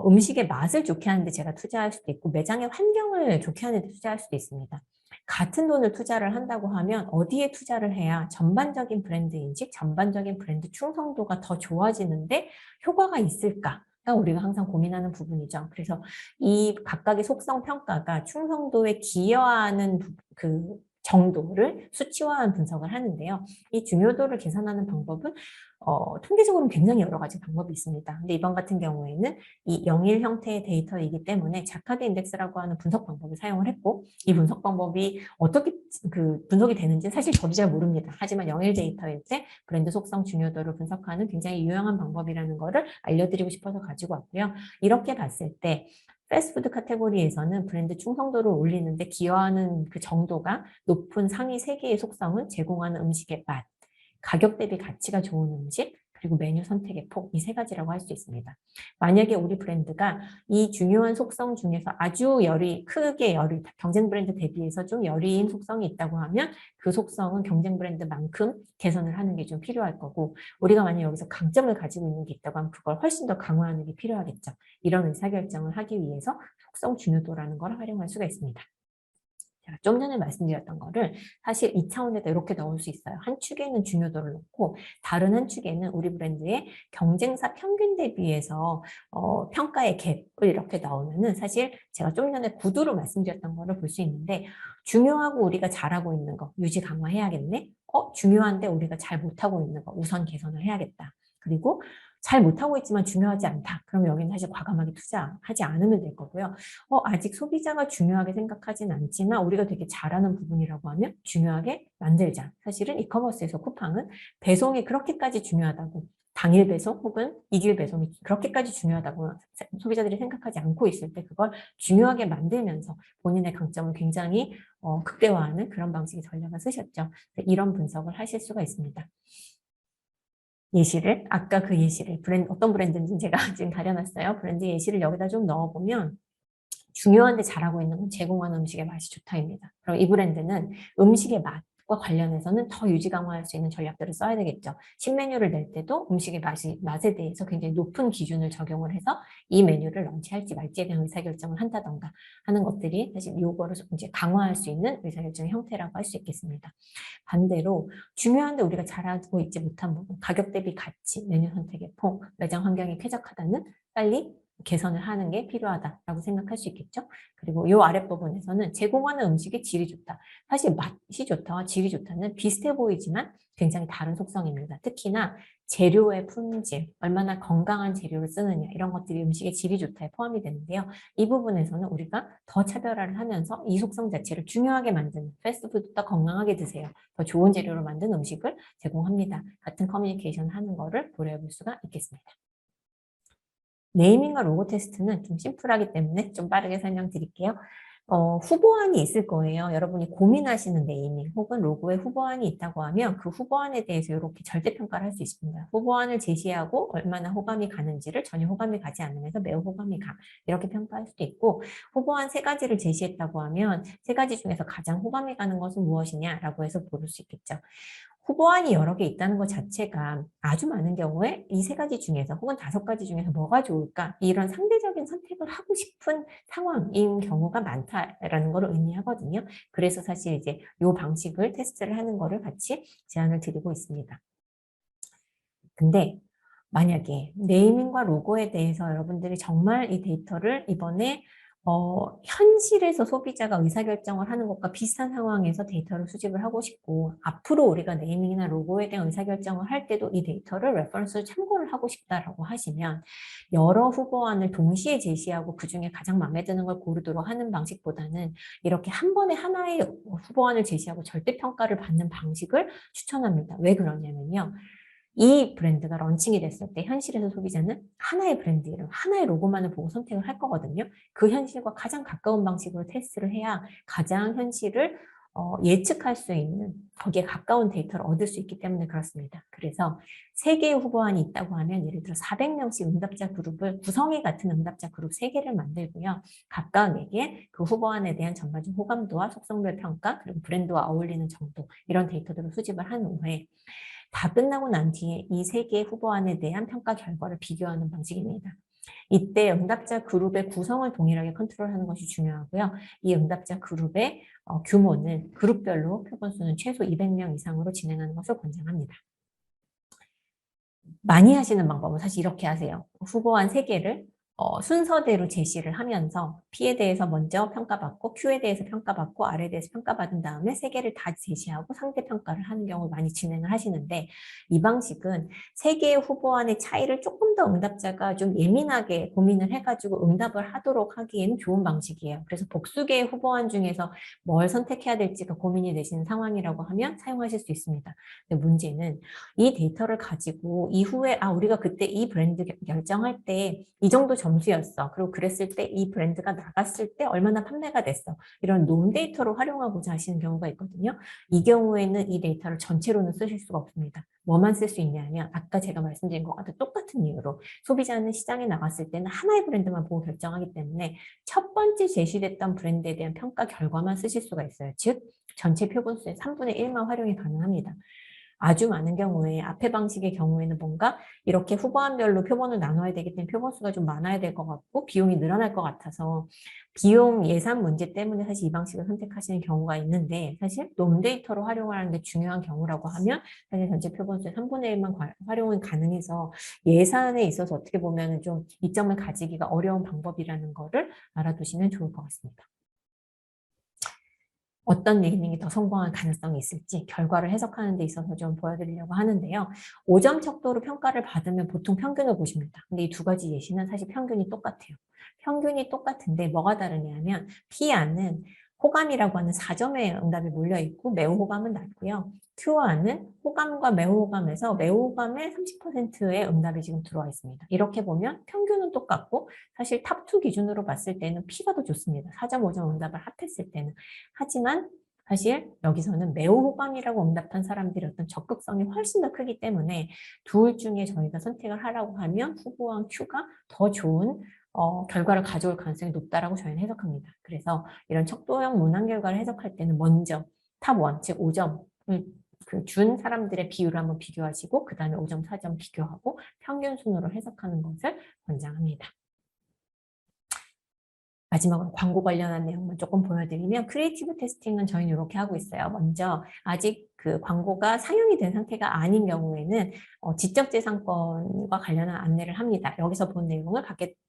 음식의 맛을 좋게 하는 데 제가 투자할 수도 있고 매장의 환경을 좋게 하는 데 투자할 수도 있습니다. 같은 돈을 투자를 한다고 하면 어디에 투자를 해야 전반적인 브랜드 인식, 전반적인 브랜드 충성도가 더 좋아지는데 효과가 있을까가 우리가 항상 고민하는 부분이죠. 그래서 이 각각의 속성 평가가 충성도에 기여하는 그 정도를 수치화한 분석을 하는데요. 이 중요도를 계산하는 방법은 통계적으로는 굉장히 여러 가지 방법이 있습니다. 근데 이번 같은 경우에는 이 영일 형태의 데이터이기 때문에 자카드 인덱스라고 하는 분석 방법을 사용을 했고, 이 분석 방법이 어떻게 분석이 되는지 사실 저도 잘 모릅니다. 하지만 영일 데이터일 때 브랜드 속성 중요도를 분석하는 굉장히 유용한 방법이라는 거를 알려드리고 싶어서 가지고 왔고요. 이렇게 봤을 때 패스트푸드 카테고리에서는 브랜드 충성도를 올리는데 기여하는 그 정도가 높은 상위 3개의 속성은 제공하는 음식의 맛, 가격 대비 가치가 좋은 음식, 그리고 메뉴 선택의 폭, 이 3가지라고 할 수 있습니다. 만약에 우리 브랜드가 이 중요한 속성 중에서 아주 크게 경쟁 브랜드 대비해서 좀 열의인 속성이 있다고 하면 그 속성은 경쟁 브랜드만큼 개선을 하는 게 좀 필요할 거고, 우리가 만약 여기서 강점을 가지고 있는 게 있다고 하면 그걸 훨씬 더 강화하는 게 필요하겠죠. 이런 의사결정을 하기 위해서 속성 중요도라는 걸 활용할 수가 있습니다. 제가 좀 전에 말씀드렸던 거를 사실 2차원에다 이렇게 넣을 수 있어요. 한 축에는 중요도를 넣고 다른 한 축에는 우리 브랜드의 경쟁사 평균 대비해서 평가의 갭을 이렇게 넣으면은 사실 제가 좀 전에 구두로 말씀드렸던 거를 볼 수 있는데, 중요하고 우리가 잘하고 있는 거 유지 강화해야겠네. 중요한데 우리가 잘 못하고 있는 거 우선 개선을 해야겠다. 그리고 잘 못하고 있지만 중요하지 않다. 그럼 여기는 사실 과감하게 투자하지 않으면 될 거고요. 아직 소비자가 중요하게 생각하진 않지만 우리가 되게 잘하는 부분이라고 하면 중요하게 만들자. 사실은 이커머스에서 쿠팡은 배송이 그렇게까지 중요하다고, 당일 배송 혹은 이길 배송이 그렇게까지 중요하다고 소비자들이 생각하지 않고 있을 때 그걸 중요하게 만들면서 본인의 강점을 굉장히 극대화하는 그런 방식의 전략을 쓰셨죠. 이런 분석을 하실 수가 있습니다. 아까 그 예시를, 어떤 브랜드인지 제가 지금 가려놨어요. 브랜드 예시를 여기다 좀 넣어보면, 중요한데 잘하고 있는 건 제공하는 음식의 맛이 좋다입니다. 그럼 이 브랜드는 음식의 맛과 관련해서는 더 유지 강화할 수 있는 전략들을 써야 되겠죠. 신메뉴를 낼 때도 음식의 맛에 대해서 굉장히 높은 기준을 적용을 해서 이 메뉴를 런치할지 말지에 대한 의사결정을 한다던가 하는 것들이 사실 이거를 이제 강화할 수 있는 의사결정의 형태라고 할 수 있겠습니다. 반대로 중요한데 우리가 잘하고 있지 못한 부분, 가격 대비 가치, 메뉴 선택의 폭, 매장 환경이 쾌적하다는 빨리 개선을 하는 게 필요하다라고 생각할 수 있겠죠. 그리고 이 아랫부분에서는 제공하는 음식의 질이 좋다. 사실 맛이 좋다와 질이 좋다는 비슷해 보이지만 굉장히 다른 속성입니다. 특히나 재료의 품질, 얼마나 건강한 재료를 쓰느냐, 이런 것들이 음식의 질이 좋다에 포함이 되는데요. 이 부분에서는 우리가 더 차별화를 하면서 이 속성 자체를 중요하게 만드는, 패스트푸드보다 건강하게 드세요, 더 좋은 재료로 만든 음식을 제공합니다, 같은 커뮤니케이션을 하는 거를 고려해 볼 수가 있겠습니다. 네이밍과 로고 테스트는 좀 심플하기 때문에 좀 빠르게 설명드릴게요. 후보안이 있을 거예요. 여러분이 고민하시는 네이밍 혹은 로고에 후보안이 있다고 하면 그 후보안에 대해서 이렇게 절대평가를 할 수 있습니다. 후보안을 제시하고 얼마나 호감이 가는지를 전혀 호감이 가지 않으면서 매우 호감이 가, 이렇게 평가할 수도 있고, 후보안 3가지를 제시했다고 하면 3가지 중에서 가장 호감이 가는 것은 무엇이냐라고 해서 고를 수 있겠죠. 후보안이 여러 개 있다는 것 자체가 아주 많은 경우에 이 3가지 중에서 혹은 5가지 중에서 뭐가 좋을까, 이런 상대적인 선택을 하고 싶은 상황인 경우가 많다라는 걸 의미하거든요. 그래서 사실 이제 이 방식을 테스트를 하는 거를 같이 제안을 드리고 있습니다. 근데 만약에 네이밍과 로고에 대해서 여러분들이 정말 이 데이터를 이번에 현실에서 소비자가 의사결정을 하는 것과 비슷한 상황에서 데이터를 수집을 하고 싶고, 앞으로 우리가 네이밍이나 로고에 대한 의사결정을 할 때도 이 데이터를 레퍼런스로 참고를 하고 싶다라고 하시면, 여러 후보안을 동시에 제시하고 그중에 가장 마음에 드는 걸 고르도록 하는 방식보다는 이렇게 한 번에 하나의 후보안을 제시하고 절대평가를 받는 방식을 추천합니다. 왜 그러냐면요, 이 브랜드가 런칭이 됐을 때 현실에서 소비자는 하나의 브랜드 이름, 하나의 로고만을 보고 선택을 할 거거든요. 그 현실과 가장 가까운 방식으로 테스트를 해야 가장 현실을 예측할 수 있는, 거기에 가까운 데이터를 얻을 수 있기 때문에 그렇습니다. 그래서 3개의 후보안이 있다고 하면 예를 들어 400명씩 응답자 그룹을, 구성이 같은 응답자 그룹 3개를 만들고요. 각각에게 그 후보안에 대한 전반적 호감도와 속성별 평가, 그리고 브랜드와 어울리는 정도, 이런 데이터들을 수집을 한 후에 다 끝나고 난 뒤에 이 3개의 후보안에 대한 평가 결과를 비교하는 방식입니다. 이때 응답자 그룹의 구성을 동일하게 컨트롤하는 것이 중요하고요. 이 응답자 그룹의 규모는 그룹별로 표본수는 최소 200명 이상으로 진행하는 것을 권장합니다. 많이 하시는 방법은 사실 이렇게 하세요. 후보안 3개를 순서대로 제시를 하면서 P에 대해서 먼저 평가받고 Q에 대해서 평가받고 R에 대해서 평가받은 다음에 3개를 다 제시하고 상대평가를 하는 경우를 많이 진행을 하시는데, 이 방식은 3개의 후보안의 차이를 조금 더 응답자가 좀 예민하게 고민을 해가지고 응답을 하도록 하기에는 좋은 방식이에요. 그래서 복수 개의 후보안 중에서 뭘 선택해야 될지가 고민이 되시는 상황이라고 하면 사용하실 수 있습니다. 근데 문제는 이 데이터를 가지고 이후에 우리가 그때 이 브랜드 결정할 때 이 정도 점수였어. 그리고 그랬을 때 이 브랜드가 나갔을 때 얼마나 판매가 됐어. 이런 논 데이터로 활용하고자 하시는 경우가 있거든요. 이 경우에는 이 데이터를 전체로는 쓰실 수가 없습니다. 뭐만 쓸 수 있냐면 아까 제가 말씀드린 것과 똑같은 이유로 소비자는 시장에 나갔을 때는 하나의 브랜드만 보고 결정하기 때문에 첫 번째 제시됐던 브랜드에 대한 평가 결과만 쓰실 수가 있어요. 즉 전체 표본수의 3분의 1만 활용이 가능합니다. 아주 많은 경우에 앞에 방식의 경우에는 뭔가 이렇게 후보안별로 표본을 나눠야 되기 때문에 표본수가 좀 많아야 될 것 같고 비용이 늘어날 것 같아서 비용 예산 문제 때문에 사실 이 방식을 선택하시는 경우가 있는데, 사실 놈데이터로 활용하는 게 중요한 경우라고 하면 사실 전체 표본수의 3분의 1만 활용은 가능해서 예산에 있어서 어떻게 보면 좀 이점을 가지기가 어려운 방법이라는 거를 알아두시면 좋을 것 같습니다. 어떤 예능이 더 성공할 가능성이 있을지 결과를 해석하는 데 있어서 좀 보여드리려고 하는데요. 5점 척도로 평가를 받으면 보통 평균을 보십니다. 근데 이 두 가지 예시는 사실 평균이 똑같아요. 평균이 똑같은데 뭐가 다르냐면 P안은 호감이라고 하는 4점의 응답이 몰려있고 매우 호감은 낮고요. Q안은 호감과 매우 호감에서 매우 호감의 30%의 응답이 지금 들어와 있습니다. 이렇게 보면 평균은 똑같고 사실 탑2 기준으로 봤을 때는 P가 더 좋습니다. 4점, 5점 응답을 합했을 때는. 하지만 사실 여기서는 매우 호감이라고 응답한 사람들의 어떤 적극성이 훨씬 더 크기 때문에 둘 중에 저희가 선택을 하라고 하면 후보와 Q가 더 좋은 결과를 가져올 가능성이 높다라고 저희는 해석합니다. 그래서 이런 척도형 문항 결과를 해석할 때는 먼저 탑1, 즉 5점을 준 사람들의 비율을 한번 비교하시고 그 다음에 5점, 4점 비교하고 평균 순으로 해석하는 것을 권장합니다. 마지막으로 광고 관련한 내용만 조금 보여드리면, 크리에이티브 테스팅은 저희는 이렇게 하고 있어요. 먼저 아직 그 광고가 상용이 된 상태가 아닌 경우에는 지적재산권과 관련한 안내를 합니다. 여기서 본 내용을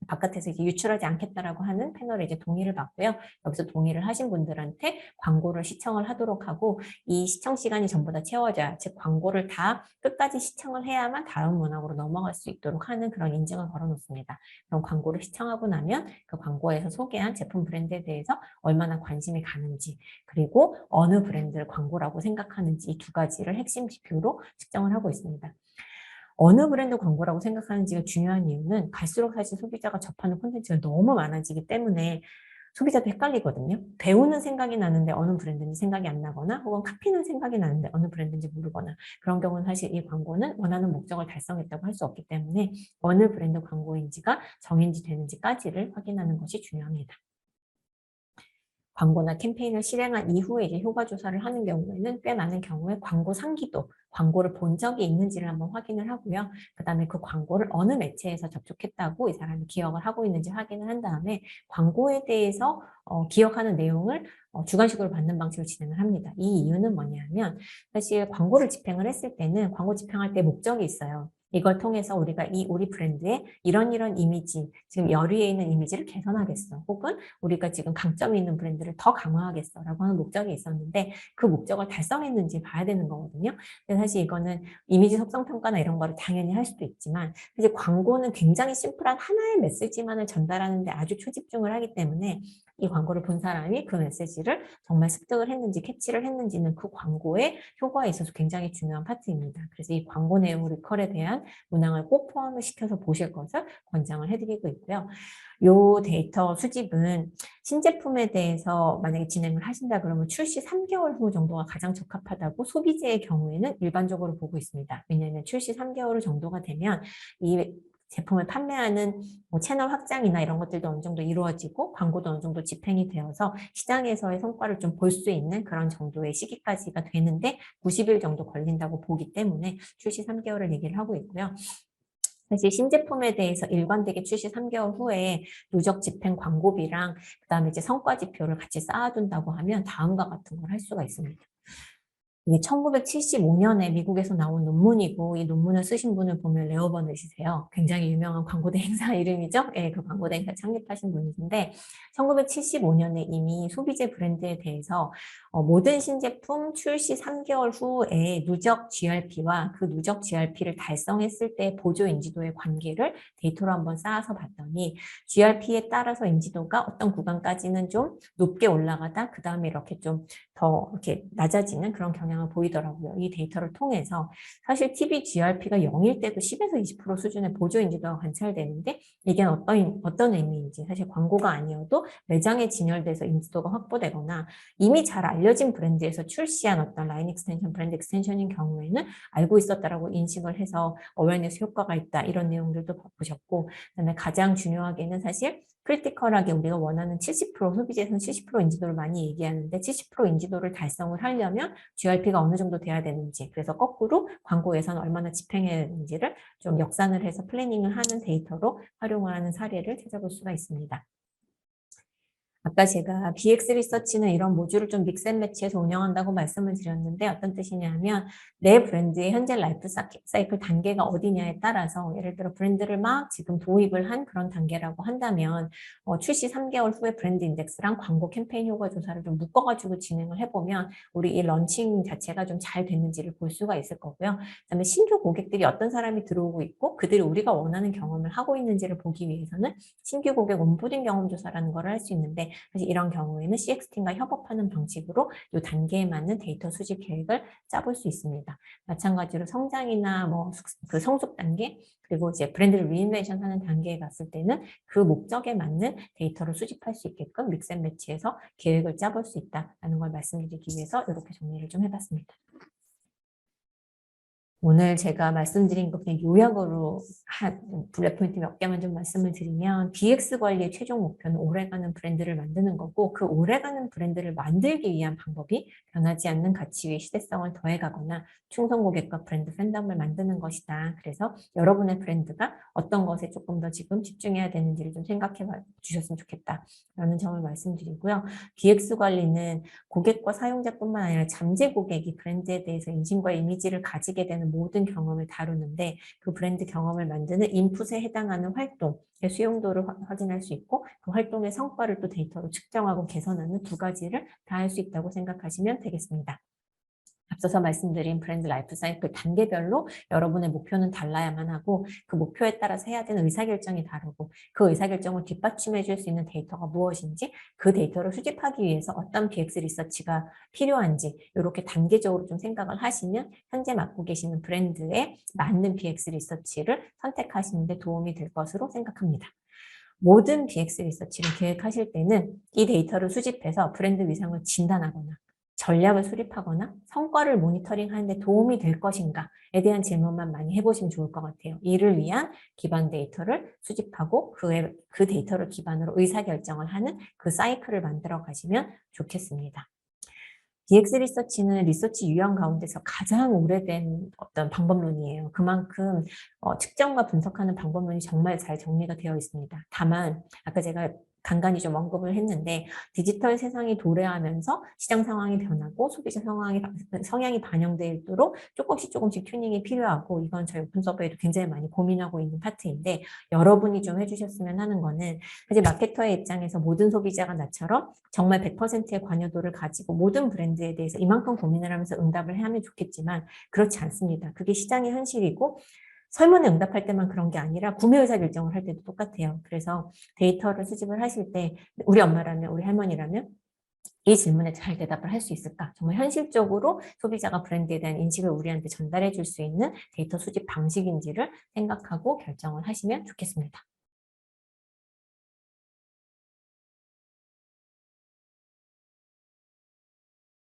바깥에서 이제 유출하지 않겠다라고 하는 패널에 이제 동의를 받고요. 여기서 동의를 하신 분들한테 광고를 시청을 하도록 하고, 이 시청 시간이 전부 다 채워져야, 즉 광고를 다 끝까지 시청을 해야만 다음 문항으로 넘어갈 수 있도록 하는 그런 인증을 걸어놓습니다. 그럼 광고를 시청하고 나면 그 광고에서 소개한 제품 브랜드에 대해서 얼마나 관심이 가는지, 그리고 어느 브랜드를 광고라고 생각하는지, 이 두 가지를 핵심 지표로 측정을 하고 있습니다. 어느 브랜드 광고라고 생각하는지가 중요한 이유는 갈수록 사실 소비자가 접하는 콘텐츠가 너무 많아지기 때문에 소비자도 헷갈리거든요. 배우는 생각이 나는데 어느 브랜드인지 생각이 안 나거나, 혹은 카피는 생각이 나는데 어느 브랜드인지 모르거나, 그런 경우는 사실 이 광고는 원하는 목적을 달성했다고 할 수 없기 때문에 어느 브랜드 광고인지가 정인지 되는지까지를 확인하는 것이 중요합니다. 광고나 캠페인을 실행한 이후에 이제 효과 조사를 하는 경우에는 꽤 많은 경우에 광고 상기도, 광고를 본 적이 있는지를 한번 확인을 하고요. 그다음에 그 광고를 어느 매체에서 접촉했다고 이 사람이 기억을 하고 있는지 확인을 한 다음에 광고에 대해서 기억하는 내용을 주관식으로 받는 방식으로 진행을 합니다. 이 이유는 뭐냐면 사실 광고를 집행을 했을 때는 광고 집행할 때 목적이 있어요. 이걸 통해서 우리가 우리 브랜드의 이런 이미지, 지금 열의에 있는 이미지를 개선하겠어. 혹은 우리가 지금 강점이 있는 브랜드를 더 강화하겠어 라고 하는 목적이 있었는데 그 목적을 달성했는지 봐야 되는 거거든요. 근데 사실 이거는 이미지 속성 평가나 이런 거를 당연히 할 수도 있지만, 사실 광고는 굉장히 심플한 하나의 메시지만을 전달하는데 아주 초집중을 하기 때문에 이 광고를 본 사람이 그 메시지를 정말 습득을 했는지 캐치를 했는지는 그 광고의 효과에 있어서 굉장히 중요한 파트입니다. 그래서 이 광고 내용 리컬에 대한 문항을 꼭 포함을 시켜서 보실 것을 권장을 해드리고 있고요. 이 데이터 수집은 신제품에 대해서 만약에 진행을 하신다 그러면 출시 3개월 후 정도가 가장 적합하다고 소비재의 경우에는 일반적으로 보고 있습니다. 왜냐하면 출시 3개월 정도가 되면 이 제품을 판매하는 채널 확장이나 이런 것들도 어느 정도 이루어지고 광고도 어느 정도 집행이 되어서 시장에서의 성과를 좀 볼 수 있는 그런 정도의 시기까지가 되는데 90일 정도 걸린다고 보기 때문에 출시 3개월을 얘기를 하고 있고요. 사실 신제품에 대해서 일관되게 출시 3개월 후에 누적 집행 광고비랑 그다음에 이제 성과 지표를 같이 쌓아둔다고 하면 다음과 같은 걸 할 수가 있습니다. 이게 1975년에 미국에서 나온 논문이고 이 논문을 쓰신 분을 보면 레오 버넷이세요. 굉장히 유명한 광고 대행사 이름이죠. 예, 그 광고 대행사 창립하신 분이신데 1975년에 이미 소비재 브랜드에 대해서 모든 신제품 출시 3개월 후에 누적 GRP와 그 누적 GRP를 달성했을 때 보조 인지도의 관계를 데이터로 한번 쌓아서 봤더니 GRP에 따라서 인지도가 어떤 구간까지는 좀 높게 올라가다 그 다음에 이렇게 좀 더 이렇게 낮아지는 그런 경향을 보이더라고요. 이 데이터를 통해서 사실 TV GRP가 0일 때도 10에서 20% 수준의 보조 인지도가 관찰되는데 이게 어떤 의미인지 사실 광고가 아니어도 매장에 진열돼서 인지도가 확보되거나 이미 잘 알려진 브랜드에서 출시한 어떤 라인 익스텐션, 브랜드 익스텐션인 경우에는 알고 있었다라고 인식을 해서 어웨어니스 효과가 있다 이런 내용들도 보셨고 그다음에 가장 중요하게는 사실 크리티컬하게 우리가 원하는 70% 소비재에서는 70% 인지도를 많이 얘기하는데 70% 인지도를 달성을 하려면 GRP가 어느 정도 돼야 되는지 그래서 거꾸로 광고 예산 얼마나 집행해야 되는지를 좀 역산을 해서 플래닝을 하는 데이터로 활용하는 사례를 찾아볼 수가 있습니다. 아까 제가 BX 리서치는 이런 모듈을 좀 믹스앤매치해서 운영한다고 말씀을 드렸는데 어떤 뜻이냐면 내 브랜드의 현재 라이프 사이클 단계가 어디냐에 따라서 예를 들어 브랜드를 막 지금 도입을 한 그런 단계라고 한다면 출시 3개월 후에 브랜드 인덱스랑 광고 캠페인 효과 조사를 좀 묶어가지고 진행을 해보면 우리 이 런칭 자체가 좀 잘 됐는지를 볼 수가 있을 거고요. 그다음에 신규 고객들이 어떤 사람이 들어오고 있고 그들이 우리가 원하는 경험을 하고 있는지를 보기 위해서는 신규 고객 온보딩 경험 조사라는 걸 할 수 있는데 사실 이런 경우에는 CX팀과 협업하는 방식으로 이 단계에 맞는 데이터 수집 계획을 짜볼 수 있습니다. 마찬가지로 성장이나 그 성숙 단계 그리고 이제 브랜드를 리인벤션 하는 단계에 갔을 때는 그 목적에 맞는 데이터를 수집할 수 있게끔 믹스앤매치해서 계획을 짜볼 수 있다는 걸 말씀드리기 위해서 이렇게 정리를 좀 해봤습니다. 오늘 제가 말씀드린 거 그냥 요약으로 한 블랙 포인트 몇 개만 좀 말씀을 드리면 BX 관리의 최종 목표는 오래가는 브랜드를 만드는 거고 그 오래가는 브랜드를 만들기 위한 방법이 변하지 않는 가치 위에 시대성을 더해가거나 충성 고객과 브랜드 팬덤을 만드는 것이다. 그래서 여러분의 브랜드가 어떤 것에 조금 더 지금 집중해야 되는지를 좀 생각해 주셨으면 좋겠다라는 점을 말씀드리고요. BX 관리는 고객과 사용자뿐만 아니라 잠재 고객이 브랜드에 대해서 인식과 이미지를 가지게 되는 모든 경험을 다루는데 그 브랜드 경험을 만드는 인풋에 해당하는 활동의 수용도를 확인할 수 있고 그 활동의 성과를 또 데이터로 측정하고 개선하는 두 가지를 다 할 수 있다고 생각하시면 되겠습니다. 앞서서 말씀드린 브랜드 라이프 사이클 단계별로 여러분의 목표는 달라야만 하고 그 목표에 따라서 해야 되는 의사결정이 다르고 그 의사결정을 뒷받침해 줄 수 있는 데이터가 무엇인지 그 데이터를 수집하기 위해서 어떤 BX 리서치가 필요한지 이렇게 단계적으로 좀 생각을 하시면 현재 맡고 계시는 브랜드에 맞는 BX 리서치를 선택하시는 데 도움이 될 것으로 생각합니다. 모든 BX 리서치를 계획하실 때는 이 데이터를 수집해서 브랜드 위상을 진단하거나 전략을 수립하거나 성과를 모니터링하는 데 도움이 될 것인가에 대한 질문만 많이 해보시면 좋을 것 같아요. 이를 위한 기반 데이터를 수집하고 그 데이터를 기반으로 의사결정을 하는 그 사이클을 만들어 가시면 좋겠습니다. DX 리서치는 리서치 유형 가운데서 가장 오래된 어떤 방법론이에요. 그만큼 측정과 분석하는 방법론이 정말 잘 정리가 되어 있습니다. 다만 아까 제가 간간히 좀 언급을 했는데 디지털 세상이 도래하면서 시장 상황이 변하고 소비자 성향이 반영되도록 조금씩 튜닝이 필요하고 이건 저희 오픈 서버에도 굉장히 많이 고민하고 있는 파트인데 여러분이 좀 해주셨으면 하는 거는 사실 마케터의 입장에서 모든 소비자가 나처럼 정말 100%의 관여도를 가지고 모든 브랜드에 대해서 이만큼 고민을 하면서 응답을 하면 좋겠지만 그렇지 않습니다. 그게 시장의 현실이고 설문에 응답할 때만 그런 게 아니라 구매 의사 결정을 할 때도 똑같아요. 그래서 데이터를 수집을 하실 때 우리 엄마라면 우리 할머니라면 이 질문에 잘 대답을 할 수 있을까? 정말 현실적으로 소비자가 브랜드에 대한 인식을 우리한테 전달해 줄 수 있는 데이터 수집 방식인지를 생각하고 결정을 하시면 좋겠습니다.